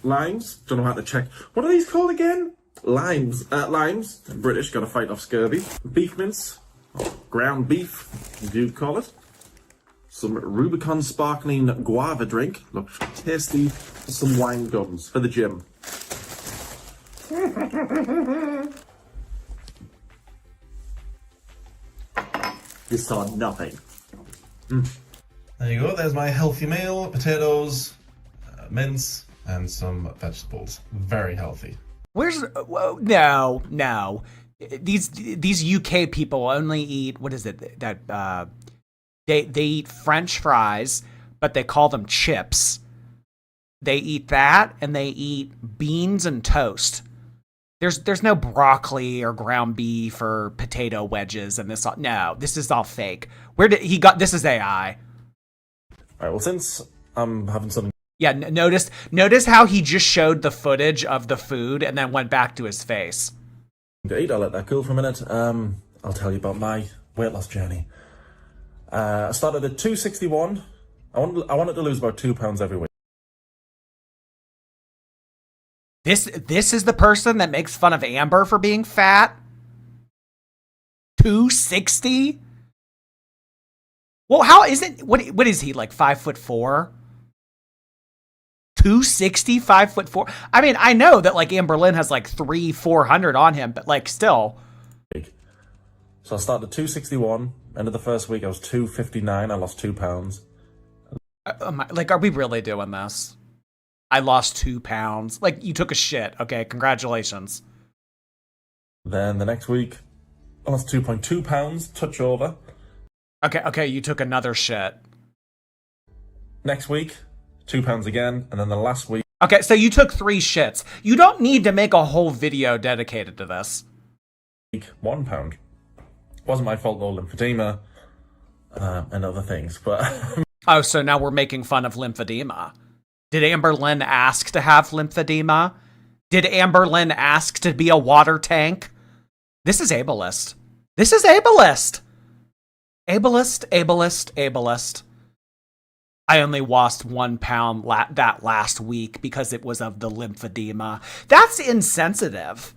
Limes. Don't know how to check. What are these called again? Limes. Limes. British, gotta fight off scurvy. Beef mince. Or ground beef, as you'd call it. Some Rubicon sparkling guava drink. Looks tasty. Some wine gums for the gym. You saw nothing. There you go. There's my healthy meal. Potatoes, mince, and some vegetables. Very healthy. Where's... No. These UK people only eat... What is it? That they eat French fries, but they call them chips. They eat that, and they eat beans and toast. There's no broccoli or ground beef or potato wedges and this. No, this is all fake. Where did he got? This is AI. All right. Well, since I'm having something. Yeah. Notice how he just showed the footage of the food and then went back to his face. To eat, I'll let that cool for a minute. I'll tell you about my weight loss journey. I started at 261. I wanted to lose about 2 pounds every week. This is the person that makes fun of Amber for being fat? 260? Well, how is it? What is he, like 5'4"? 260, 5'4"? I mean, I know that like Amberlynn has like 400 on him, but like still. So I started at 261. End of the first week, I was 259. I lost 2 pounds. Like, are we really doing this? I lost 2 pounds. Like, you took a shit. Okay, congratulations. Then the next week, I lost 2.2 pounds, touch over. Okay, you took another shit. Next week, 2 pounds again, and then the last week... Okay, so you took 3 shits. You don't need to make a whole video dedicated to this. 1 pound. Wasn't my fault, though, lymphedema, and other things, but... Oh, so now we're making fun of lymphedema. Did Amberlynn ask to have lymphedema? Did Amberlynn ask to be a water tank? This is ableist. This is ableist. Ableist, ableist, ableist. I only lost 1 pound that last week because it was of the lymphedema. That's insensitive.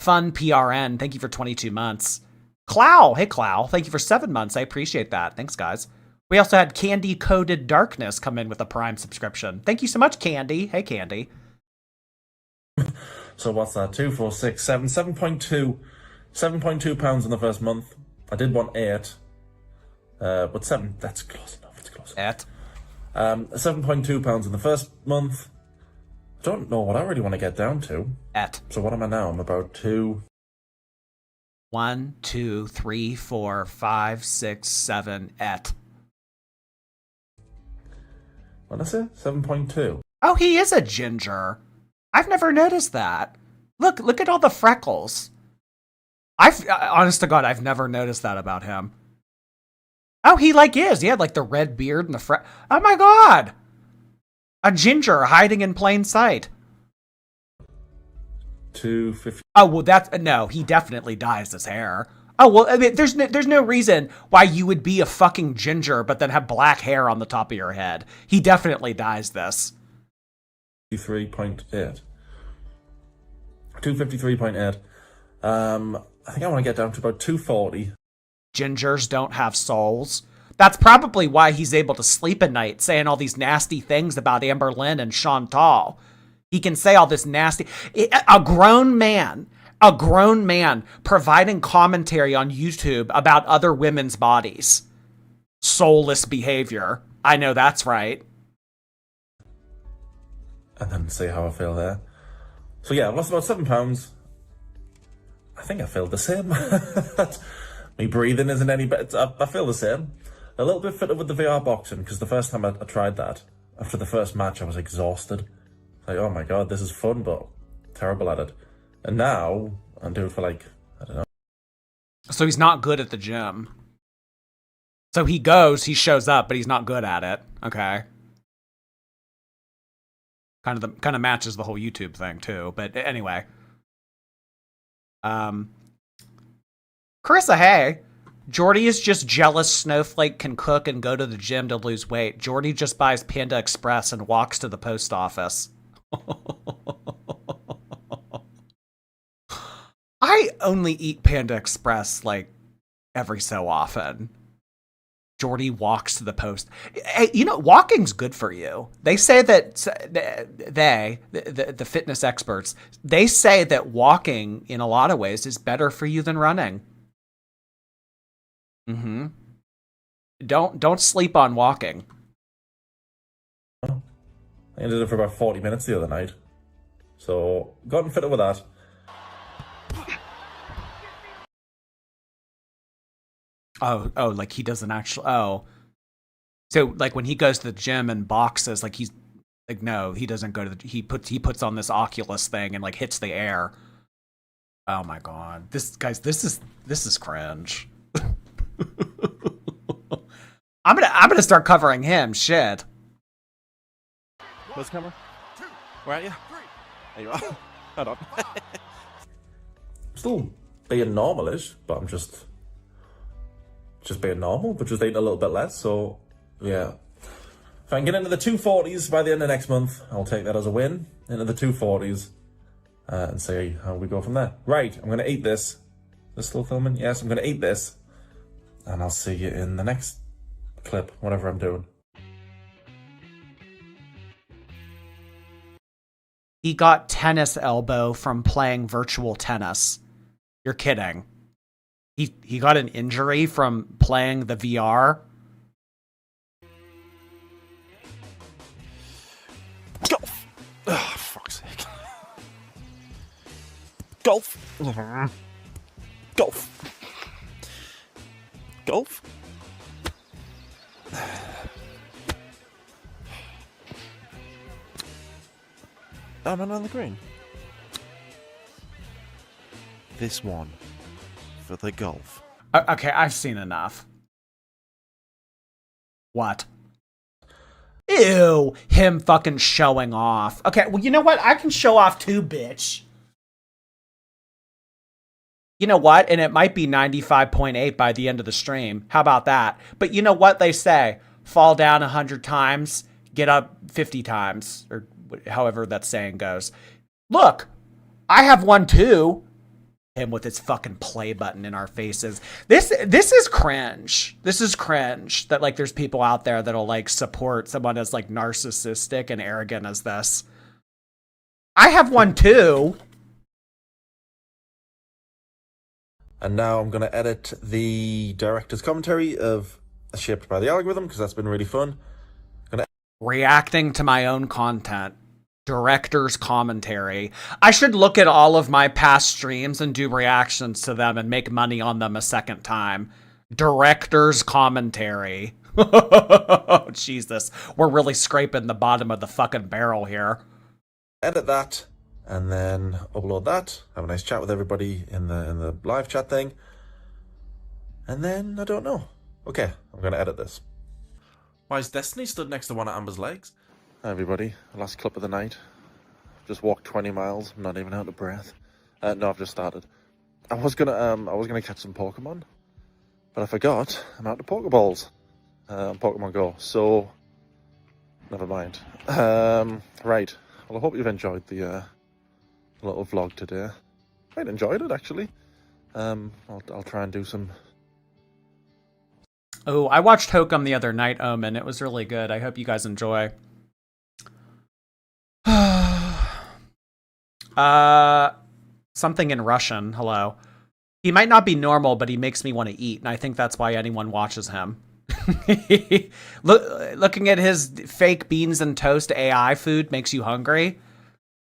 Fun PRN, thank you for 22 months. Clow, hey Clow, thank you for 7 months. I appreciate that. Thanks, guys. We also had Candy Coded Darkness come in with a Prime subscription. Thank you so much, Candy. Hey, Candy. So what's that? 2, 4, 6, 7, 7.2. 7.2 pounds in the first month. I did want 8. But 7, that's close enough. It's close enough. 7.2 pounds in the first month. I don't know what I really want to get down to. So what am I now? I'm about 2. 1, 2, 3, 4, 5, 6, 7, What did I say? 7.2. Oh, he is a ginger. I've never noticed that. Look at all the freckles. Honest to God, I've never noticed that about him. Oh, he is. He had the red beard and the oh my God. A ginger hiding in plain sight. 250. Oh, well, no, he definitely dyes his hair. Oh, well, I mean, there's no reason why you would be a fucking ginger but then have black hair on the top of your head. He definitely dyes this. 253.8. 253.8. I think I want to get down to about 240. Gingers don't have souls. That's probably why he's able to sleep at night saying all these nasty things about Amberlynn and Chantal. He can say all this nasty... A grown man providing commentary on YouTube about other women's bodies. Soulless behavior. I know that's right. And then see how I feel there. So yeah, I've lost about 7 pounds. I think I feel the same. Me breathing isn't any better. I feel the same. A little bit fitter with the VR boxing, because the first time I tried that, after the first match, I was exhausted. Oh my God, this is fun, but terrible at it. And now, I'm doing it for I don't know. So he's not good at the gym. So he goes, he shows up, but he's not good at it. Okay. Kind of matches the whole YouTube thing too. But anyway. Carissa, hey. Jordy is just jealous Snowflake can cook and go to the gym to lose weight. Jordy just buys Panda Express and walks to the post office. I only eat Panda Express every so often. Jordy walks to the post. Hey, walking's good for you. They say that the fitness experts, they say that walking in a lot of ways is better for you than running. Mm-hmm. Don't sleep on walking. I did it for about 40 minutes the other night. So, gotten fitter with that. Oh, he doesn't actually. Oh, so when he goes to the gym and boxes, he's no, he doesn't go to the. He puts on this Oculus thing and hits the air. Oh my God, this is cringe. I'm gonna start covering him. Shit. Where's the camera? Where are you? There you are. Hold on. Still being normal-ish, but I'm just being normal, but just eating a little bit less. So yeah, if I can get into the 240s by the end of next month, I'll take that as a win. Into the 240s, and see how we go from there. Right, I'm gonna eat this. Is this still filming? Yes, I'm gonna eat this, and I'll see you in the next clip, whatever I'm doing. He got tennis elbow from playing virtual tennis. You're kidding. He got an injury from playing the VR. Golf! Oh, fuck's sake. Golf! Golf! Golf? I'm on the green. This one for the golf. Okay, I've seen enough. What? Ew, him fucking showing off. Okay, well, you know what? I can show off too, bitch. You know what? And it might be 95.8 by the end of the stream. How about that? But you know what they say? Fall down 100 times, get up 50 times, or however that saying goes. Look, I have one too. Him with his fucking play button in our faces. This is cringe. This is cringe that like there's people out there that'll like support someone as like narcissistic and arrogant as this. I have one too. And now I'm going to edit the director's commentary of Shaped by the Algorithm, because that's been really fun. Reacting to my own content. Director's commentary. I should look at all of my past streams and do reactions to them and make money on them a second time. Director's commentary. Oh, Jesus. We're really scraping the bottom of the fucking barrel here. Edit that, and then upload that. Have a nice chat with everybody in the live chat thing. And then, I don't know. Okay, I'm going to edit this. Why is Destiny stood next to one of Amber's legs? Hi everybody, last clip of the night. Just walked 20 miles, I'm not even out of breath. No, I've just started. I was gonna catch some Pokemon, but I forgot I'm out of Pokeballs on Pokemon Go, so never mind. Right, well I hope you've enjoyed the little vlog today. Quite enjoyed it actually. I'll try and do some. Oh, I watched Hokum the other night, Omen. It was really good. I hope you guys enjoy. Something in Russian. Hello. He might not be normal, but he makes me want to eat, and I think that's why anyone watches him. Looking at his fake beans and toast AI food makes you hungry.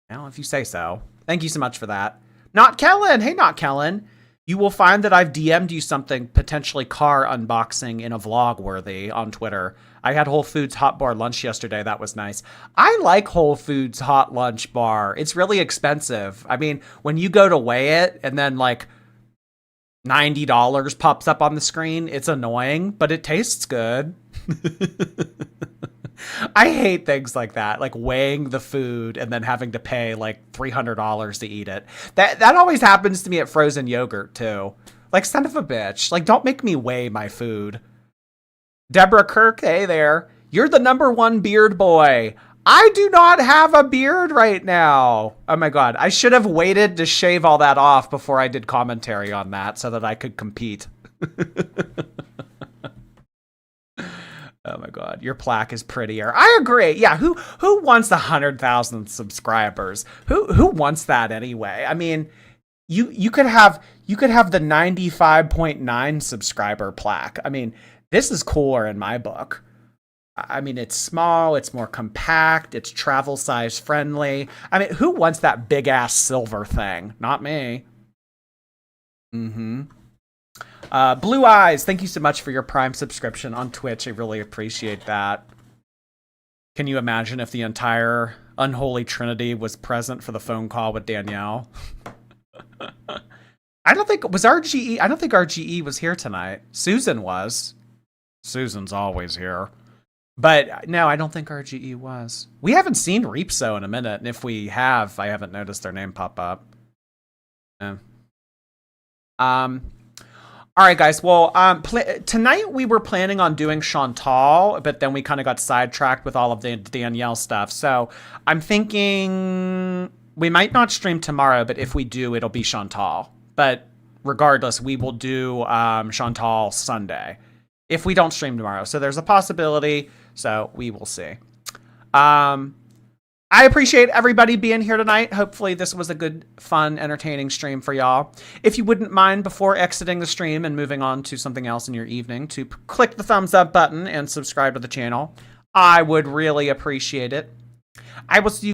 Well, if you say so. Thank you so much for that. Not Kellen. Hey, Not Kellen. You will find that I've DM'd you something potentially car unboxing in a vlog worthy on Twitter. I had Whole Foods hot bar lunch yesterday. That was nice. I like Whole Foods hot lunch bar. It's really expensive. I mean, when you go to weigh it and then like $90 pops up on the screen, it's annoying, but it tastes good. I hate things like that, like weighing the food and then having to pay like $300 to eat it. That always happens to me at frozen yogurt too. Like, son of a bitch. Like, don't make me weigh my food. Deborah Kirk, hey there. You're the #1 beard boy. I do not have a beard right now. Oh my God. I should have waited to shave all that off before I did commentary on that so that I could compete. Oh my God, your plaque is prettier. I agree. Yeah, who wants 100,000 subscribers? Who wants that anyway? I mean, you could have the 95.9 subscriber plaque. I mean, this is cooler in my book. I mean, it's small, it's more compact, it's travel size friendly. I mean, who wants that big ass silver thing? Not me. Blue Eyes, thank you so much for your Prime subscription on Twitch. I really appreciate that. Can you imagine if the entire unholy trinity was present for the phone call with Danielle? I don't think RGE was here tonight. Susan was. Susan's always here. But no, I don't think RGE was. We haven't seen Reapso in a minute, and if we have, I haven't noticed their name pop up. Yeah. All right, guys. Well, tonight we were planning on doing Chantal, but then we kind of got sidetracked with all of the Danielle stuff. So I'm thinking we might not stream tomorrow, but if we do, it'll be Chantal. But regardless, we will do Chantal Sunday if we don't stream tomorrow. So there's a possibility. So we will see. I appreciate everybody being here tonight. Hopefully this was a good, fun, entertaining stream for y'all. If you wouldn't mind, before exiting the stream and moving on to something else in your evening, to click the thumbs up button and subscribe to the channel, I would really appreciate it. I will see you